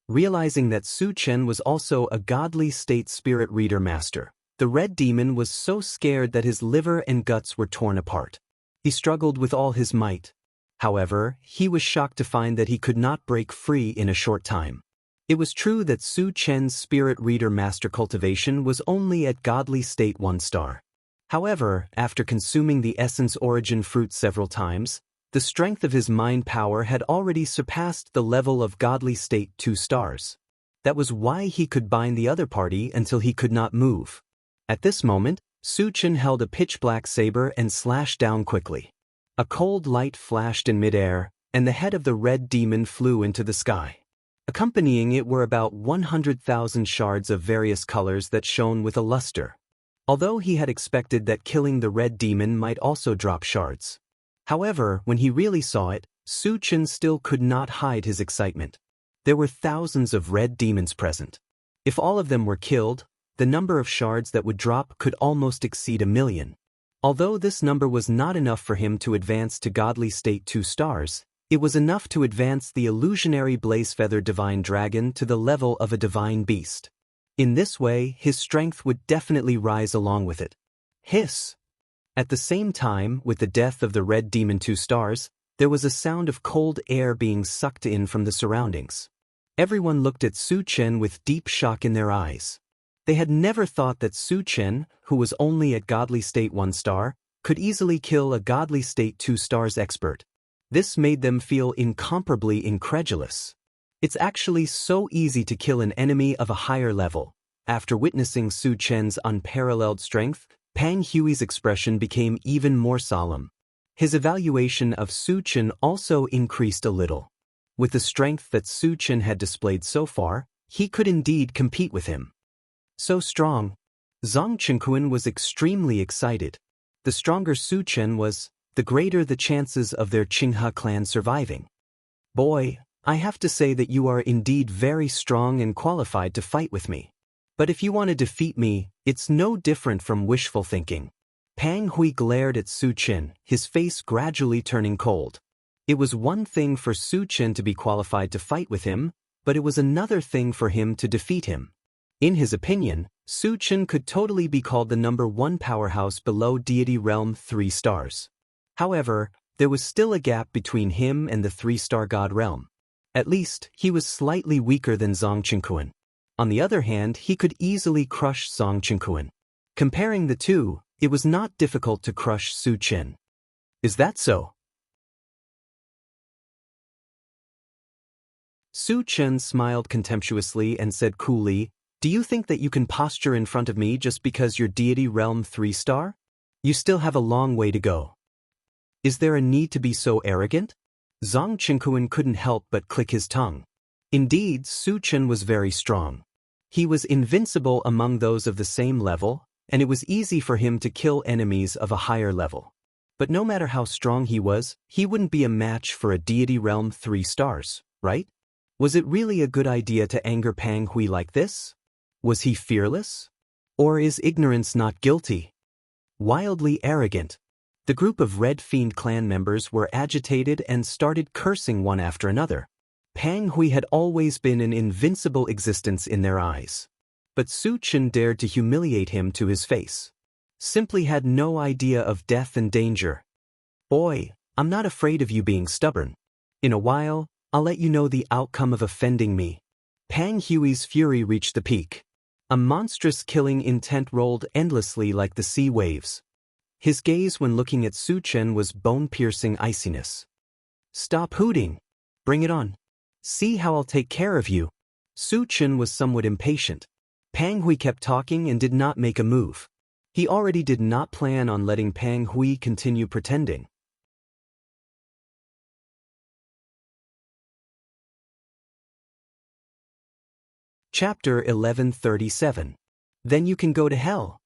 S1: Realizing that Su Chen was also a godly state spirit reader master, the red demon was so scared that his liver and guts were torn apart. He struggled with all his might. However, he was shocked to find that he could not break free in a short time. It was true that Su Chen's spirit reader master cultivation was only at godly state 1 star. However, after consuming the essence origin fruit several times, the strength of his mind power had already surpassed the level of godly state 2 stars. That was why he could bind the other party until he could not move. At this moment, Su Chen held a pitch-black saber and slashed down quickly. A cold light flashed in midair, and the head of the red demon flew into the sky. Accompanying it were about 100,000 shards of various colors that shone with a luster. Although he had expected that killing the red demon might also drop shards. However, when he really saw it, Su Chen still could not hide his excitement. There were thousands of red demons present. If all of them were killed, the number of shards that would drop could almost exceed 1,000,000. Although this number was not enough for him to advance to godly state 2 stars, it was enough to advance the illusionary Blazefeather Divine Dragon to the level of a divine beast. In this way, his strength would definitely rise along with it. Hiss! At the same time, with the death of the red demon 2 stars, there was a sound of cold air being sucked in from the surroundings. Everyone looked at Su Chen with deep shock in their eyes. They had never thought that Su Chen, who was only at godly state 1 star, could easily kill a godly state 2 stars expert. This made them feel incomparably incredulous. It's actually so easy to kill an enemy of a higher level. After witnessing Su Chen's unparalleled strength, Pang Hui's expression became even more solemn. His evaluation of Su Chen also increased a little. With the strength that Su Chen had displayed so far, he could indeed compete with him. So strong. Zhang Qingquan was extremely excited. The stronger Su Chen was, the greater the chances of their Qinghe clan surviving. Boy, I have to say that you are indeed very strong and qualified to fight with me. But if you want to defeat me, it's no different from wishful thinking. Pang Hui glared at Su Chen, his face gradually turning cold. It was one thing for Su Chen to be qualified to fight with him, but it was another thing for him to defeat him. In his opinion, Su Chen could totally be called the number 1 powerhouse below Deity Realm 3 stars. However, there was still a gap between him and the 3-star God Realm. At least, he was slightly weaker than Zhang Qingquan. On the other hand, he could easily crush Zhang Qingquan. Comparing the two, it was not difficult to crush Su Chen. Is that so? Su Chen smiled contemptuously and said coolly, "Do you think that you can posture in front of me just because you're Deity Realm 3 star? You still have a long way to go. Is there a need to be so arrogant?" Zhang Qingquan couldn't help but click his tongue. Indeed, Su Chen was very strong. He was invincible among those of the same level, and it was easy for him to kill enemies of a higher level. But no matter how strong he was, he wouldn't be a match for a Deity Realm 3 stars, right? Was it really a good idea to anger Pang Hui like this? Was he fearless? Or is ignorance not guilty? Wildly arrogant. The group of Red Fiend clan members were agitated and started cursing one after another. Pang Hui had always been an invincible existence in their eyes. But Su Chen dared to humiliate him to his face. Simply had no idea of death and danger. "Boy, I'm not afraid of you being stubborn. In a while, I'll let you know the outcome of offending me." Pang Hui's fury reached the peak. A monstrous killing intent rolled endlessly like the sea waves. His gaze when looking at Su Chen was bone-piercing iciness. "Stop hooting. Bring it on. See how I'll take care of you." Su Chen was somewhat impatient. Pang Hui kept talking and did not make a move. He already did not plan on letting Pang Hui continue pretending. Chapter 1137. Then you can go to hell.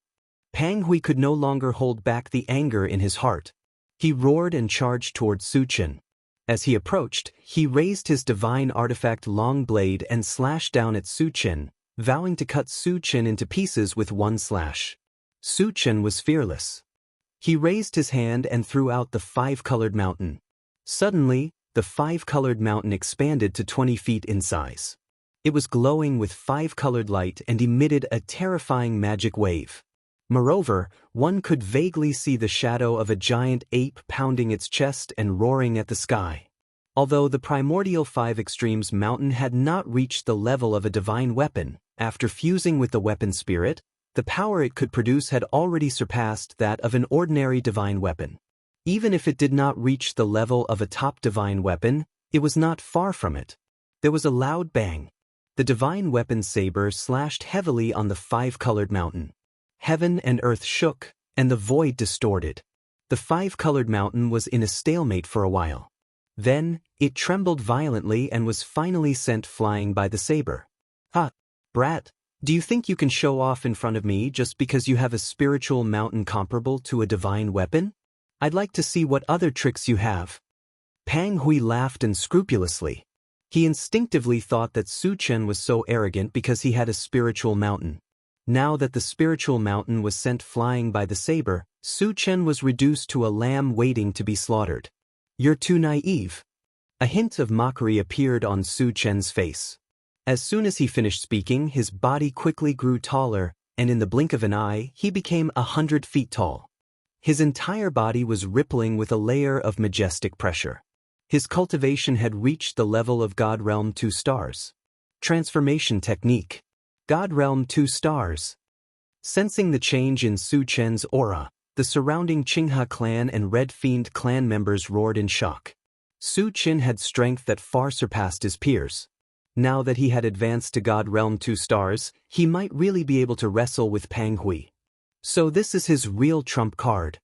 S1: Pang Hui could no longer hold back the anger in his heart. He roared and charged toward Su Chen. As he approached, he raised his divine artifact long blade and slashed down at Su Chen, vowing to cut Su Chen into pieces with one slash. Su Chen was fearless. He raised his hand and threw out the five-colored mountain. Suddenly, the five-colored mountain expanded to 20 feet in size. It was glowing with five-colored light and emitted a terrifying magic wave. Moreover, one could vaguely see the shadow of a giant ape pounding its chest and roaring at the sky. Although the primordial Five Extremes mountain had not reached the level of a divine weapon, after fusing with the weapon spirit, the power it could produce had already surpassed that of an ordinary divine weapon. Even if it did not reach the level of a top divine weapon, it was not far from it. There was a loud bang. The divine weapon saber slashed heavily on the five-colored mountain. Heaven and earth shook, and the void distorted. The five-colored mountain was in a stalemate for a while. Then, it trembled violently and was finally sent flying by the saber. "Ha, brat, do you think you can show off in front of me just because you have a spiritual mountain comparable to a divine weapon? I'd like to see what other tricks you have." Pang Hui laughed unscrupulously. He instinctively thought that Su Chen was so arrogant because he had a spiritual mountain. Now that the spiritual mountain was sent flying by the saber, Su Chen was reduced to a lamb waiting to be slaughtered. "You're too naive." A hint of mockery appeared on Su Chen's face. As soon as he finished speaking, his body quickly grew taller, and in the blink of an eye, he became 100 feet tall. His entire body was rippling with a layer of majestic pressure. His cultivation had reached the level of God Realm 2 stars. Transformation technique. God Realm 2 stars. Sensing the change in Su Chen's aura, the surrounding Qinghe clan and Red Fiend clan members roared in shock. Su Chen had strength that far surpassed his peers. Now that he had advanced to God Realm 2 stars, he might really be able to wrestle with Pang Hui. So this is his real trump card.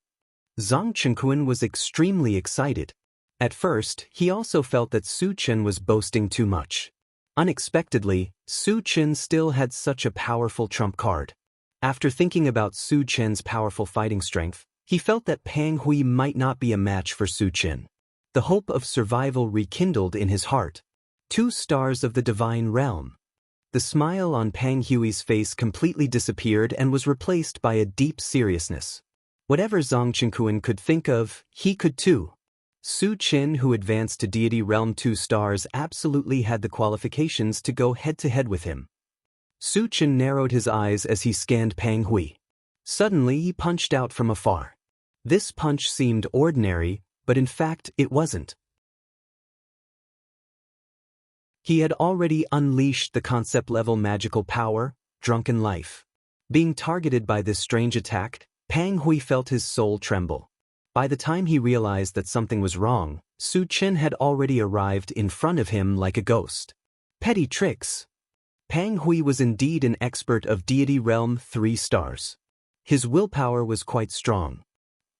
S1: Zhang Chenquan was extremely excited. At first, he also felt that Su Chen was boasting too much. Unexpectedly, Su Chen still had such a powerful trump card. After thinking about Su Chen's powerful fighting strength, he felt that Pang Hui might not be a match for Su Chen. The hope of survival rekindled in his heart. 2 stars of the divine realm. The smile on Pang Hui's face completely disappeared and was replaced by a deep seriousness. Whatever Zhang Chenquan could think of, he could too. Su Chen, who advanced to Deity Realm 2 stars, absolutely had the qualifications to go head-to-head with him. Su Chen narrowed his eyes as he scanned Pang Hui. Suddenly he punched out from afar. This punch seemed ordinary, but in fact it wasn't. He had already unleashed the concept-level magical power, Drunken Life. Being targeted by this strange attack, Pang Hui felt his soul tremble. By the time he realized that something was wrong, Su Chen had already arrived in front of him like a ghost. Petty tricks. Pang Hui was indeed an expert of Deity Realm 3 stars. His willpower was quite strong.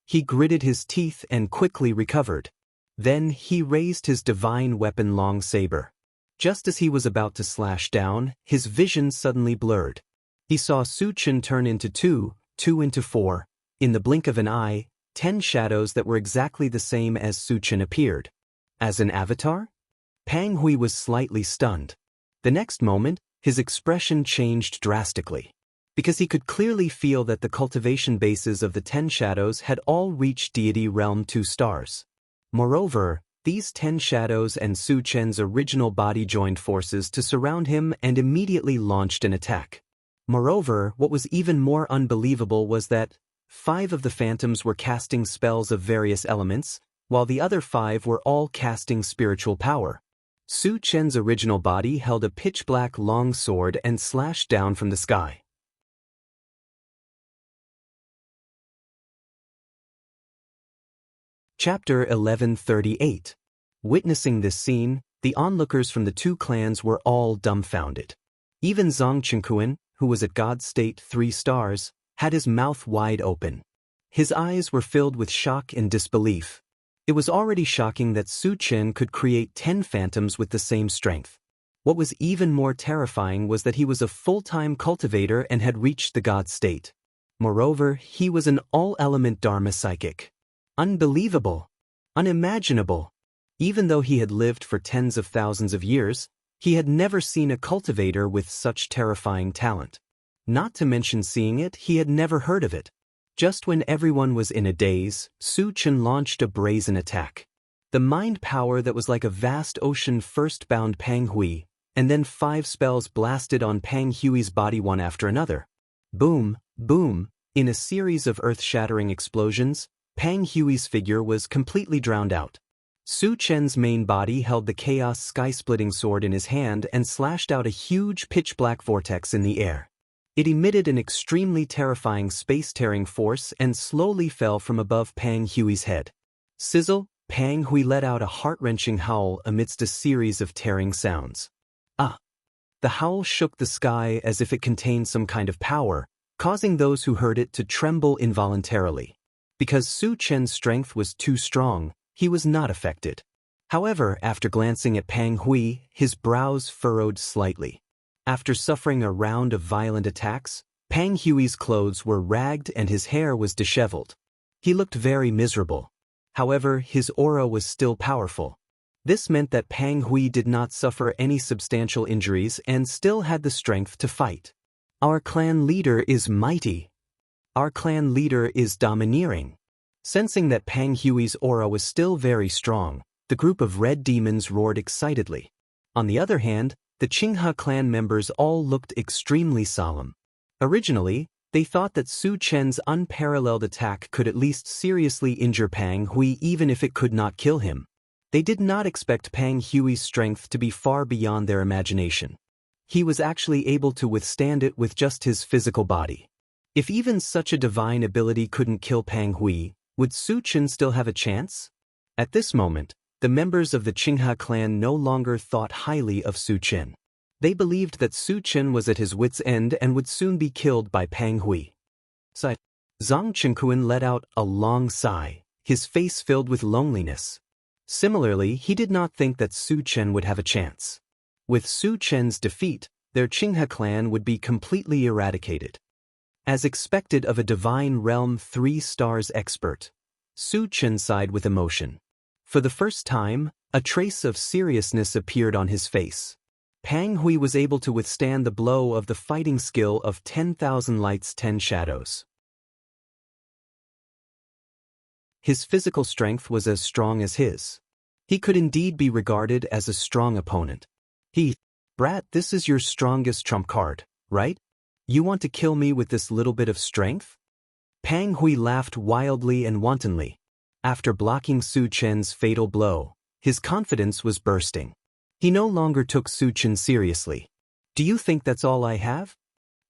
S1: He gritted his teeth and quickly recovered. Then he raised his divine weapon long saber. Just as he was about to slash down, his vision suddenly blurred. He saw Su Chen turn into 2 into 4. In the blink of an eye, 10 shadows that were exactly the same as Su Chen appeared. As an avatar? Pang Hui was slightly stunned. The next moment, his expression changed drastically. Because he could clearly feel that the cultivation bases of the 10 shadows had all reached Deity Realm 2 stars. Moreover, these 10 shadows and Su Chen's original body joined forces to surround him and immediately launched an attack. Moreover, what was even more unbelievable was that 5 of the phantoms were casting spells of various elements, while the other 5 were all casting spiritual power. Su Chen's original body held a pitch-black long sword and slashed down from the sky. Chapter 1138. Witnessing this scene, the onlookers from the 2 clans were all dumbfounded. Even Zhang Chenquan, who was at God State 3 stars, had his mouth wide open. His eyes were filled with shock and disbelief. It was already shocking that Su Chen could create 10 phantoms with the same strength. What was even more terrifying was that he was a full-time cultivator and had reached the god state. Moreover, he was an all-element Dharma psychic. Unbelievable. Unimaginable. Even though he had lived for tens of thousands of years, he had never seen a cultivator with such terrifying talent. Not to mention seeing it, he had never heard of it. Just when everyone was in a daze, Su Chen launched a brazen attack. The mind power that was like a vast ocean first bound Pang Hui, and then 5 spells blasted on Pang Hui's body one after another. Boom, boom, in a series of earth-shattering explosions, Pang Hui's figure was completely drowned out. Su Chen's main body held the chaos sky-splitting sword in his hand and slashed out a huge pitch-black vortex in the air. It emitted an extremely terrifying space-tearing force and slowly fell from above Pang Hui's head. Sizzle, Pang Hui let out a heart-wrenching howl amidst a series of tearing sounds. Ah! The howl shook the sky as if it contained some kind of power, causing those who heard it to tremble involuntarily. Because Su Chen's strength was too strong, he was not affected. However, after glancing at Pang Hui, his brows furrowed slightly. After suffering a round of violent attacks, Pang Hui's clothes were ragged and his hair was disheveled. He looked very miserable. However, his aura was still powerful. This meant that Pang Hui did not suffer any substantial injuries and still had the strength to fight. Our clan leader is mighty. Our clan leader is domineering. Sensing that Pang Hui's aura was still very strong, the group of red demons roared excitedly. On the other hand, the Qinghe clan members all looked extremely solemn. Originally, they thought that Su Chen's unparalleled attack could at least seriously injure Pang Hui even if it could not kill him. They did not expect Pang Hui's strength to be far beyond their imagination. He was actually able to withstand it with just his physical body. If even such a divine ability couldn't kill Pang Hui, would Su Chen still have a chance? At this moment, the members of the Qinghe clan no longer thought highly of Su Chen. They believed that Su Chen was at his wit's end and would soon be killed by Pang Hui. Zhang Chenkuan let out a long sigh, his face filled with loneliness. Similarly, he did not think that Su Chen would have a chance. With Su Chen's defeat, their Qinghe clan would be completely eradicated. As expected of a Divine Realm 3 stars expert, Su Chen sighed with emotion. For the first time, a trace of seriousness appeared on his face. Pang Hui was able to withstand the blow of the fighting skill of 10,000 lights 10 shadows. His physical strength was as strong as his. He could indeed be regarded as a strong opponent. Brat, this is your strongest trump card, right? You want to kill me with this little bit of strength? Pang Hui laughed wildly and wantonly. After blocking Su Chen's fatal blow, his confidence was bursting. He no longer took Su Chen seriously. Do you think that's all I have?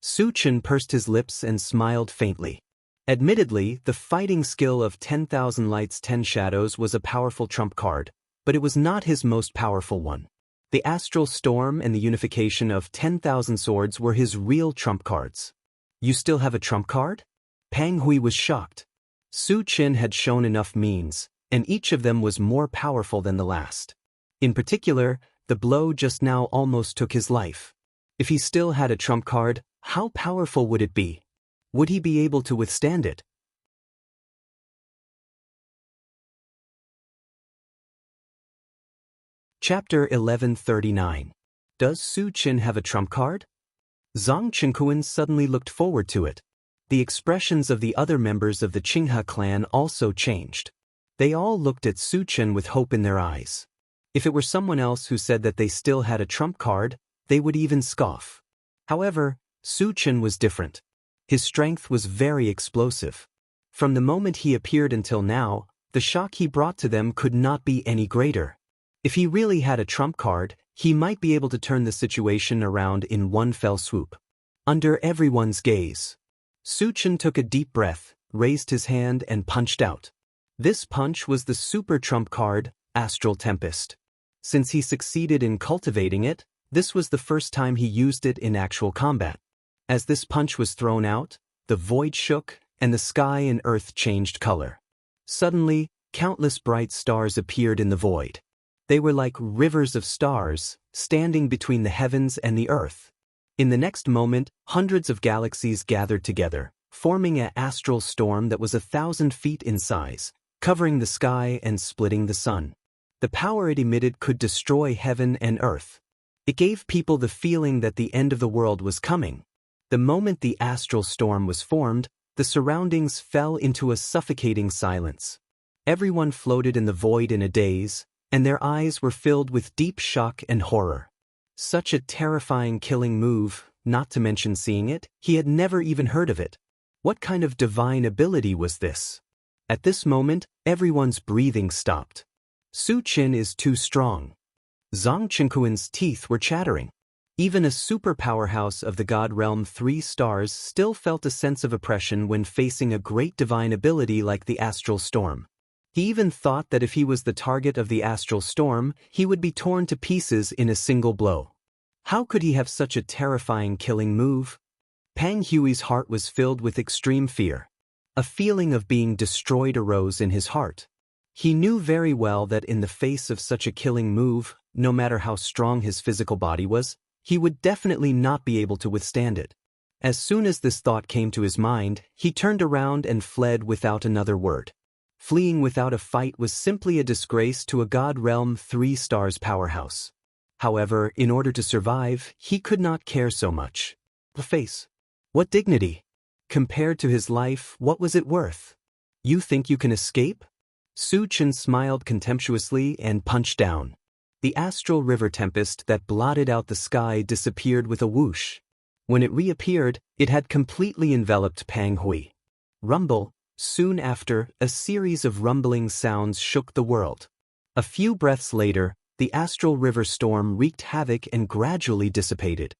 S1: Su Chen pursed his lips and smiled faintly. Admittedly, the fighting skill of 10,000 lights 10 shadows was a powerful trump card, but it was not his most powerful one. The astral storm and the unification of 10,000 swords were his real trump cards. You still have a trump card? Pang Hui was shocked. Su Chen had shown enough means, and each of them was more powerful than the last. In particular, the blow just now almost took his life. If he still had a trump card, how powerful would it be? Would he be able to withstand it? Chapter 1139. Does Su Chen have a trump card? Zhang Chenkuan suddenly looked forward to it. The expressions of the other members of the Qinghe clan also changed. They all looked at Su Chen with hope in their eyes. If it were someone else who said that they still had a trump card, they would even scoff. However, Su Chen was different. His strength was very explosive. From the moment he appeared until now, the shock he brought to them could not be any greater. If he really had a trump card, he might be able to turn the situation around in one fell swoop. Under everyone's gaze, Su Chen took a deep breath, raised his hand and punched out. This punch was the super trump card, Astral Tempest. Since he succeeded in cultivating it, this was the first time he used it in actual combat. As this punch was thrown out, the void shook, and the sky and earth changed color. Suddenly, countless bright stars appeared in the void. They were like rivers of stars, standing between the heavens and the earth. In the next moment, hundreds of galaxies gathered together, forming an astral storm that was 1,000 feet in size, covering the sky and splitting the sun. The power it emitted could destroy heaven and earth. It gave people the feeling that the end of the world was coming. The moment the astral storm was formed, the surroundings fell into a suffocating silence. Everyone floated in the void in a daze, and their eyes were filled with deep shock and horror. Such a terrifying killing move, not to mention seeing it, he had never even heard of it. What kind of divine ability was this? At this moment, everyone's breathing stopped. Su Qin is too strong. Zhang Qinkuan's teeth were chattering. Even a super powerhouse of the God Realm 3 stars still felt a sense of oppression when facing a great divine ability like the astral storm. He even thought that if he was the target of the astral storm, he would be torn to pieces in a single blow. How could he have such a terrifying killing move? Pang Hui's heart was filled with extreme fear. A feeling of being destroyed arose in his heart. He knew very well that in the face of such a killing move, no matter how strong his physical body was, he would definitely not be able to withstand it. As soon as this thought came to his mind, he turned around and fled without another word. Fleeing without a fight was simply a disgrace to a God Realm 3 stars powerhouse. However, in order to survive, he could not care so much. The face. What dignity? Compared to his life, what was it worth? You think you can escape? Su Qin smiled contemptuously and punched down. The astral river tempest that blotted out the sky disappeared with a whoosh. When it reappeared, it had completely enveloped Pang Hui. Rumble. Soon after, a series of rumbling sounds shook the world. A few breaths later, the astral river storm wreaked havoc and gradually dissipated.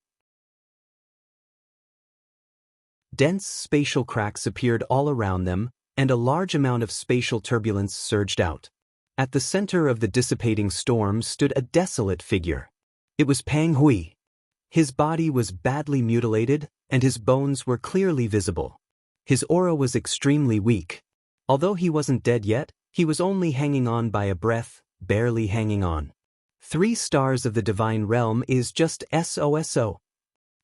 S1: Dense spatial cracks appeared all around them, and a large amount of spatial turbulence surged out. At the center of the dissipating storm stood a desolate figure. It was Pang Hui. His body was badly mutilated, and his bones were clearly visible. His aura was extremely weak. Although he wasn't dead yet, he was only hanging on by a breath, barely hanging on. 3 stars of the divine realm is just SOSO.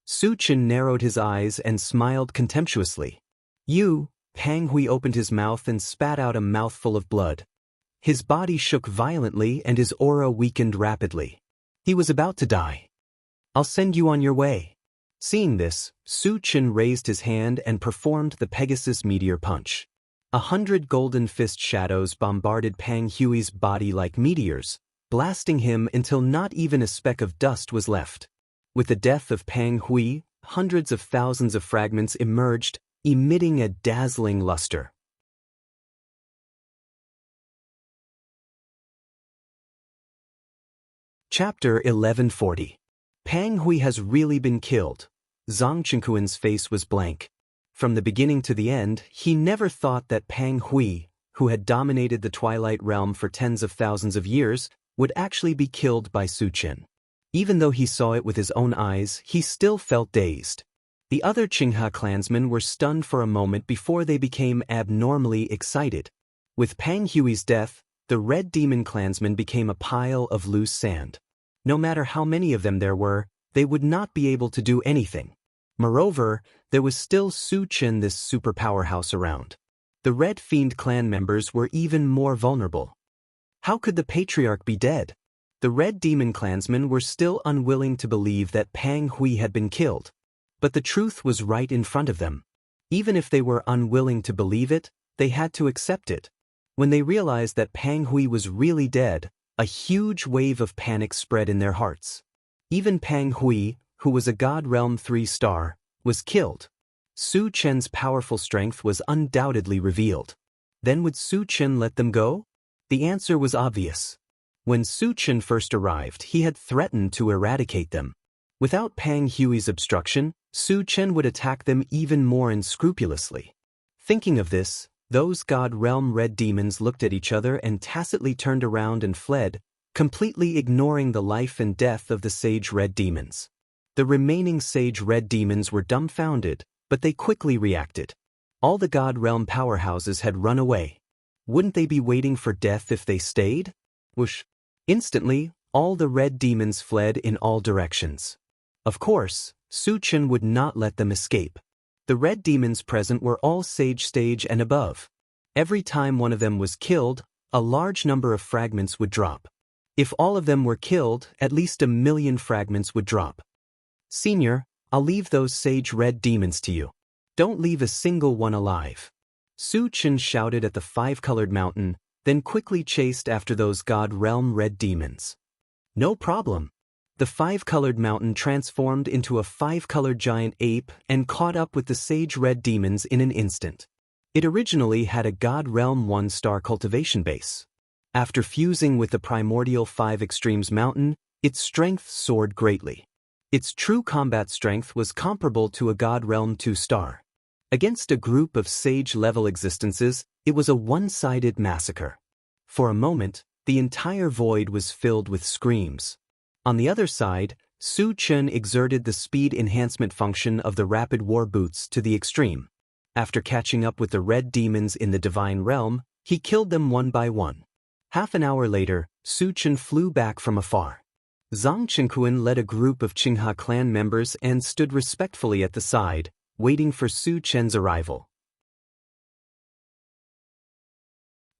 S1: Su Qin narrowed his eyes and smiled contemptuously. You, Pang Hui opened his mouth and spat out a mouthful of blood. His body shook violently and his aura weakened rapidly. He was about to die. I'll send you on your way. Seeing this, Su Qin raised his hand and performed the Pegasus Meteor Punch. 100 golden fist shadows bombarded Pang Hui's body like meteors, blasting him until not even a speck of dust was left. With the death of Pang Hui, hundreds of thousands of fragments emerged, emitting a dazzling luster. Chapter 1140. Pang Hui has really been killed. Zhang Qinkuan's face was blank. From the beginning to the end, he never thought that Pang Hui, who had dominated the Twilight Realm for tens of thousands of years, would actually be killed by Su Qin. Even though he saw it with his own eyes, he still felt dazed. The other Qinghe clansmen were stunned for a moment before they became abnormally excited. With Pang Hui's death, the Red Demon clansmen became a pile of loose sand. No matter how many of them there were, they would not be able to do anything. Moreover, there was still Su Qin, this super powerhouse, around. The Red Fiend clan members were even more vulnerable. How could the Patriarch be dead? The Red Demon clansmen were still unwilling to believe that Pang Hui had been killed. But the truth was right in front of them. Even if they were unwilling to believe it, they had to accept it. When they realized that Pang Hui was really dead, a huge wave of panic spread in their hearts. Even Pang Hui, who was a God Realm 3 star, was killed. Su Qin's powerful strength was undoubtedly revealed. Then would Su Qin let them go? The answer was obvious. When Su Qin first arrived, he had threatened to eradicate them. Without Pang Hui's obstruction, Su Qin would attack them even more unscrupulously. Thinking of this, those God Realm Red Demons looked at each other and tacitly turned around and fled, completely ignoring the life and death of the Sage Red Demons. The remaining Sage Red Demons were dumbfounded, but they quickly reacted. All the God Realm powerhouses had run away. Wouldn't they be waiting for death if they stayed? Whoosh! Instantly, all the red demons fled in all directions. Of course, Su Chen would not let them escape. The red demons present were all sage stage and above. Every time one of them was killed, a large number of fragments would drop. If all of them were killed, at least 1,000,000 fragments would drop. Senior, I'll leave those sage red demons to you. Don't leave a single one alive. Su Chen shouted at the five-colored mountain, then quickly chased after those God Realm red demons. No problem. The five-colored mountain transformed into a five-colored giant ape and caught up with the sage red demons in an instant. It originally had a God Realm 1-star cultivation base. After fusing with the primordial 5 extremes mountain, its strength soared greatly. Its true combat strength was comparable to a God Realm 2-star. Against a group of sage-level existences, it was a one-sided massacre. For a moment, the entire void was filled with screams. On the other side, Su Chen exerted the speed enhancement function of the rapid war boots to the extreme. After catching up with the red demons in the divine realm, he killed them one by one. Half an hour later, Su Chen flew back from afar. Zhang Qingquan led a group of Qinghe clan members and stood respectfully at the side, waiting for Su Chen's arrival.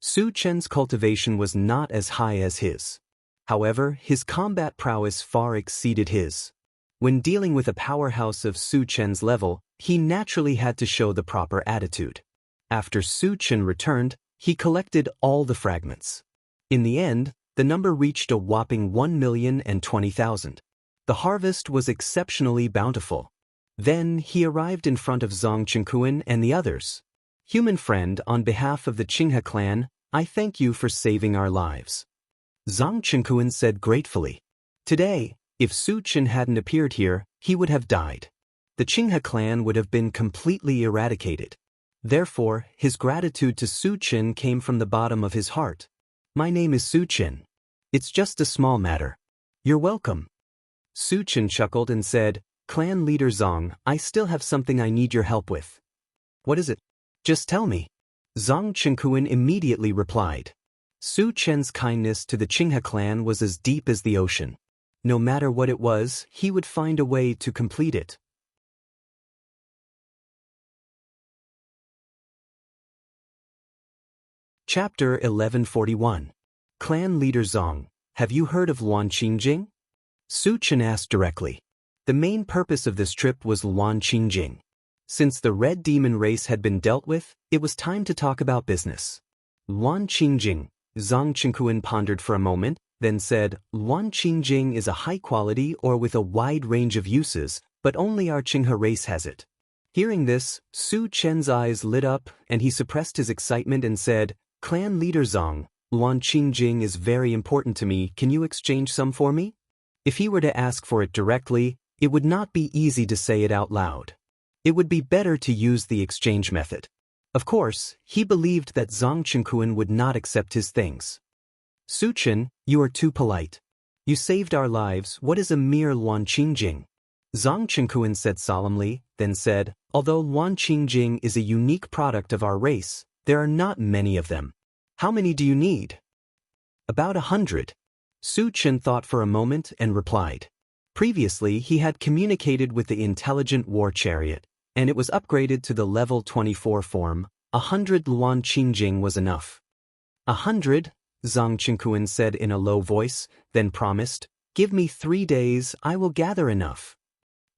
S1: Su Chen's cultivation was not as high as his. However, his combat prowess far exceeded his. When dealing with a powerhouse of Su Chen's level, he naturally had to show the proper attitude. After Su Chen returned, he collected all the fragments. In the end, the number reached a whopping 1,020,000. The harvest was exceptionally bountiful. Then he arrived in front of Zhang Qingquan and the others. Human friend, on behalf of the Qinghe clan, I thank you for saving our lives. Zhang Qingquan said gratefully. Today, if Su Chen hadn't appeared here, he would have died. The Qinghe clan would have been completely eradicated. Therefore, his gratitude to Su Chen came from the bottom of his heart. My name is Su Chen. It's just a small matter. You're welcome. Su Chen chuckled and said, Clan leader Zhang, I still have something I need your help with. What is it? Just tell me. Zhang Qingquan immediately replied. Su Chen's kindness to the Qinghe clan was as deep as the ocean. No matter what it was, he would find a way to complete it. Chapter 1141. Clan leader Zhang, have you heard of Luan Qingjing? Su Chen asked directly. The main purpose of this trip was Luan Qingjing. Since the red demon race had been dealt with, it was time to talk about business. Luan Qingjing, Zhang Qingquan pondered for a moment, then said, Luan Qingjing is a high-quality or with a wide range of uses, but only our Qinghe race has it. Hearing this, Su Chen's eyes lit up and he suppressed his excitement and said, Clan leader Zhang, Luan Qingjing is very important to me, can you exchange some for me? If he were to ask for it directly, it would not be easy to say it out loud. It would be better to use the exchange method. Of course, he believed that Zhang Qingquan would not accept his things. Su Chen, you are too polite. You saved our lives, what is a mere Luan Qingjing? Zhang Qingquan said solemnly, then said, although Luan Qingjing is a unique product of our race, there are not many of them. How many do you need? About 100. Su Chen thought for a moment and replied. Previously, he had communicated with the intelligent war chariot, and it was upgraded to the level 24 form. 100 Luan Qingjing was enough. 100, Zhang Qingquan said in a low voice, then promised, give me 3 days, I will gather enough.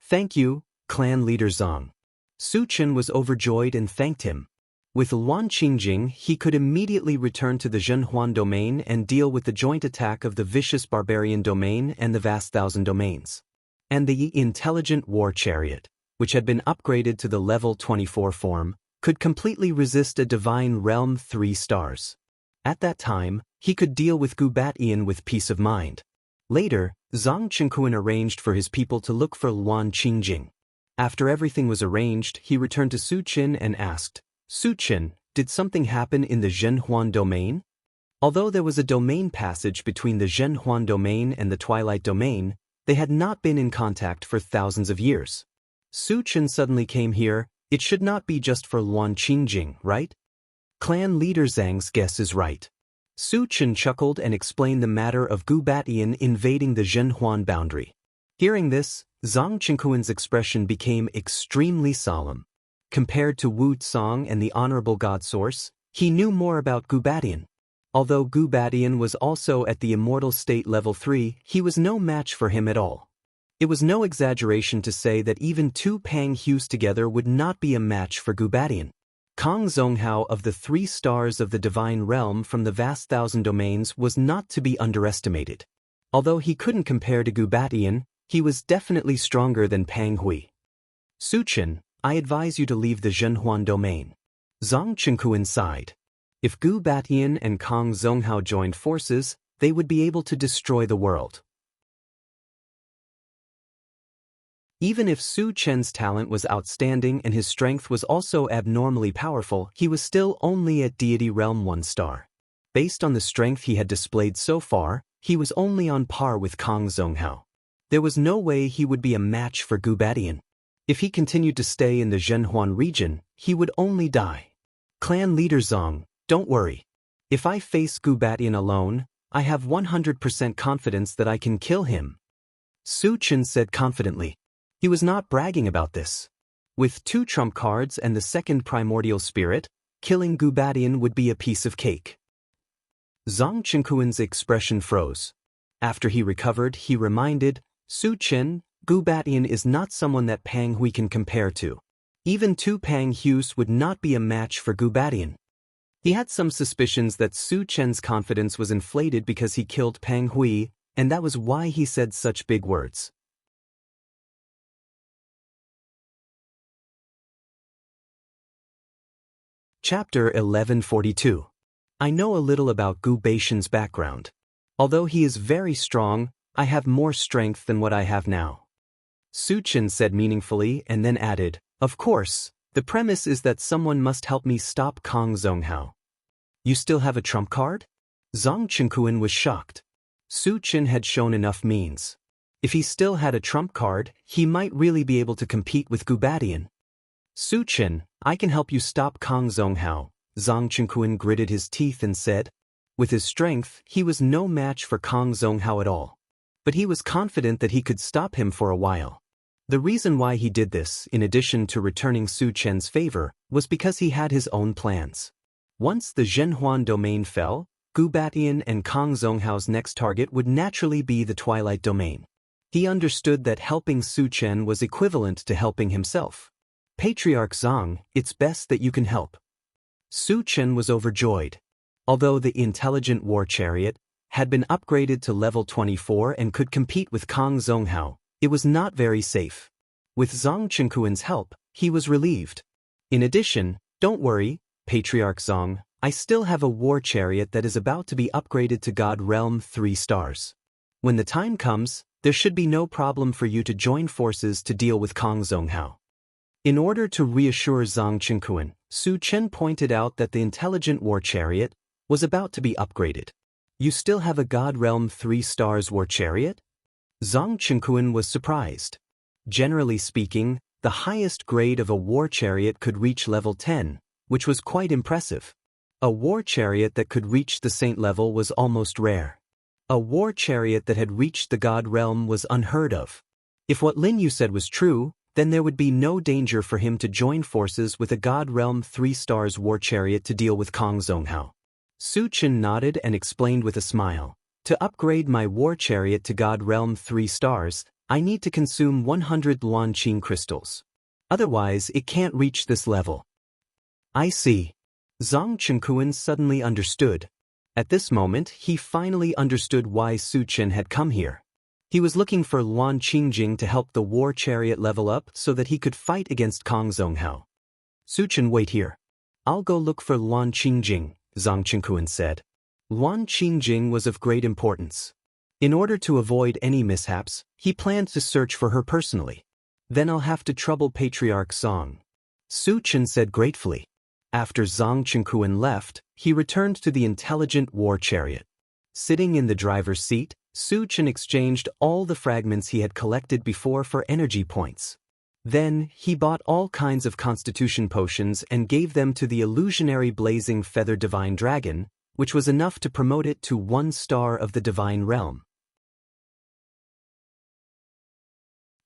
S1: Thank you, clan leader Zhang. Su Chen was overjoyed and thanked him. With Luan Qingjing, he could immediately return to the Zhenhuan domain and deal with the joint attack of the vicious barbarian domain and the vast thousand domains. And the intelligent war chariot, which had been upgraded to the level 24 form, could completely resist a divine realm 3 stars. At that time, he could deal with Gubatian with peace of mind. Later, Zhang Qingquan arranged for his people to look for Luan Qingjing. After everything was arranged, he returned to Su Chen and asked, Su Chen, did something happen in the Zhenhuan domain? Although there was a domain passage between the Zhenhuan domain and the Twilight domain, they had not been in contact for thousands of years. Su Chen suddenly came here, it should not be just for Luan Qingjing, right? Clan leader Zhang's guess is right. Su Chen chuckled and explained the matter of Gu Batian invading the Zhenhuan boundary. Hearing this, Zhang Qingquan's expression became extremely solemn. Compared to Wu Tsang and the Honorable God Source, he knew more about Gu Batian. Although Gu Batian was also at the immortal state level 3, he was no match for him at all. It was no exaggeration to say that even two Pang Hues together would not be a match for Gu Batian. Kong Zonghao of the 3 stars of the divine realm from the vast thousand domains was not to be underestimated. Although he couldn't compare to Gu Batian, he was definitely stronger than Pang Hui. Su Chen, I advise you to leave the Zhenhuan domain. Zhang Qingquan sighed. If Gu Batian and Kong Zonghao joined forces, they would be able to destroy the world. Even if Su Chen's talent was outstanding and his strength was also abnormally powerful, he was still only at Deity Realm 1 star. Based on the strength he had displayed so far, he was only on par with Kong Zonghao. There was no way he would be a match for Gu Batian. If he continued to stay in the Zhenhuan region, he would only die. Clan leader Zhang, don't worry. If I face Gu Batian alone, I have 100% confidence that I can kill him. Su Chen said confidently. He was not bragging about this. With 2 trump cards and the second primordial spirit, killing Gu Batian would be a piece of cake. Zhang Qingquan's expression froze. After he recovered, he reminded, Su Chen, Gu Batian is not someone that Pang Hui can compare to. Even 2 Pang Hues would not be a match for Gu Batian. He had some suspicions that Su Chen's confidence was inflated because he killed Pang Hui, and that was why he said such big words. Chapter 1142. I know a little about Gu Batian's background. Although he is very strong, I have more strength than what I have now. Su Chen said meaningfully and then added, of course, the premise is that someone must help me stop Kong Zonghao. You still have a trump card? Zhang Qingquan was shocked. Su Chen had shown enough means. If he still had a trump card, he might really be able to compete with Gu Batian. Su Chen, I can help you stop Kong Zonghao, Zhang Qingquan gritted his teeth and said. With his strength, he was no match for Kong Zonghao at all. But he was confident that he could stop him for a while. The reason why he did this, in addition to returning Su Chen's favor, was because he had his own plans. Once the Zhenhuan domain fell, Gu Batian and Kong Zonghao's next target would naturally be the Twilight domain. He understood that helping Su Chen was equivalent to helping himself. Patriarch Zhang, it's best that you can help. Su Chen was overjoyed. Although the intelligent war chariot had been upgraded to level 24 and could compete with Kong Zonghao, it was not very safe. With Zhang Qingquan's help, he was relieved. In addition, don't worry, Patriarch Zhang, I still have a war chariot that is about to be upgraded to God Realm 3 stars. When the time comes, there should be no problem for you to join forces to deal with Kong Zonghao. In order to reassure Zhang Qingquan, Su Chen pointed out that the intelligent war chariot was about to be upgraded. You still have a God Realm 3 stars war chariot? Zhang Qingquan was surprised. Generally speaking, the highest grade of a war chariot could reach level 10, which was quite impressive. A war chariot that could reach the saint level was almost rare. A war chariot that had reached the God Realm was unheard of. If what Lin Yu said was true, then there would be no danger for him to join forces with a God Realm 3 stars war chariot to deal with Kong Zonghao. Su Chen nodded and explained with a smile. To upgrade my war chariot to God Realm 3 stars, I need to consume 100 Luanqing crystals. Otherwise, it can't reach this level. I see. Zhang Qingquan suddenly understood. At this moment, he finally understood why Su Chen had come here. He was looking for Luan Qingjing to help the war chariot level up so that he could fight against Kong Zonghao. Su Chen, wait here. I'll go look for Luan Qingjing, Zhang Qingquan said. Luan Qingjing was of great importance. In order to avoid any mishaps, he planned to search for her personally. Then I'll have to trouble Patriarch Zhang. Su Chen said gratefully. After Zhang Qingquan left, he returned to the intelligent war chariot. Sitting in the driver's seat, Su Chen exchanged all the fragments he had collected before for energy points. Then, he bought all kinds of constitution potions and gave them to the illusionary blazing feather divine dragon, which was enough to promote it to 1 star of the divine realm.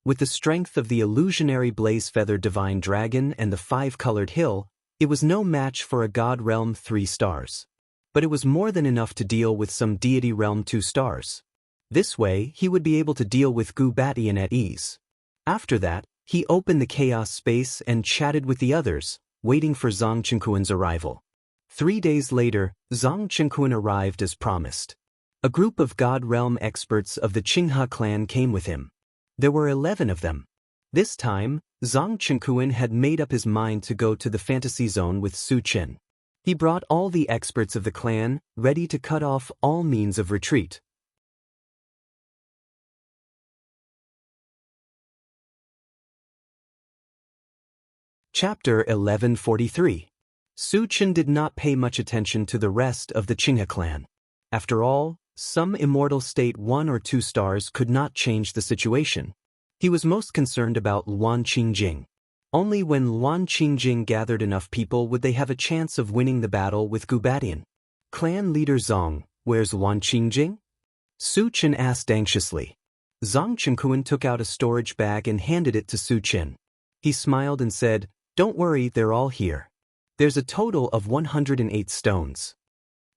S1: With the strength of the illusionary blaze-feather divine dragon and the 5-colored hill, it was no match for a god realm 3 stars. But it was more than enough to deal with some deity realm 2 stars. This way, he would be able to deal with Gubatian at ease. After that, he opened the chaos space and chatted with the others, waiting for Zhang Chenkuan's arrival. 3 days later, Zhang Chenkuan arrived as promised. A group of God Realm experts of the Qinghe clan came with him. There were 11 of them. This time, Zhang Chenkuan had made up his mind to go to the fantasy zone with Su Chen. He brought all the experts of the clan, ready to cut off all means of retreat. Chapter 1143. Su Chen did not pay much attention to the rest of the Qinghe clan. After all, some immortal state 1 or 2 stars could not change the situation. He was most concerned about Luan Qingjing. Only when Luan Qingjing gathered enough people would they have a chance of winning the battle with Gubatian. Clan leader Zhang, where's Luan Qingjing? Su Chen asked anxiously. Zhang Chenkuan took out a storage bag and handed it to Su Chen. He smiled and said, "Don't worry, they're all here. There's a total of 108 stones."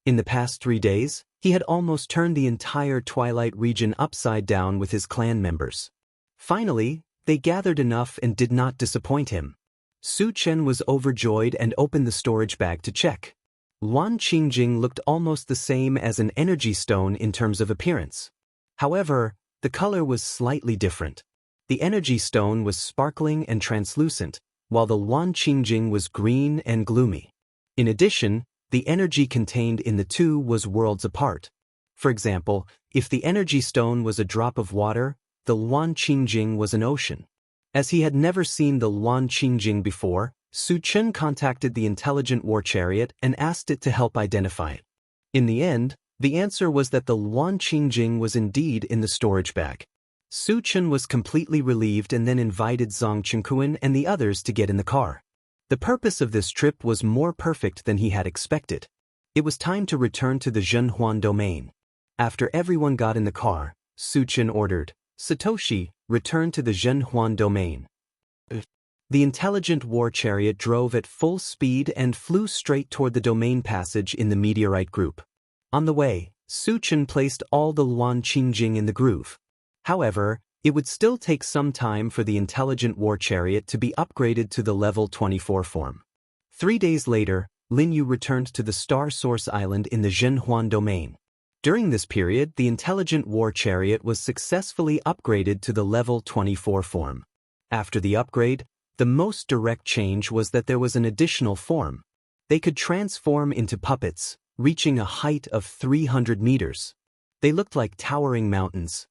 S1: In the past 3 days, he had almost turned the entire Twilight region upside down with his clan members. Finally, they gathered enough and did not disappoint him. Su Chen was overjoyed and opened the storage bag to check. Luan Qingjing looked almost the same as an energy stone in terms of appearance. However, the color was slightly different. The energy stone was sparkling and translucent, while the Luan Qingjing was green and gloomy. In addition, the energy contained in the two was worlds apart. For example, if the energy stone was a drop of water, the Luan Qingjing was an ocean. As he had never seen the Luan Qingjing before, Su Chen contacted the intelligent war chariot and asked it to help identify it. In the end, the answer was that the Luan Qingjing was indeed in the storage bag. Su Chen was completely relieved and then invited Zhang Chenkuan and the others to get in the car. The purpose of this trip was more perfect than he had expected. It was time to return to the Zhenhuan domain. After everyone got in the car, Su Chen ordered, "Satoshi, return to the Zhenhuan domain." The intelligent war chariot drove at full speed and flew straight toward the domain passage in the meteorite group. On the way, Su Chen placed all the Luan Qingjing in the groove. However, it would still take some time for the intelligent war chariot to be upgraded to the level 24 form. 3 days later, Lin Yu returned to the Star Source Island in the Zhenhuan domain. During this period, the intelligent war chariot was successfully upgraded to the level 24 form. After the upgrade, the most direct change was that there was an additional form. They could transform into puppets, reaching a height of 300 meters. They looked like towering mountains.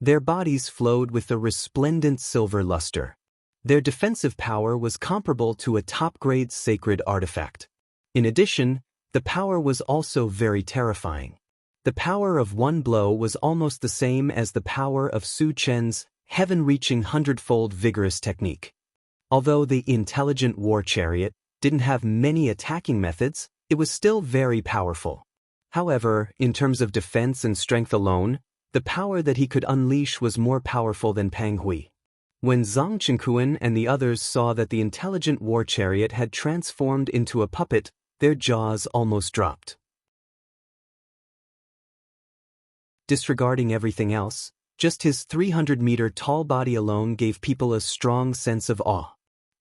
S1: Their bodies flowed with a resplendent silver luster. Their defensive power was comparable to a top-grade sacred artifact. In addition, the power was also very terrifying. The power of one blow was almost the same as the power of Su Chen's heaven-reaching 100-fold vigorous technique. Although the intelligent war chariot didn't have many attacking methods, it was still very powerful. However, in terms of defense and strength alone, the power that he could unleash was more powerful than Pang Hui. When Zhang Chenkuan and the others saw that the intelligent war chariot had transformed into a puppet, their jaws almost dropped. Disregarding everything else, just his 300-meter tall body alone gave people a strong sense of awe.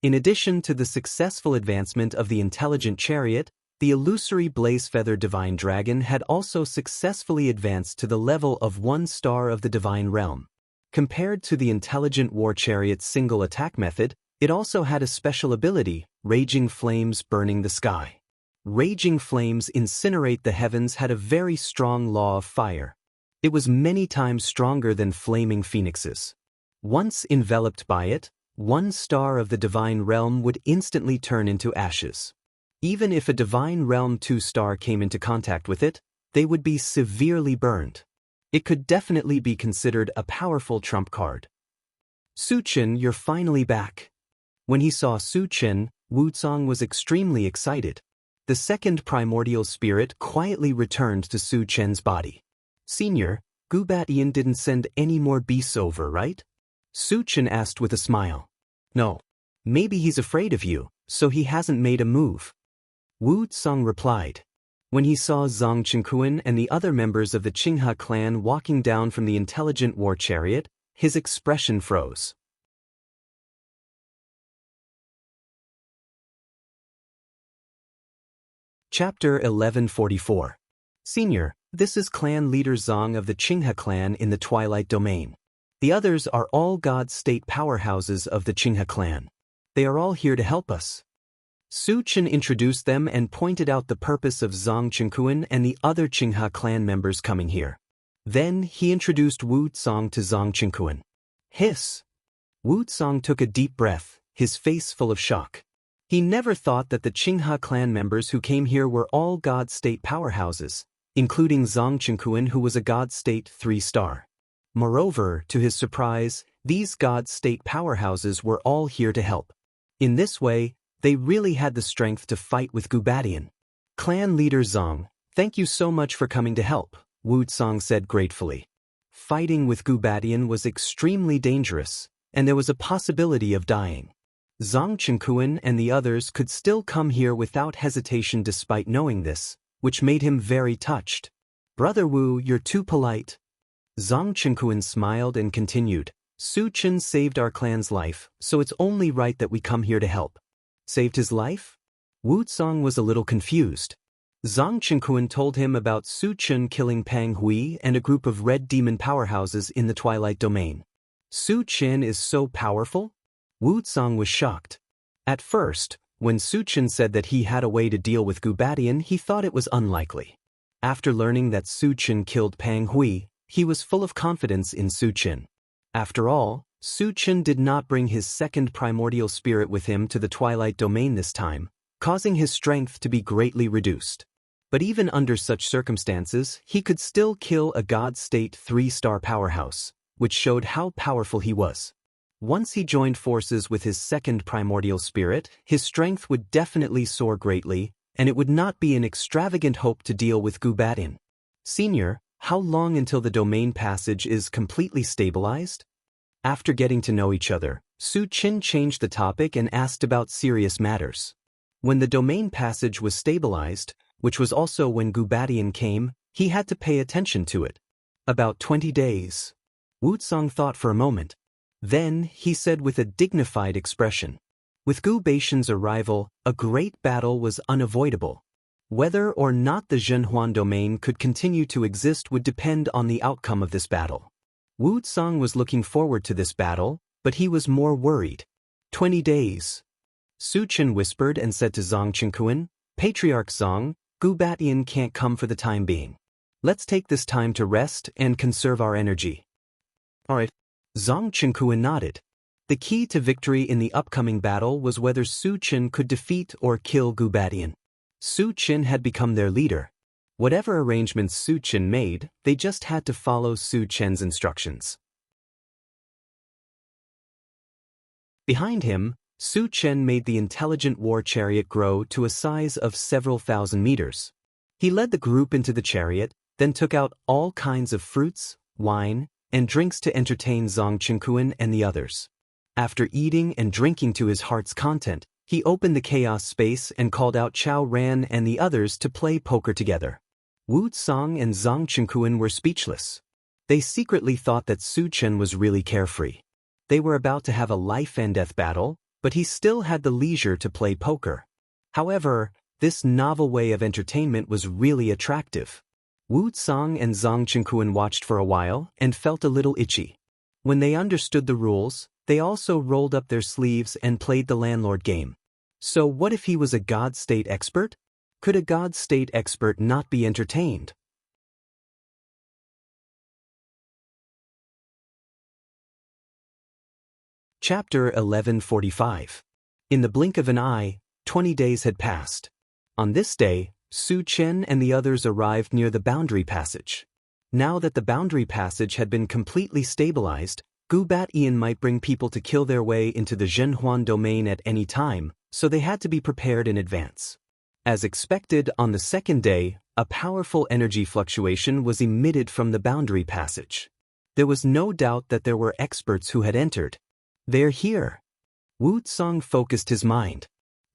S1: In addition to the successful advancement of the intelligent chariot, the illusory blaze-feather divine dragon had also successfully advanced to the level of 1 star of the divine realm. Compared to the intelligent war chariot's single attack method, it also had a special ability, raging flames burning the sky. Raging flames incinerate the heavens had a very strong law of fire. It was many times stronger than flaming phoenixes. Once enveloped by it, 1 star of the divine realm would instantly turn into ashes. Even if a divine realm 2 star came into contact with it, they would be severely burned. It could definitely be considered a powerful trump card. "Su Chen, you're finally back." When he saw Su Chen, Wu Zong was extremely excited. the second primordial spirit quietly returned to Su Chen's body. Senior, Gubatian didn't send any more beasts over, right? Su Chen asked with a smile. No. Maybe he's afraid of you, so he hasn't made a move. Wu Tsang replied. When he saw Zhang Qingquan and the other members of the Qinghe clan walking down from the intelligent war chariot, his expression froze. Chapter 1144. Senior, this is clan leader Zhang of the Qinghe clan in the Twilight Domain. The others are all God-state powerhouses of the Qinghe clan. They are all here to help us. Su Chen introduced them and pointed out the purpose of Zhang Qingquan and the other Qinghe clan members coming here. Then he introduced Wu Tsang to Zhang Qingquan. Hiss! Wu Tsang took a deep breath, his face full of shock. He never thought that the Qinghe clan members who came here were all God-state powerhouses, including Zhang Qingquan, who was a God-state 3-star. Moreover, to his surprise, these God-state powerhouses were all here to help. In this way, they really had the strength to fight with Gubatian. Clan leader Zhang, thank you so much for coming to help, Wu Tsang said gratefully. Fighting with Gubatian was extremely dangerous, and there was a possibility of dying. Zhang Qingquan and the others could still come here without hesitation despite knowing this, which made him very touched. Brother Wu, you're too polite. Zhang Qingquan smiled and continued, Su Chen saved our clan's life, so it's only right that we come here to help. Saved his life? Wu Tsang was a little confused. Zhang Qingquan told him about Su Chen killing Pang Hui and a group of red demon powerhouses in the Twilight Domain. Su Chen is so powerful? Wu Tsang was shocked. At first, when Su Chen said that he had a way to deal with Gubatian, he thought it was unlikely. After learning that Su Chen killed Pang Hui, he was full of confidence in Su Chen. After all, Su Chen did not bring his second primordial spirit with him to the Twilight Domain this time, causing his strength to be greatly reduced. But even under such circumstances, he could still kill a God-state 3-star powerhouse, which showed how powerful he was. Once he joined forces with his second primordial spirit, his strength would definitely soar greatly, and it would not be an extravagant hope to deal with Gubatian. Senior, how long until the domain passage is completely stabilized? After getting to know each other, Su Chen changed the topic and asked about serious matters. When the domain passage was stabilized, which was also when Gubatian came, he had to pay attention to it. About 20 days. Wu Tsang thought for a moment. Then, he said with a dignified expression, with Gubatian's arrival, a great battle was unavoidable. Whether or not the Zhenhuan domain could continue to exist would depend on the outcome of this battle. Wu Tsang was looking forward to this battle, but he was more worried. 20 days. Su Chen whispered and said to Zhang Qingquan, Patriarch Zhang, Gubatian can't come for the time being. Let's take this time to rest and conserve our energy. Alright. Zhang Qingquan nodded. The key to victory in the upcoming battle was whether Su Chen could defeat or kill Gubatian. Su Chen had become their leader. Whatever arrangements Su Chen made, they just had to follow Su Chen's instructions. Behind him, Su Chen made the intelligent war chariot grow to a size of several thousand meters. He led the group into the chariot, then took out all kinds of fruits, wine, and drinks to entertain Zhang Qingquan and the others. After eating and drinking to his heart's content, he opened the chaos space and called out Chao Ran and the others to play poker together. Wu Tsang and Zhang Qingquan were speechless. They secretly thought that Su Chen was really carefree. They were about to have a life-and-death battle, but he still had the leisure to play poker. However, this novel way of entertainment was really attractive. Wu Tsang and Zhang Qingquan watched for a while and felt a little itchy. When they understood the rules, they also rolled up their sleeves and played the landlord game. So what if he was a God-state expert? Could a God-state expert not be entertained? Chapter 1145. In the blink of an eye, 20 days had passed. On this day, Su Chen and the others arrived near the boundary passage. Now that the boundary passage had been completely stabilized, Gubatian might bring people to kill their way into the Zhenhuan domain at any time, so they had to be prepared in advance. As expected, on the second day, a powerful energy fluctuation was emitted from the boundary passage. There was no doubt that there were experts who had entered. They're here. Wu Tsang focused his mind.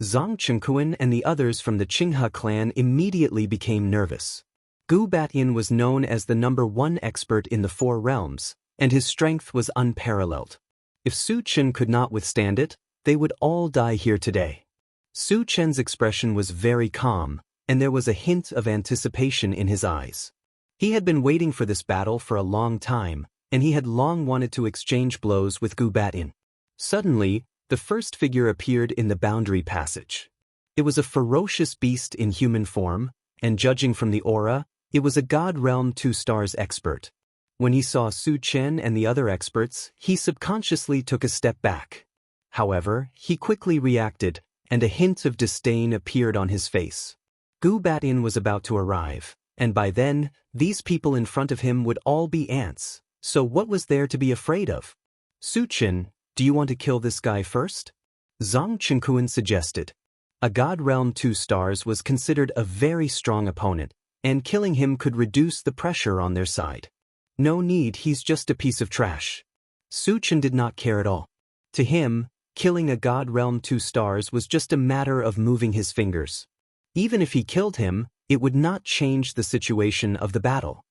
S1: Zhang Chengquan and the others from the Qinghe clan immediately became nervous. Gu Batian was known as the #1 expert in the Four Realms, and his strength was unparalleled. If Su Chen could not withstand it, they would all die here today. Su Chen's expression was very calm, and there was a hint of anticipation in his eyes. He had been waiting for this battle for a long time, and he had long wanted to exchange blows with Gu Batian. Suddenly, the first figure appeared in the boundary passage. It was a ferocious beast in human form, and judging from the aura, it was a God Realm 2 stars expert. When he saw Su Chen and the other experts, he subconsciously took a step back. However, he quickly reacted, and a hint of disdain appeared on his face. Gu Batian was about to arrive, and by then, these people in front of him would all be ants, so what was there to be afraid of? Su Chen, do you want to kill this guy first? Zhang Chengquan suggested. A God Realm 2 stars was considered a very strong opponent, and killing him could reduce the pressure on their side. No need, he's just a piece of trash. Su Chen did not care at all. To him, killing a God Realm 2 stars was just a matter of moving his fingers. Even if he killed him, it would not change the situation of the battle.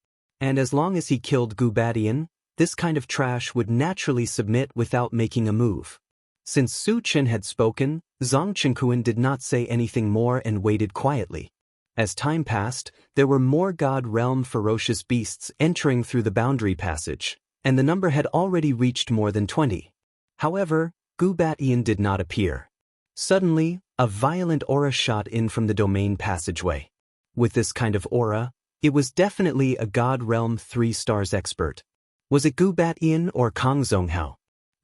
S1: And as long as he killed Gu Batian, this kind of trash would naturally submit without making a move. Since Su Chen had spoken, Zhang Chengquan did not say anything more and waited quietly. As time passed, there were more God Realm ferocious beasts entering through the boundary passage, and the number had already reached more than 20. However, Gu Batian did not appear. Suddenly, a violent aura shot in from the domain passageway. With this kind of aura, it was definitely a God Realm 3 stars expert. Was it Gu Batian or Kang Zonghao?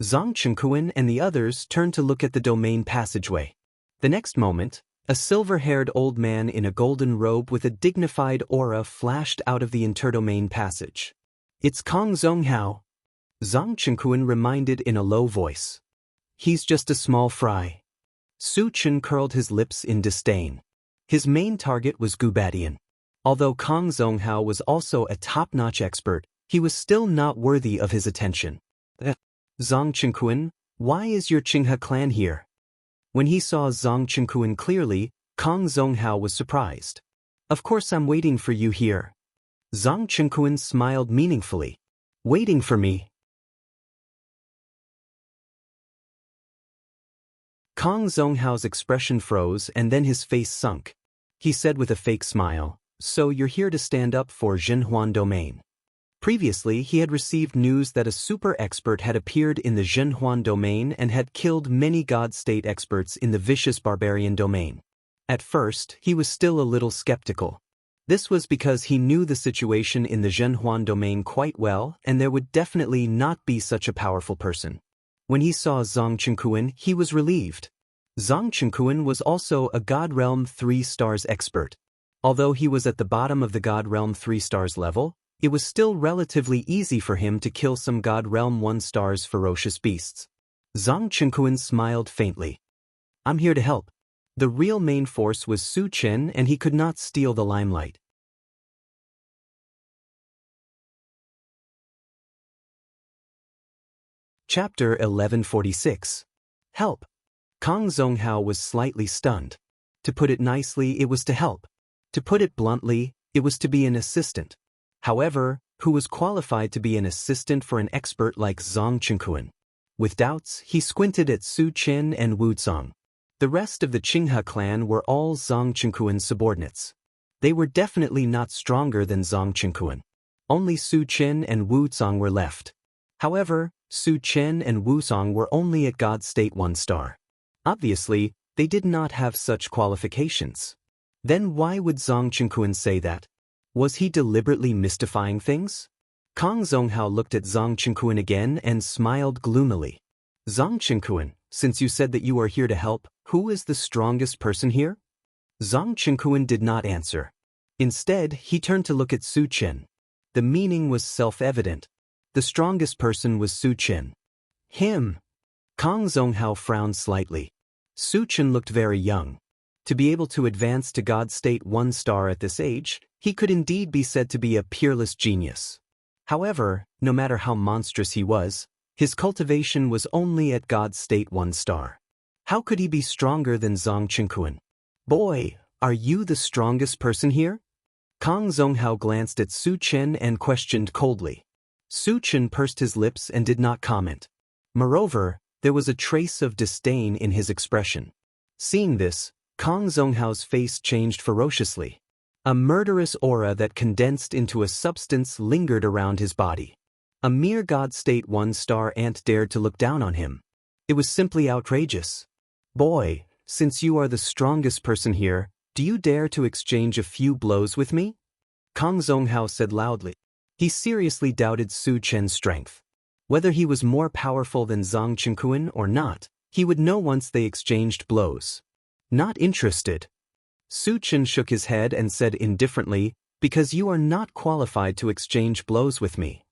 S1: Zhang Chengquan and the others turned to look at the domain passageway. The next moment, a silver-haired old man in a golden robe with a dignified aura flashed out of the interdomain passage. It's Kang Zonghao. Zhang Chengquan reminded in a low voice. He's just a small fry. Su Chen curled his lips in disdain. His main target was Gu Batian. Although Kang Zonghao was also a top-notch expert, he was still not worthy of his attention. Zhang Chengquan, why is your Qinghe clan here? When he saw Zhang Chengquan clearly, Kang Zonghao was surprised. Of course I'm waiting for you here. Zhang Chengquan smiled meaningfully. Waiting for me? Kang Zonghao's expression froze and then his face sunk. He said with a fake smile, so you're here to stand up for Zhenhuan domain. Previously, he had received news that a super expert had appeared in the Zhenhuan domain and had killed many God-state experts in the vicious barbarian domain. At first, he was still a little skeptical. This was because he knew the situation in the Zhenhuan domain quite well, and there would definitely not be such a powerful person. When he saw Zhang Chengquan, he was relieved. Zhang Chengquan was also a God Realm 3 stars expert. Although he was at the bottom of the God Realm 3 stars level, it was still relatively easy for him to kill some God Realm 1 stars ferocious beasts. Zhang Chengquan smiled faintly. I'm here to help. The real main force was Su Chen and he could not steal the limelight. Chapter 1146. Help. Kang Zonghao was slightly stunned. To put it nicely, it was to help. To put it bluntly, it was to be an assistant. However, who was qualified to be an assistant for an expert like Zhang Chengquan? With doubts, he squinted at Su Chen and Wu Tsang. The rest of the Qinghe clan were all Zhang Chengquan's subordinates. They were definitely not stronger than Zhang Chengquan. Only Su Chen and Wu Tsang were left. However, Su Chen and Wu Tsang were only at God State 1 star. Obviously, they did not have such qualifications. Then why would Zhang Chengquan say that? Was he deliberately mystifying things? Kang Zonghao looked at Zhang Chengquan again and smiled gloomily. Zhang Chengquan, since you said that you are here to help, who is the strongest person here? Zhang Chengquan did not answer. Instead, he turned to look at Su Chen. The meaning was self-evident. The strongest person was Su Chen. Him. Kang Zonghao frowned slightly. Su Chen looked very young. To be able to advance to God State 1 star at this age, he could indeed be said to be a peerless genius. However, no matter how monstrous he was, his cultivation was only at God State 1 star. How could he be stronger than Zhang Qingquan? Boy, are you the strongest person here? Kang Zonghao glanced at Su Chen and questioned coldly. Su Chen pursed his lips and did not comment. Moreover, there was a trace of disdain in his expression. Seeing this, Kang Zonghao's face changed ferociously. A murderous aura that condensed into a substance lingered around his body. A mere God State 1 star ant dared to look down on him. It was simply outrageous. Boy, since you are the strongest person here, do you dare to exchange a few blows with me? Kang Zonghao said loudly. He seriously doubted Su Chen's strength. Whether he was more powerful than Zhang Qingquan or not, he would know once they exchanged blows. Not interested. Su Chen shook his head and said indifferently, because you are not qualified to exchange blows with me.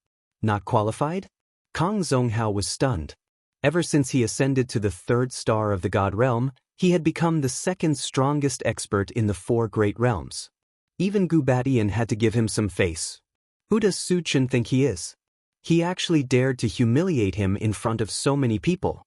S1: Not qualified? Kang Zonghao was stunned. Ever since he ascended to the 3rd star of the God Realm, he had become the 2nd strongest expert in the 4 great realms. Even Gubatian had to give him some face. Who does Su Chen think he is? He actually dared to humiliate him in front of so many people.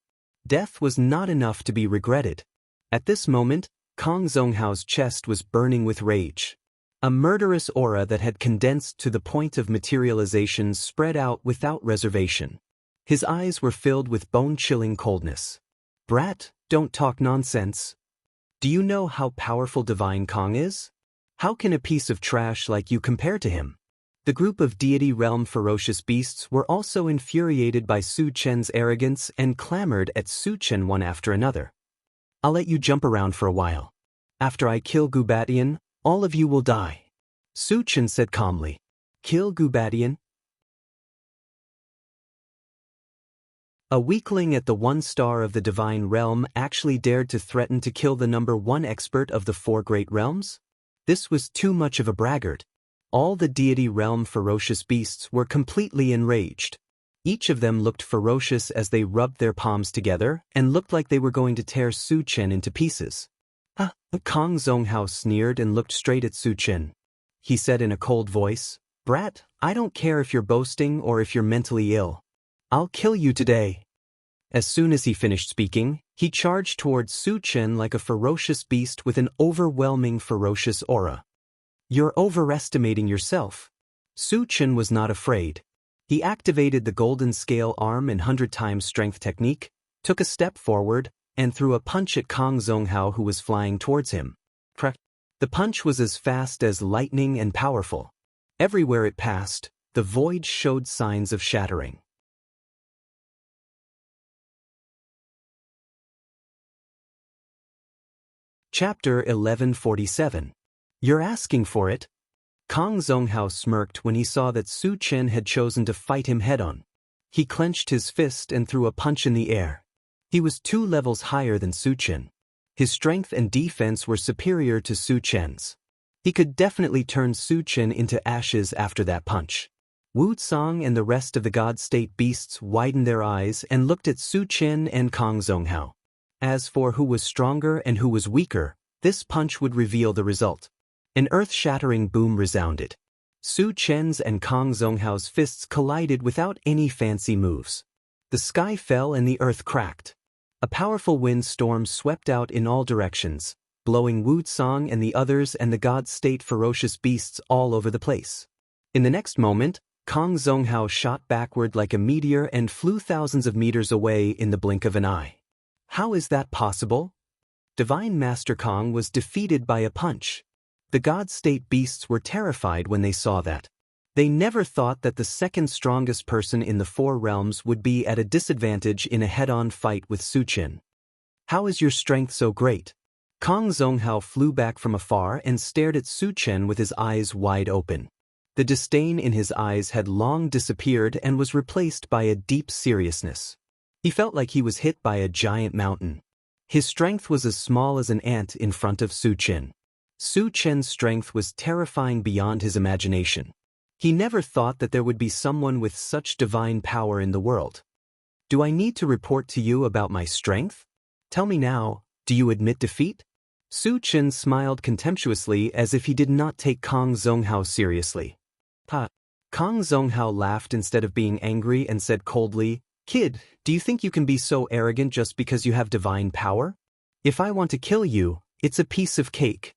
S1: Death was not enough to be regretted. At this moment, Kang Zonghao's chest was burning with rage. A murderous aura that had condensed to the point of materialization spread out without reservation. His eyes were filled with bone-chilling coldness. Brat, don't talk nonsense. Do you know how powerful Divine Kang is? How can a piece of trash like you compare to him? The group of deity realm ferocious beasts were also infuriated by Su Chen's arrogance and clamored at Su Chen one after another. I'll let you jump around for a while. After I kill Gubatian, all of you will die. Su Chen said calmly. Kill Gubatian? A weakling at the 1 star of the divine realm actually dared to threaten to kill the number 1 expert of the 4 great realms? This was too much of a braggart. All the deity realm ferocious beasts were completely enraged. Each of them looked ferocious as they rubbed their palms together and looked like they were going to tear Su Chen into pieces. Kang Zonghao sneered and looked straight at Su Chen. He said in a cold voice, Brat, I don't care if you're boasting or if you're mentally ill. I'll kill you today. As soon as he finished speaking, he charged towards Su Chen like a ferocious beast with an overwhelming ferocious aura. You're overestimating yourself. Su Chen was not afraid. He activated the golden scale arm and 100 times strength technique, took a step forward, and threw a punch at Kang Zonghao who was flying towards him. The punch was as fast as lightning and powerful. Everywhere it passed, the void showed signs of shattering. Chapter 1147. You're asking for it? Kang Zonghao smirked when he saw that Su Chen had chosen to fight him head-on. He clenched his fist and threw a punch in the air. He was 2 levels higher than Su Chen. His strength and defense were superior to Su Chen's. He could definitely turn Su Chen into ashes after that punch. Wuxia and the rest of the God State beasts widened their eyes and looked at Su Chen and Kang Zonghao. As for who was stronger and who was weaker, this punch would reveal the result. An earth-shattering boom resounded. Su Chen's and Kang Zonghao's fists collided without any fancy moves. The sky fell and the earth cracked. A powerful wind storm swept out in all directions, blowing Wuxia and the others and the God State ferocious beasts all over the place. In the next moment, Kang Zonghao shot backward like a meteor and flew thousands of meters away in the blink of an eye. How is that possible? Divine Master Kang was defeated by a punch. The God State beasts were terrified when they saw that. They never thought that the 2nd strongest person in the 4 realms would be at a disadvantage in a head-on fight with Su Chen. How is your strength so great? Kang Zonghao flew back from afar and stared at Su Chen with his eyes wide open. The disdain in his eyes had long disappeared and was replaced by a deep seriousness. He felt like he was hit by a giant mountain. His strength was as small as an ant in front of Su Chen. Su Chen's strength was terrifying beyond his imagination. He never thought that there would be someone with such divine power in the world. Do I need to report to you about my strength? Tell me now, do you admit defeat? Su Chen smiled contemptuously as if he did not take Kang Zonghao seriously. Ha! Kang Zonghao laughed instead of being angry and said coldly, "Kid, do you think you can be so arrogant just because you have divine power? If I want to kill you, it's a piece of cake."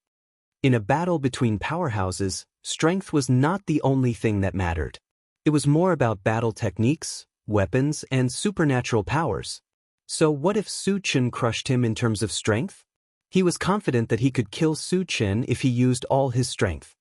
S1: In a battle between powerhouses, strength was not the only thing that mattered. It was more about battle techniques, weapons, and supernatural powers. So what if Su Chen crushed him in terms of strength? He was confident that he could kill Su Chen if he used all his strength.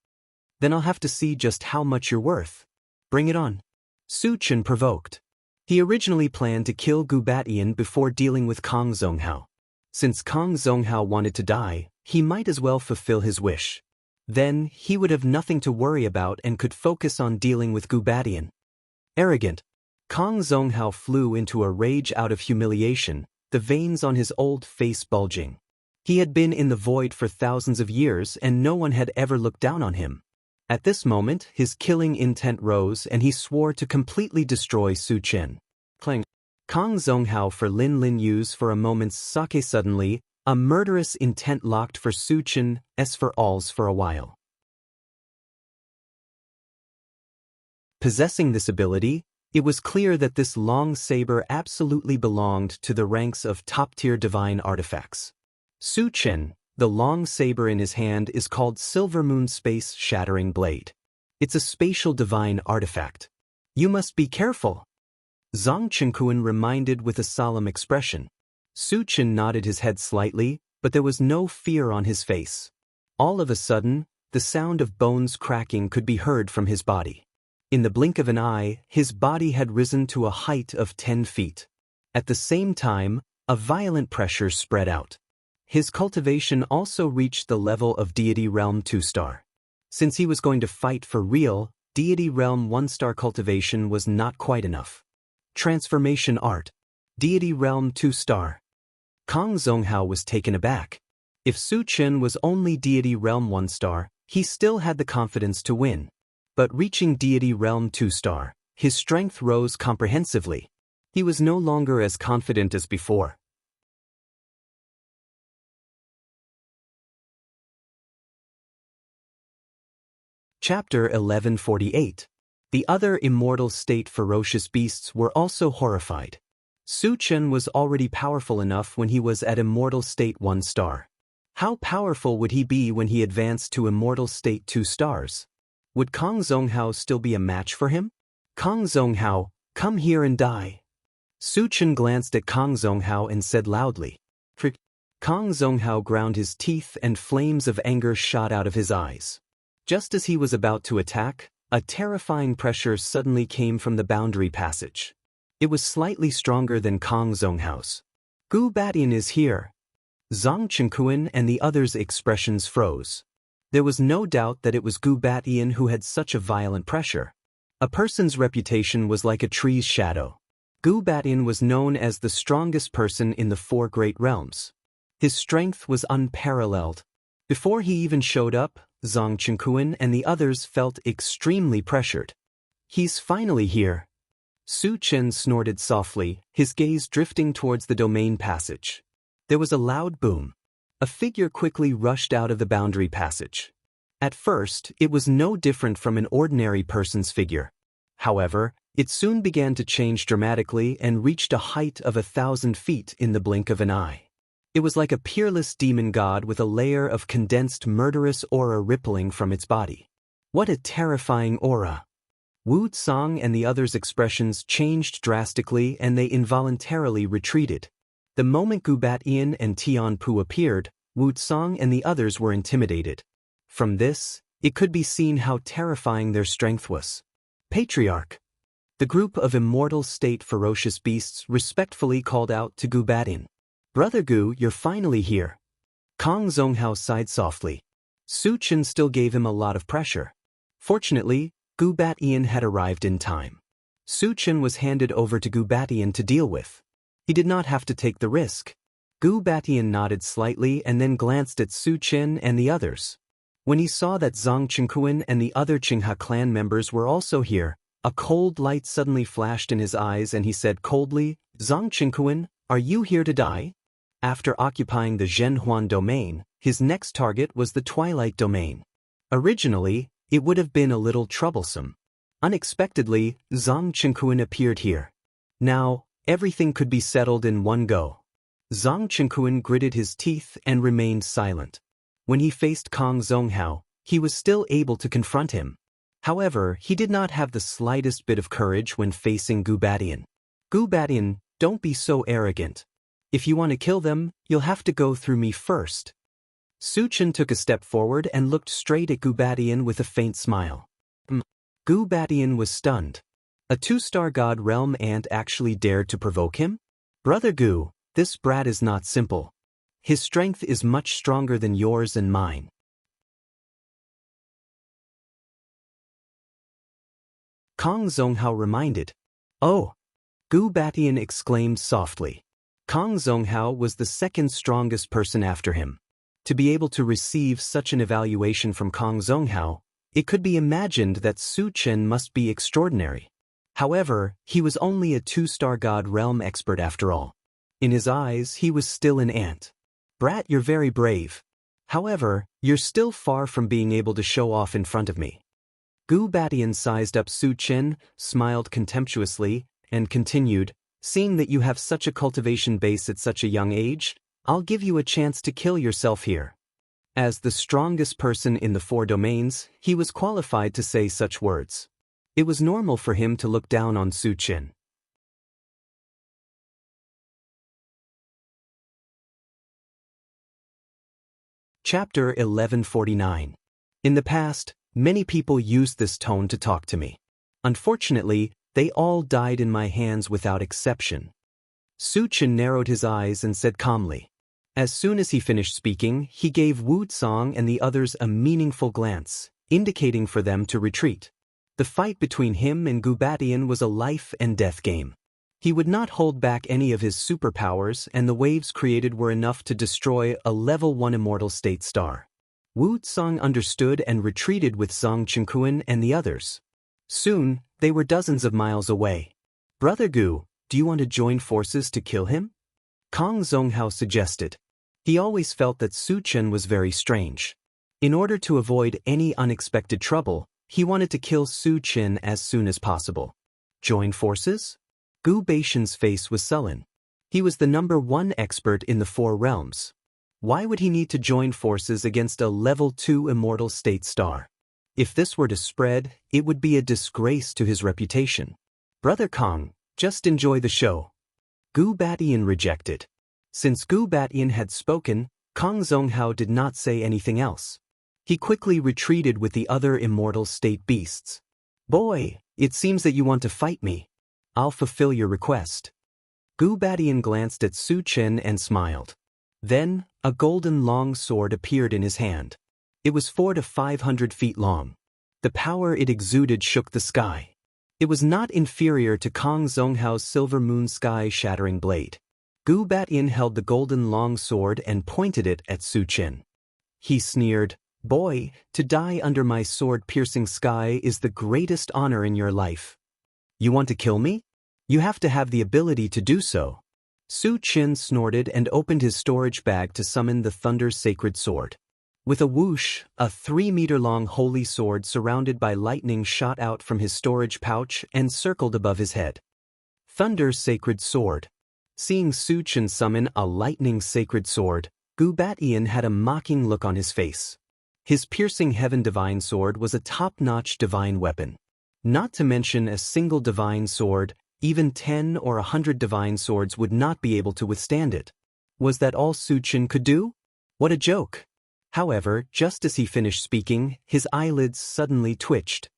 S1: "Then I'll have to see just how much you're worth. Bring it on." Su Chen provoked. He originally planned to kill Gu Batian before dealing with Kang Zonghao. Since Kang Zonghao wanted to die, he might as well fulfill his wish. Then, he would have nothing to worry about and could focus on dealing with Gu Batian. Arrogant. Kang Zonghao flew into a rage out of humiliation, the veins on his old face bulging. He had been in the void for thousands of years and no one had ever looked down on him. At this moment, his killing intent rose and he swore to completely destroy Su Chen. Clang. Kang Zonghao for Lin Lin Yu's for a moment's sake. Suddenly, a murderous intent locked for Su Chen, s for alls for a while. Possessing this ability, it was clear that this long saber absolutely belonged to the ranks of top-tier divine artifacts. Su Chen, the long saber in his hand, is called Silver Moon Space Shattering Blade. It's a spatial divine artifact. "You must be careful," Zhang Chenkuan reminded with a solemn expression. Su Chen nodded his head slightly, but there was no fear on his face. All of a sudden, the sound of bones cracking could be heard from his body. In the blink of an eye, his body had risen to a height of 10 feet. At the same time, a violent pressure spread out. His cultivation also reached the level of Deity Realm 2-star. Since he was going to fight for real, Deity Realm 1-star cultivation was not quite enough. Transformation Art. Deity Realm 2-star. Kang Zonghao was taken aback. If Su Chen was only Deity Realm 1-star, he still had the confidence to win. But reaching Deity Realm 2-star, his strength rose comprehensively. He was no longer as confident as before. Chapter 1148. The other immortal state ferocious beasts were also horrified. Su Chen was already powerful enough when he was at immortal state 1-star. How powerful would he be when he advanced to immortal state 2 stars? Would Kang Zonghao still be a match for him? "Kang Zonghao, come here and die." Su Chen glanced at Kang Zonghao and said loudly. "Frick." Kang Zonghao ground his teeth and flames of anger shot out of his eyes. Just as he was about to attack, a terrifying pressure suddenly came from the boundary passage. It was slightly stronger than Kang Zonghao's. "Gu Batian is here." Zhang Chenkuan and the others' expressions froze. There was no doubt that it was Gu Batian who had such a violent pressure. A person's reputation was like a tree's shadow. Gu Batian was known as the strongest person in the 4 great realms. His strength was unparalleled. Before he even showed up, Zhang Chenkuan and the others felt extremely pressured. "He's finally here." Su Chen snorted softly, his gaze drifting towards the domain passage. There was a loud boom. A figure quickly rushed out of the boundary passage. At first, it was no different from an ordinary person's figure. However, it soon began to change dramatically and reached a height of 1,000 feet in the blink of an eye. It was like a peerless demon god with a layer of condensed murderous aura rippling from its body. What a terrifying aura! Wu Tsang and the others' expressions changed drastically and they involuntarily retreated. The moment Gu Batian and Tian Pu appeared, Wu Tsang and the others were intimidated. From this, it could be seen how terrifying their strength was. "Patriarch." The group of immortal state ferocious beasts respectfully called out to Gu Batian. "Brother Gu, you're finally here." Kang Zonghao sighed softly. Su Chen still gave him a lot of pressure. Fortunately, Gu Batian had arrived in time. Su Chen was handed over to Gu Batian to deal with. He did not have to take the risk. Gu Batian nodded slightly and then glanced at Su Chen and the others. When he saw that Zhang Chenkuan and the other Qinghe clan members were also here, a cold light suddenly flashed in his eyes and he said coldly, "Zhang Chenkuan, are you here to die?" After occupying the Zhenhuan domain, His next target was the Twilight Domain. Originally, it would have been a little troublesome. Unexpectedly, Zhang Chenkuan appeared here. Now, everything could be settled in one go. Zhang Chenkuan gritted his teeth and remained silent. When he faced Kong Zonghao, he was still able to confront him. However, he did not have the slightest bit of courage when facing Gu Batian. Gu Batian, don't be so arrogant. If you want to kill them, you'll have to go through me first. Su Chen took a step forward and looked straight at Gu Batian with a faint smile. Gu Batian was stunned. A 2-star god realm ant actually dared to provoke him? Brother Gu, this brat is not simple. His strength is much stronger than yours and mine. Kong Zonghao reminded. Oh! Gu Batian exclaimed softly. Kong Zonghao was the second strongest person after him. To be able to receive such an evaluation from Kong Zonghao, it could be imagined that Su Chen must be extraordinary. However, he was only a 2-star god realm expert after all. In his eyes, he was still an ant. Brat, you're very brave. However, you're still far from being able to show off in front of me. Gu Batian sized up Su Chen, smiled contemptuously, and continued, seeing that you have such a cultivation base at such a young age, I'll give you a chance to kill yourself here. As the strongest person in the 4 domains, he was qualified to say such words. It was normal for him to look down on Su Chen. Chapter 1149. In the past, many people used this tone to talk to me. Unfortunately, they all died in my hands without exception. Su Chen narrowed his eyes and said calmly. As soon as he finished speaking, he gave Wu Tsang and the others a meaningful glance, indicating for them to retreat. The fight between him and Gu Batian was a life-and-death game. He would not hold back any of his superpowers, and the waves created were enough to destroy a level 1 immortal state star. Wu Tsang understood and retreated with Zhang Chenkuan and the others. Soon, they were dozens of miles away. Brother Gu, do you want to join forces to kill him? Kong Zonghao suggested. He always felt that Su Chen was very strange. In order to avoid any unexpected trouble, he wanted to kill Su Chen as soon as possible. Join forces? Gu Batian's face was sullen. He was the number 1 expert in the 4 realms. Why would he need to join forces against a level 2 immortal state star? If this were to spread, it would be a disgrace to his reputation. Brother Kong, just enjoy the show. Gu Batian rejected. Since Gu Batian had spoken, Kong Zonghao did not say anything else. He quickly retreated with the other immortal state beasts. Boy, it seems that you want to fight me. I'll fulfill your request. Gu Batian glanced at Su Chen and smiled. Then, a golden long sword appeared in his hand. It was 400 to 500 feet long. The power it exuded shook the sky. It was not inferior to Kong Zonghao's silver moon sky-shattering blade. Gu Batian held the golden long sword and pointed it at Su Chen. He sneered, Boy, to die under my sword-piercing sky is the greatest honor in your life. You want to kill me? You have to have the ability to do so. Su Chen snorted and opened his storage bag to summon the Thunder's sacred sword. With a whoosh, a 3-meter-long holy sword surrounded by lightning shot out from his storage pouch and circled above his head. Thunder's sacred sword. Seeing Su Chen summon a lightning sacred sword, Gu Batian had a mocking look on his face. His piercing heaven divine sword was a top-notch divine weapon. Not to mention a single divine sword, even 10 or 100 divine swords would not be able to withstand it. Was that all Su Chen could do? What a joke! However, just as he finished speaking, his eyelids suddenly twitched.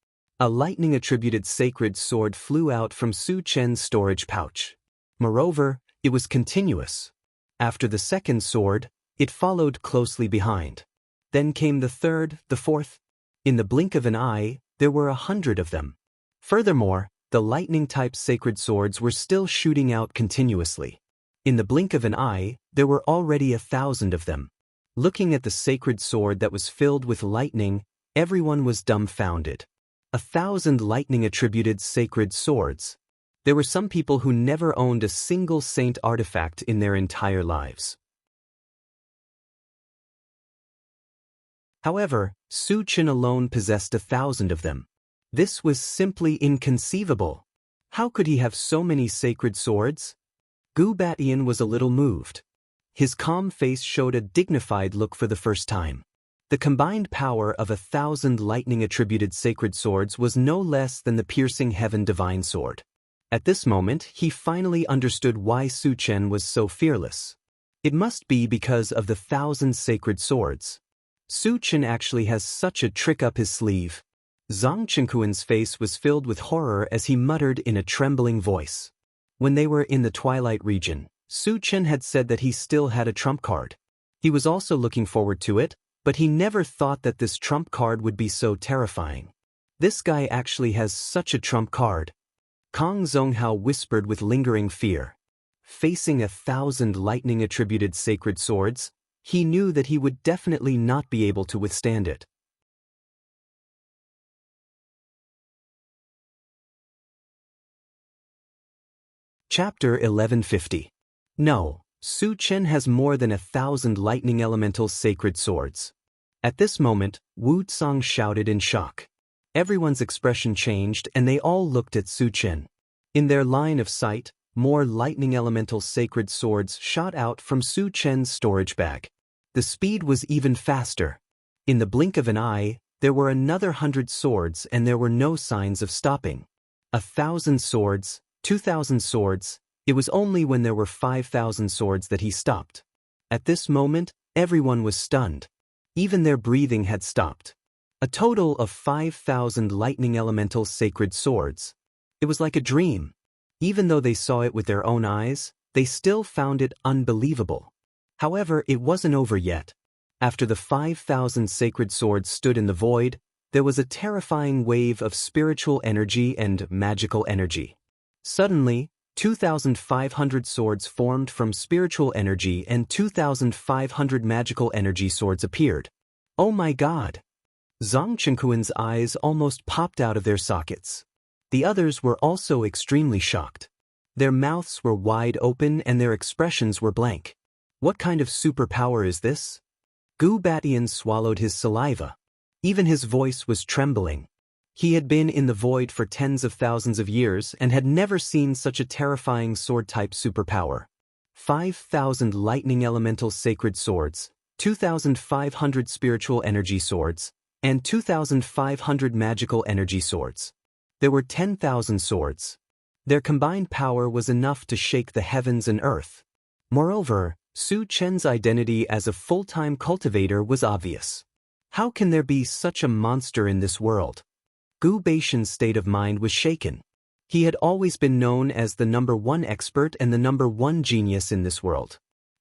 S1: A lightning-attributed sacred sword flew out from Su Chen's storage pouch. Moreover, it was continuous. After the second sword, it followed closely behind. Then came the third, the fourth. In the blink of an eye, there were 100 of them. Furthermore, the lightning-type sacred swords were still shooting out continuously. In the blink of an eye, there were already 1,000 of them. Looking at the sacred sword that was filled with lightning, everyone was dumbfounded. 1,000 lightning-attributed sacred swords. There were some people who never owned a single saint artifact in their entire lives. However, Su Chen alone possessed 1,000 of them. This was simply inconceivable. How could he have so many sacred swords? Gu Batian was a little moved. His calm face showed a dignified look for the first time. The combined power of 1,000 lightning-attributed sacred swords was no less than the piercing heaven divine sword. At this moment, he finally understood why Su Chen was so fearless. It must be because of the 1,000 sacred swords. Su Chen actually has such a trick up his sleeve. Zhang Chenkuan's face was filled with horror as he muttered in a trembling voice. When they were in the Twilight region, Su Chen had said that he still had a trump card. He was also looking forward to it, but he never thought that this trump card would be so terrifying. This guy actually has such a trump card. Kang Zonghao whispered with lingering fear. Facing 1,000 lightning-attributed sacred swords, he knew that he would definitely not be able to withstand it. Chapter 1150. No, Su Chen has more than 1,000 lightning elemental sacred swords. At this moment, Wu Tsang shouted in shock. Everyone's expression changed and they all looked at Su Chen. In their line of sight, more lightning elemental sacred swords shot out from Su Chen's storage bag. The speed was even faster. In the blink of an eye, there were another 100 swords and there were no signs of stopping. 1,000 swords, 2,000 swords, it was only when there were 5,000 swords that he stopped. At this moment, everyone was stunned. Even their breathing had stopped. A total of 5,000 lightning elemental sacred swords. It was like a dream. Even though they saw it with their own eyes, they still found it unbelievable. However, it wasn't over yet. After the 5,000 sacred swords stood in the void, there was a terrifying wave of spiritual energy and magical energy. Suddenly, 2,500 swords formed from spiritual energy and 2,500 magical energy swords appeared. Oh my God! Zhang Chenkuan's eyes almost popped out of their sockets. The others were also extremely shocked. Their mouths were wide open and their expressions were blank. What kind of superpower is this? Gu Batian swallowed his saliva. Even his voice was trembling. He had been in the void for tens of thousands of years and had never seen such a terrifying sword-type superpower. 5,000 lightning elemental sacred swords, 2,500 spiritual energy swords, and 2,500 magical energy swords. There were 10,000 swords. Their combined power was enough to shake the heavens and earth. Moreover, Su Chen's identity as a full-time cultivator was obvious. How can there be such a monster in this world? Gu Baishan's state of mind was shaken. He had always been known as the #1 expert and the #1 genius in this world.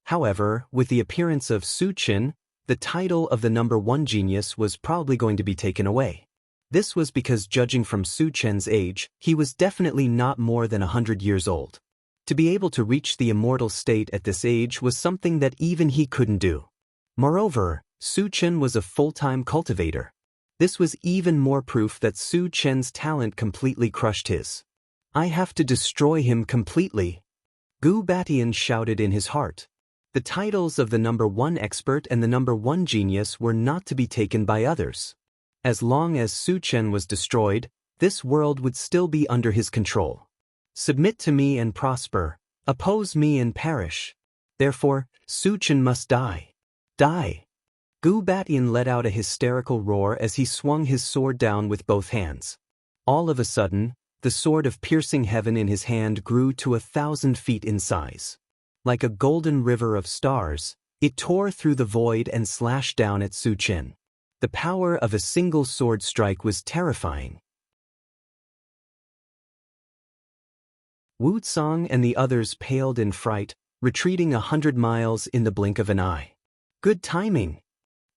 S1: However, with the appearance of Su Chen, the title of the #1 genius was probably going to be taken away. This was because, judging from Su Chen's age, he was definitely not more than 100 years old. To be able to reach the immortal state at this age was something that even he couldn't do. Moreover, Su Chen was a full-time cultivator. This was even more proof that Su Chen's talent completely crushed his. I have to destroy him completely. Gu Batian shouted in his heart. The titles of the #1 expert and the #1 genius were not to be taken by others. As long as Su Chen was destroyed, this world would still be under his control. Submit to me and prosper, oppose me and perish. Therefore, Su Chen must die. Die! Gu Batian let out a hysterical roar as he swung his sword down with both hands. All of a sudden, the sword of piercing heaven in his hand grew to 1,000 feet in size. Like a golden river of stars, it tore through the void and slashed down at Su Chen. The power of a single sword strike was terrifying. Wu Tsang and the others paled in fright, retreating 100 miles in the blink of an eye. Good timing!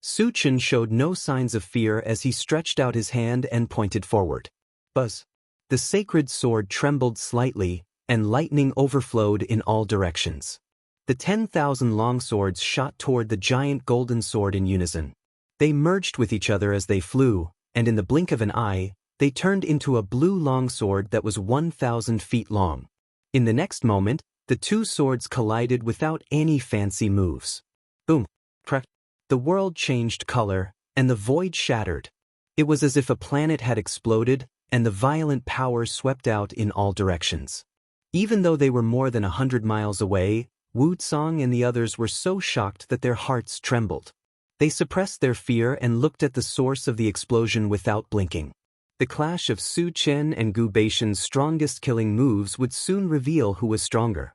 S1: Su Chen showed no signs of fear as he stretched out his hand and pointed forward. Buzz! The sacred sword trembled slightly, and lightning overflowed in all directions. The 10,000 longswords shot toward the giant golden sword in unison. They merged with each other as they flew, and in the blink of an eye, they turned into a blue longsword that was 1,000 feet long. In the next moment, the two swords collided without any fancy moves. Boom! Crack! The world changed color, and the void shattered. It was as if a planet had exploded, and the violent power swept out in all directions. Even though they were more than 100 miles away, Wuxia and the others were so shocked that their hearts trembled. They suppressed their fear and looked at the source of the explosion without blinking. The clash of Su Chen and Gu Baishan's strongest killing moves would soon reveal who was stronger.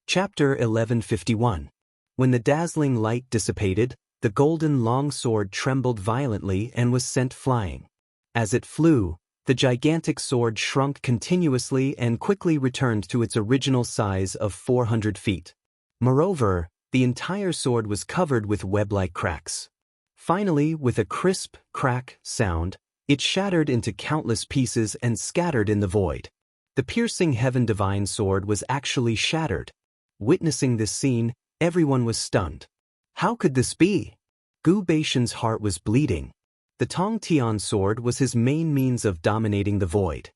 S1: Chapter 1151. When the dazzling light dissipated, the golden longsword trembled violently and was sent flying. As it flew, the gigantic sword shrunk continuously and quickly returned to its original size of 400 feet. Moreover, the entire sword was covered with web-like cracks. Finally, with a crisp, crack sound, it shattered into countless pieces and scattered in the void. The piercing heaven divine sword was actually shattered. Witnessing this scene, everyone was stunned. How could this be? Gu Baishan's heart was bleeding. The Tong Tian sword was his main means of dominating the void.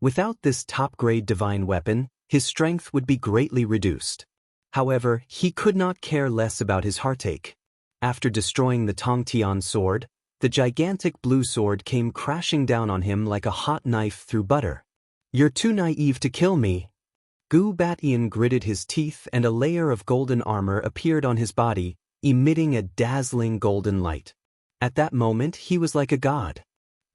S1: Without this top-grade divine weapon, his strength would be greatly reduced. However, he could not care less about his heartache. After destroying the Tong Tian sword, the gigantic blue sword came crashing down on him like a hot knife through butter. "You're too naive to kill me." Gu Batian gritted his teeth and a layer of golden armor appeared on his body, emitting a dazzling golden light. At that moment he was like a god.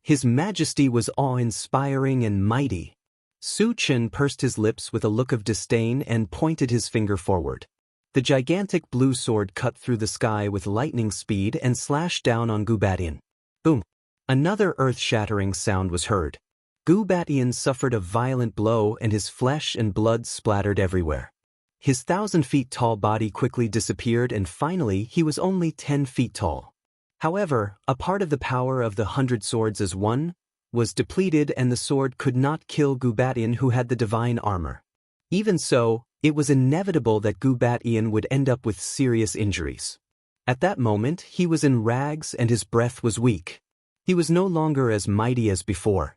S1: His majesty was awe-inspiring and mighty. Su Chen pursed his lips with a look of disdain and pointed his finger forward. The gigantic blue sword cut through the sky with lightning speed and slashed down on Gu Batian. Boom! Another earth-shattering sound was heard. Gu Batian suffered a violent blow and his flesh and blood splattered everywhere. His 1,000-feet-tall body quickly disappeared and finally he was only 10 feet tall. However, a part of the power of the 100 swords as one was depleted and the sword could not kill Gu Batian who had the divine armor. Even so, it was inevitable that Gu Batian would end up with serious injuries. At that moment he was in rags and his breath was weak. He was no longer as mighty as before.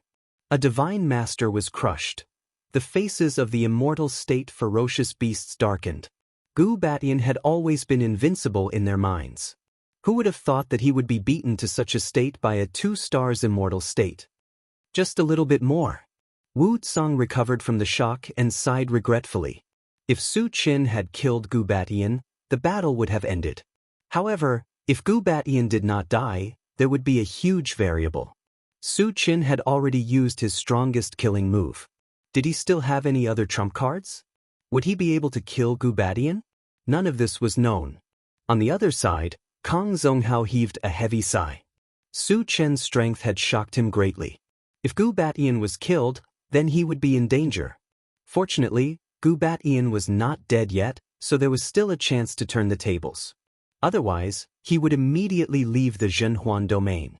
S1: A divine master was crushed. The faces of the immortal state ferocious beasts darkened. Gu Batian had always been invincible in their minds. Who would have thought that he would be beaten to such a state by a 2-stars immortal state? Just a little bit more. Wuxia recovered from the shock and sighed regretfully. If Su Chen had killed Gu Batian, the battle would have ended. However, if Gu Batian did not die, there would be a huge variable. Su Chen had already used his strongest killing move. Did he still have any other trump cards? Would he be able to kill Gu Batian? None of this was known. On the other side, Kang Zonghao heaved a heavy sigh. Su Chen's strength had shocked him greatly. If Gu Batian was killed, then he would be in danger. Fortunately, Gu Batian was not dead yet, so there was still a chance to turn the tables. Otherwise, he would immediately leave the Zhenhuan domain.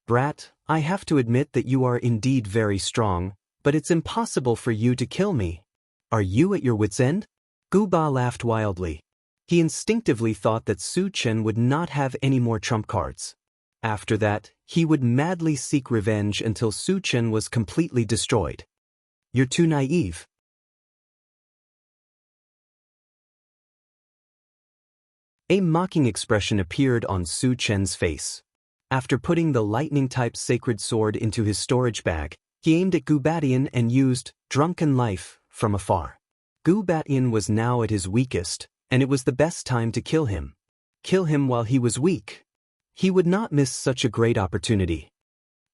S1: "Brat, I have to admit that you are indeed very strong, but it's impossible for you to kill me. Are you at your wits' end?" Gu Ba laughed wildly. He instinctively thought that Su Chen would not have any more trump cards. After that, he would madly seek revenge until Su Chen was completely destroyed. "You're too naive." A mocking expression appeared on Su Chen's face. After putting the lightning-type sacred sword into his storage bag, he aimed at Gu Batian and used Drunken Life from afar. Gu Batian was now at his weakest, and it was the best time to kill him. Kill him while he was weak. He would not miss such a great opportunity.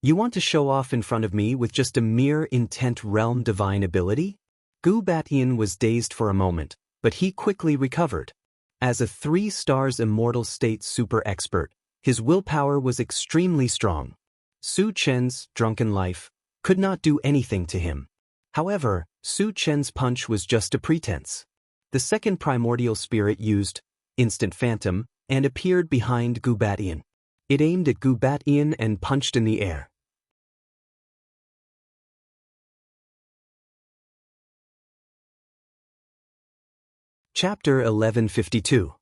S1: "You want to show off in front of me with just a mere intent realm divine ability?" Gu Batian was dazed for a moment, but he quickly recovered. As a 3-stars immortal state super expert, his willpower was extremely strong. Su Chen's Drunken Life could not do anything to him. However, Su Chen's punch was just a pretense. The second primordial spirit used Instant Phantom and appeared behind Gu Batian. It aimed at Gu Batian and punched in the air. Chapter 1152.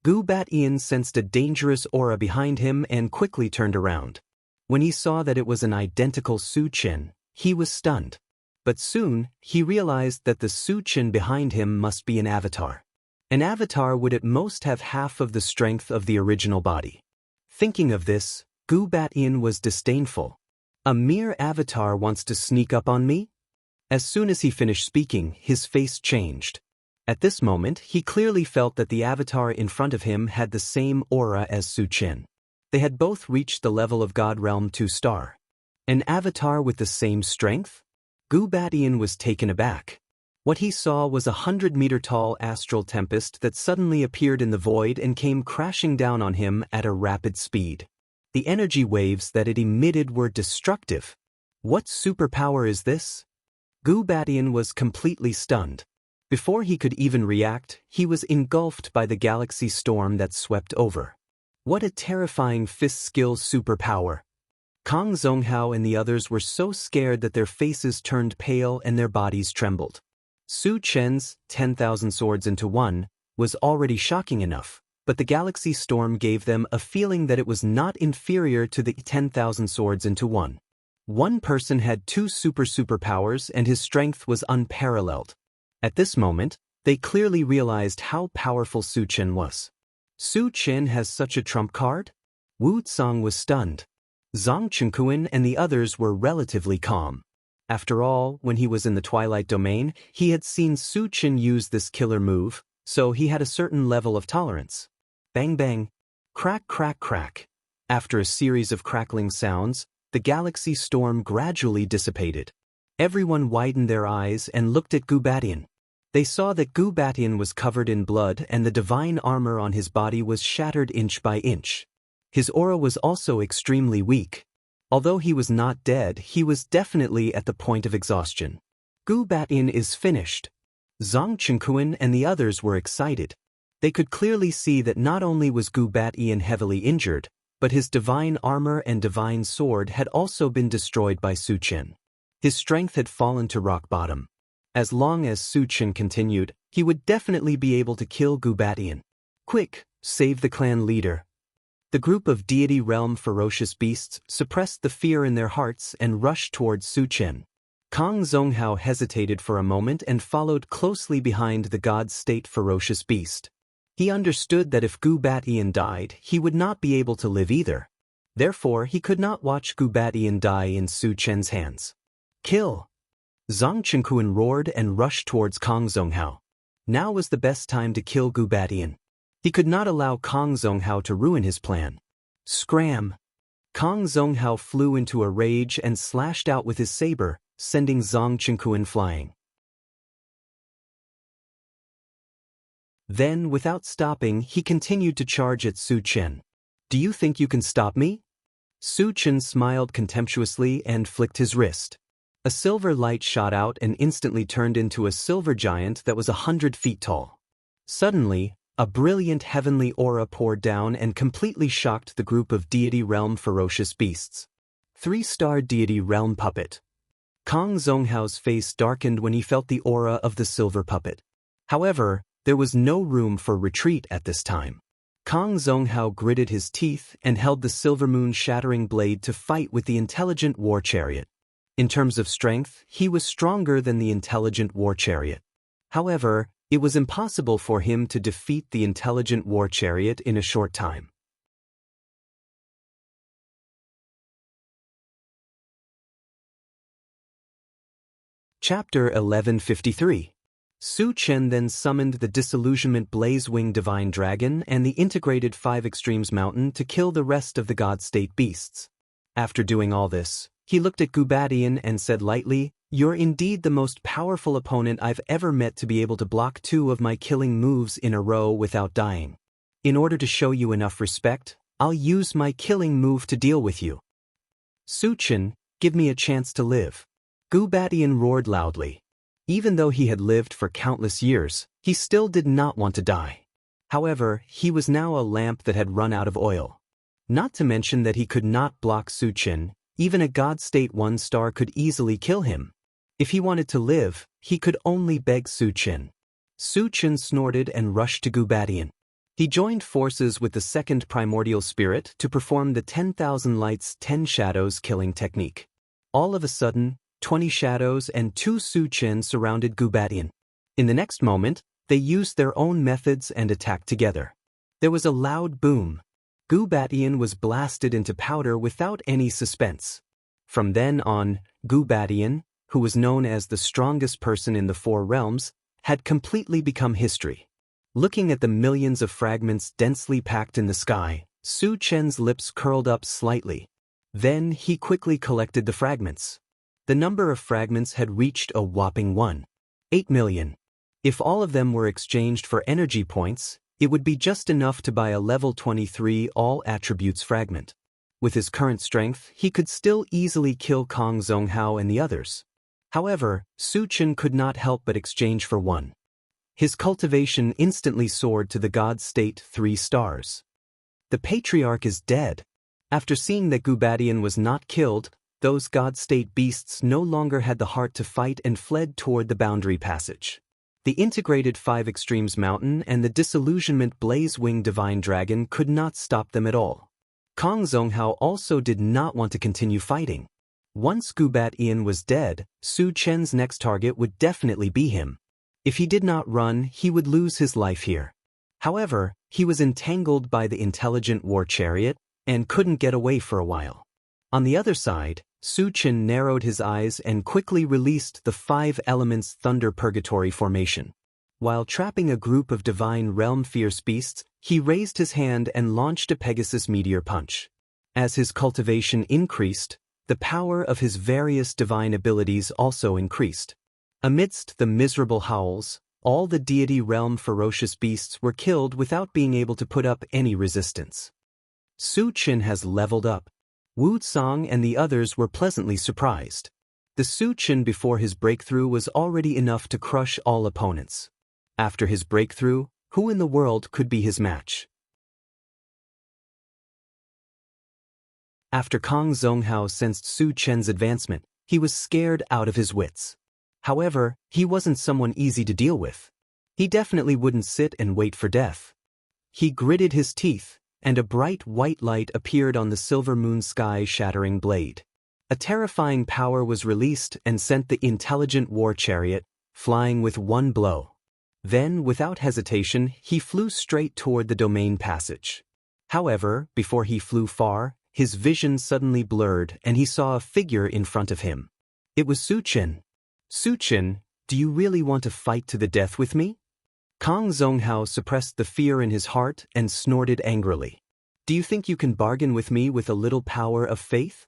S1: Gu Batian sensed a dangerous aura behind him and quickly turned around. When he saw that it was an identical Su Chen, he was stunned. But soon, he realized that the Su Chen behind him must be an avatar. An avatar would at most have half of the strength of the original body. Thinking of this, Gu Batian was disdainful. A mere avatar wants to sneak up on me? As soon as he finished speaking, his face changed. At this moment, he clearly felt that the avatar in front of him had the same aura as Su Chen. They had both reached the level of God Realm 2-star. An avatar with the same strength? Gu Batian was taken aback. What he saw was a 100-meter-tall astral tempest that suddenly appeared in the void and came crashing down on him at a rapid speed. The energy waves that it emitted were destructive. What superpower is this? Gu Batian was completely stunned. Before he could even react, he was engulfed by the galaxy storm that swept over. What a terrifying fist-skill superpower! Kang Zonghao and the others were so scared that their faces turned pale and their bodies trembled. Su Chen's 10,000 swords into one was already shocking enough, but the galaxy storm gave them a feeling that it was not inferior to the 10,000 swords into one. One person had two superpowers and his strength was unparalleled. At this moment, they clearly realized how powerful Su Chen was. Su Chen has such a trump card? Wu Tsang was stunned. Zhang Chengkuan and the others were relatively calm. After all, when he was in the Twilight Domain, he had seen Su Chen use this killer move, so he had a certain level of tolerance. Bang bang. Crack crack crack. After a series of crackling sounds, the galaxy storm gradually dissipated. Everyone widened their eyes and looked at Gu Batian. They saw that Gu Batian was covered in blood and the divine armor on his body was shattered inch by inch. His aura was also extremely weak. Although he was not dead, he was definitely at the point of exhaustion. Gu Batian is finished. Zhang Chengkuan and the others were excited. They could clearly see that not only was Gu Batian heavily injured, but his divine armor and divine sword had also been destroyed by Su Chen. His strength had fallen to rock bottom. As long as Su Chen continued, he would definitely be able to kill Gu Batian. Quick, save the clan leader. The group of deity realm ferocious beasts suppressed the fear in their hearts and rushed towards Su Chen. Kang Zonghao hesitated for a moment and followed closely behind the god state ferocious beast. He understood that if Gu Batian died, he would not be able to live either. Therefore, he could not watch Gu Batian die in Su Chen's hands. Kill! Zhang Chengkuan roared and rushed towards Kang Zonghao. Now was the best time to kill Gu Batian. He could not allow Kang Zonghao to ruin his plan. Scram! Kang Zonghao flew into a rage and slashed out with his saber, sending Zhang Chengkuan flying. Then, without stopping, he continued to charge at Su Chen. Do you think you can stop me? Su Chen smiled contemptuously and flicked his wrist. A silver light shot out and instantly turned into a silver giant that was 100 feet tall. Suddenly, a brilliant heavenly aura poured down and completely shocked the group of deity realm ferocious beasts. 3-star deity realm puppet. Kang Zonghao's face darkened when he felt the aura of the silver puppet. However, there was no room for retreat at this time. Kang Zonghao gritted his teeth and held the silver moon shattering blade to fight with the intelligent war chariot. In terms of strength, he was stronger than the intelligent war chariot. However, it was impossible for him to defeat the intelligent war chariot in a short time. Chapter 1153. Su Chen then summoned the Disillusionment Blazewing Divine Dragon and the integrated 5 Extremes Mountain to kill the rest of the God State beasts. After doing all this, he looked at Gu Batian and said lightly, "You're indeed the most powerful opponent I've ever met to be able to block 2 of my killing moves in a row without dying. In order to show you enough respect, I'll use my killing move to deal with you. Su Chen, give me a chance to live." Gu Batian roared loudly. Even though he had lived for countless years, he still did not want to die. However, he was now a lamp that had run out of oil. Not to mention that he could not block Su Chen, even a God State 1-star could easily kill him. If he wanted to live, he could only beg Su Chen. Su Chen snorted and rushed to Gu Batian. He joined forces with the second primordial spirit to perform the 10,000 lights 10 shadows killing technique. All of a sudden, 20 shadows and 2 Su Chen surrounded Gu Batian. In the next moment, they used their own methods and attacked together. There was a loud boom. Gu Batian was blasted into powder without any suspense. From then on, Gu Batian, who was known as the strongest person in the 4 realms, had completely become history. Looking at the millions of fragments densely packed in the sky, Su Chen's lips curled up slightly. Then he quickly collected the fragments. The number of fragments had reached a whopping 1.8 million. If all of them were exchanged for energy points, it would be just enough to buy a level 23 all attributes fragment. With his current strength, he could still easily kill Kong Zonghao and the others. However, Su Chen could not help but exchange for one. His cultivation instantly soared to the god state 3 stars. The patriarch is dead. After seeing that Gu Batian was not killed, those god state beasts no longer had the heart to fight and fled toward the boundary passage. The integrated 5 extremes mountain and the disillusionment blaze-winged divine dragon could not stop them at all. Kong Zonghao also did not want to continue fighting. Once Gu Batian was dead, Su Chen's next target would definitely be him. If he did not run, he would lose his life here. However, he was entangled by the intelligent war chariot and couldn't get away for a while. On the other side, Su Chen narrowed his eyes and quickly released the 5 elements thunder purgatory formation. While trapping a group of divine realm fierce beasts, he raised his hand and launched a Pegasus meteor punch. As his cultivation increased, the power of his various divine abilities also increased. Amidst the miserable howls, all the deity realm ferocious beasts were killed without being able to put up any resistance. Su Chen has leveled up. Wu Cong and the others were pleasantly surprised. The Su Chen before his breakthrough was already enough to crush all opponents. After his breakthrough, who in the world could be his match? After Kong Zonghao sensed Su Chen's advancement, he was scared out of his wits. However, he wasn't someone easy to deal with. He definitely wouldn't sit and wait for death. He gritted his teeth, and a bright white light appeared on the silver moon sky shattering blade. A terrifying power was released and sent the intelligent war chariot flying with one blow. Then, without hesitation, he flew straight toward the domain passage. However, before he flew far, his vision suddenly blurred and he saw a figure in front of him. It was Su Chen. Su Chen, do you really want to fight to the death with me? Kong Zonghao suppressed the fear in his heart and snorted angrily. Do you think you can bargain with me with a little power of faith?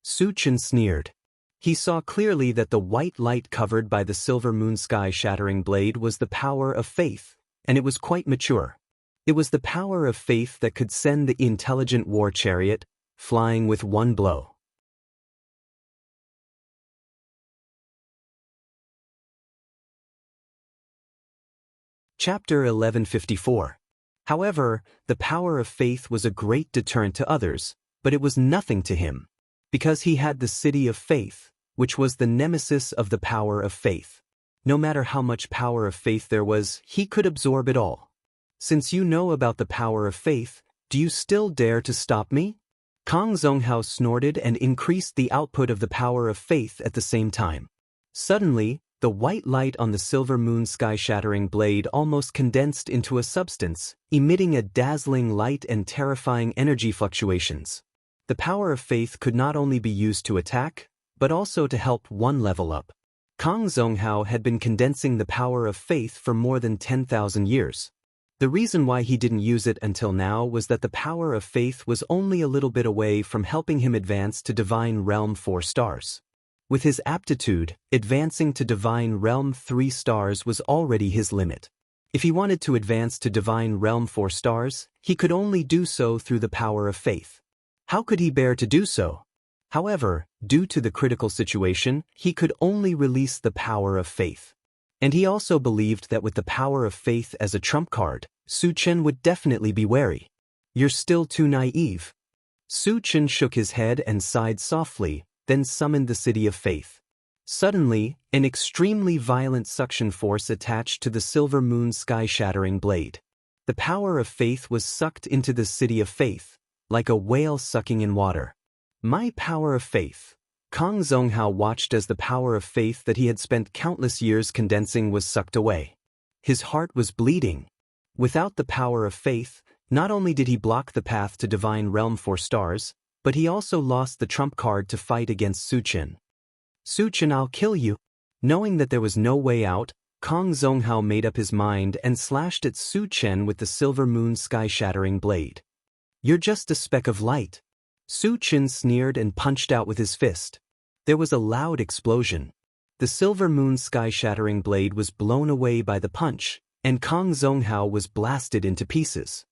S1: Su Chen sneered. He saw clearly that the white light covered by the silver moon sky shattering blade was the power of faith, and it was quite mature. It was the power of faith that could send the intelligent war chariot flying with one blow. Chapter 1154. However, the power of faith was a great deterrent to others, but it was nothing to him, because he had the city of faith, which was the nemesis of the power of faith. No matter how much power of faith there was, he could absorb it all. Since you know about the power of faith, do you still dare to stop me? Kong Zonghao snorted and increased the output of the power of faith at the same time. Suddenly, the white light on the silver moon sky-shattering blade almost condensed into a substance, emitting a dazzling light and terrifying energy fluctuations. The power of faith could not only be used to attack, but also to help one level up. Kong Zonghao had been condensing the power of faith for more than 10,000 years. The reason why he didn't use it until now was that the power of faith was only a little bit away from helping him advance to Divine Realm 4 stars. With his aptitude, advancing to Divine Realm 3 stars was already his limit. If he wanted to advance to Divine Realm 4 stars, he could only do so through the power of faith. How could he bear to do so? However, due to the critical situation, he could only release the power of faith. And he also believed that with the power of faith as a trump card, Su Chen would definitely be wary. You're still too naive. Su Chen shook his head and sighed softly, then summoned the City of Faith. Suddenly, an extremely violent suction force attached to the silver moon sky-shattering blade. The power of faith was sucked into the City of Faith, like a whale sucking in water. My power of faith. Kang Zonghao watched as the power of faith that he had spent countless years condensing was sucked away. His heart was bleeding. Without the power of faith, not only did he block the path to Divine Realm 4 stars, but he also lost the trump card to fight against Su Chen. Su Chen, I'll kill you. Knowing that there was no way out, Kang Zonghao made up his mind and slashed at Su Chen with the silver moon sky-shattering blade. You're just a speck of light. Su Chen sneered and punched out with his fist. There was a loud explosion. The silver moon sky-shattering blade was blown away by the punch, and Kang Zonghao was blasted into pieces.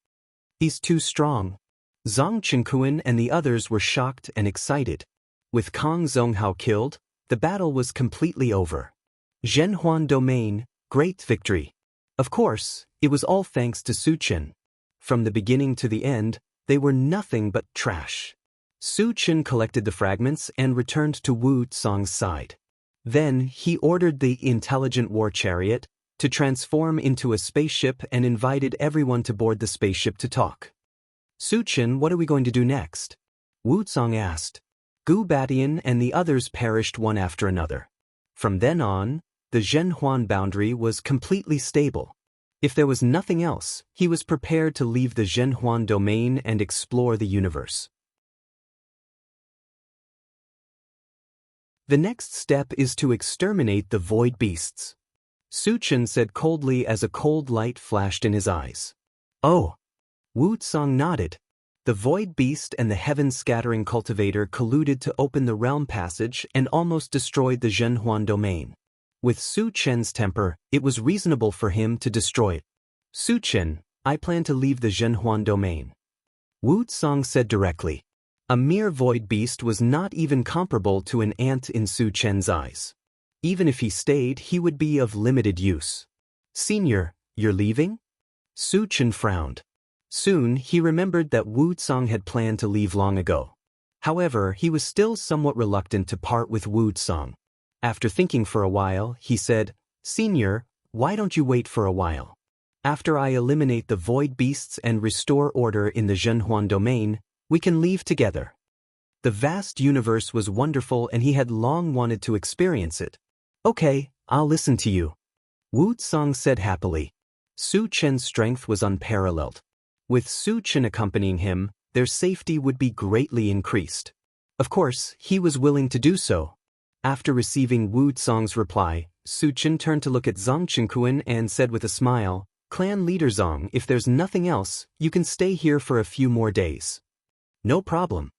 S1: He's too strong. Zhang Qingquan and the others were shocked and excited. With Kang Zonghao killed, the battle was completely over. Zhenhuan Domain, great victory. Of course, it was all thanks to Su Chen. From the beginning to the end, they were nothing but trash. Su Chen collected the fragments and returned to Wu Tsong's side. Then he ordered the intelligent war chariot to transform into a spaceship and invited everyone to board the spaceship to talk. Su Chen, what are we going to do next? Wu Tsong asked. Gu Batian and the others perished one after another. From then on, the Zhenhuan boundary was completely stable. If there was nothing else, he was prepared to leave the Zhenhuan domain and explore the universe. The next step is to exterminate the void beasts. Su Chen said coldly as a cold light flashed in his eyes. Oh! Wu Tsong nodded. The void beast and the heaven-scattering cultivator colluded to open the realm passage and almost destroyed the Zhenhuan domain. With Su Chen's temper, it was reasonable for him to destroy it. Su Chen, I plan to leave the Zhenhuan domain. Wu Tsong said directly. A mere void beast was not even comparable to an ant in Su Chen's eyes. Even if he stayed, he would be of limited use. Senior, you're leaving? Su Chen frowned. Soon, he remembered that Wu Tsong had planned to leave long ago. However, he was still somewhat reluctant to part with Wu Tsong. After thinking for a while, he said, Senior, why don't you wait for a while? After I eliminate the void beasts and restore order in the Zhenhuan domain, we can leave together. The vast universe was wonderful and he had long wanted to experience it. Okay, I'll listen to you. Wu Tsong said happily. Su Chen's strength was unparalleled. With Su Chen accompanying him, their safety would be greatly increased. Of course, he was willing to do so. After receiving Wu Tsong's reply, Su Chen turned to look at Zhang Qingquan and said with a smile, Clan leader Zhang, if there's nothing else, you can stay here for a few more days. No problem.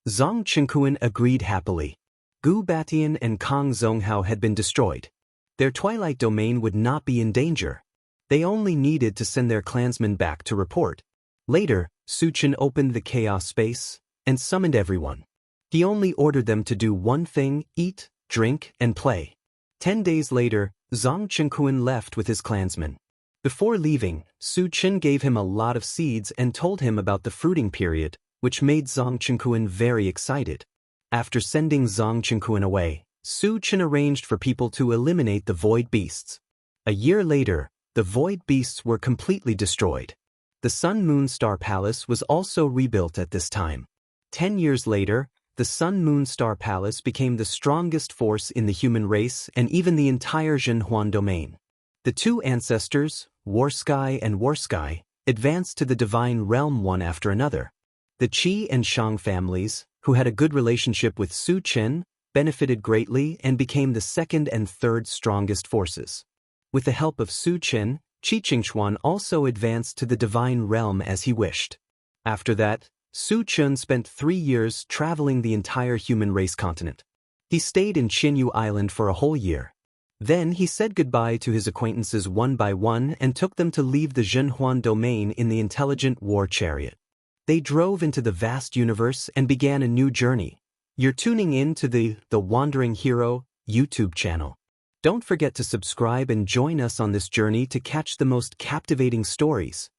S1: Zhang Qingquan agreed happily. Gu Batian and Kang Zonghao had been destroyed. Their twilight domain would not be in danger. They only needed to send their clansmen back to report. Later, Su Chen opened the chaos space and summoned everyone. He only ordered them to do one thing: eat, drink, and play. 10 days later, Zhang Qingquan left with his clansmen. Before leaving, Su Chen gave him a lot of seeds and told him about the fruiting period, which made Zhang Qingquan very excited. After sending Zhang Qingquan away, Su Chen arranged for people to eliminate the void beasts. A year later, the void beasts were completely destroyed. The Sun Moon Star Palace was also rebuilt at this time. 10 years later, the Sun Moon Star Palace became the strongest force in the human race and even the entire Zhenhuan domain. The two ancestors, Warsky and Warsky, advanced to the Divine Realm one after another. The Qi and Shang families, who had a good relationship with Su Chen, benefited greatly and became the second and third strongest forces. With the help of Su Chen, Qi Qingquan also advanced to the Divine Realm as he wished. After that, Su Chen spent 3 years traveling the entire human race continent. He stayed in Qinyu Island for a whole year. Then he said goodbye to his acquaintances one by one and took them to leave the Zhenhuan domain in the intelligent war chariot. They drove into the vast universe and began a new journey. You're tuning in to the Wandering Hero YouTube channel. Don't forget to subscribe and join us on this journey to catch the most captivating stories.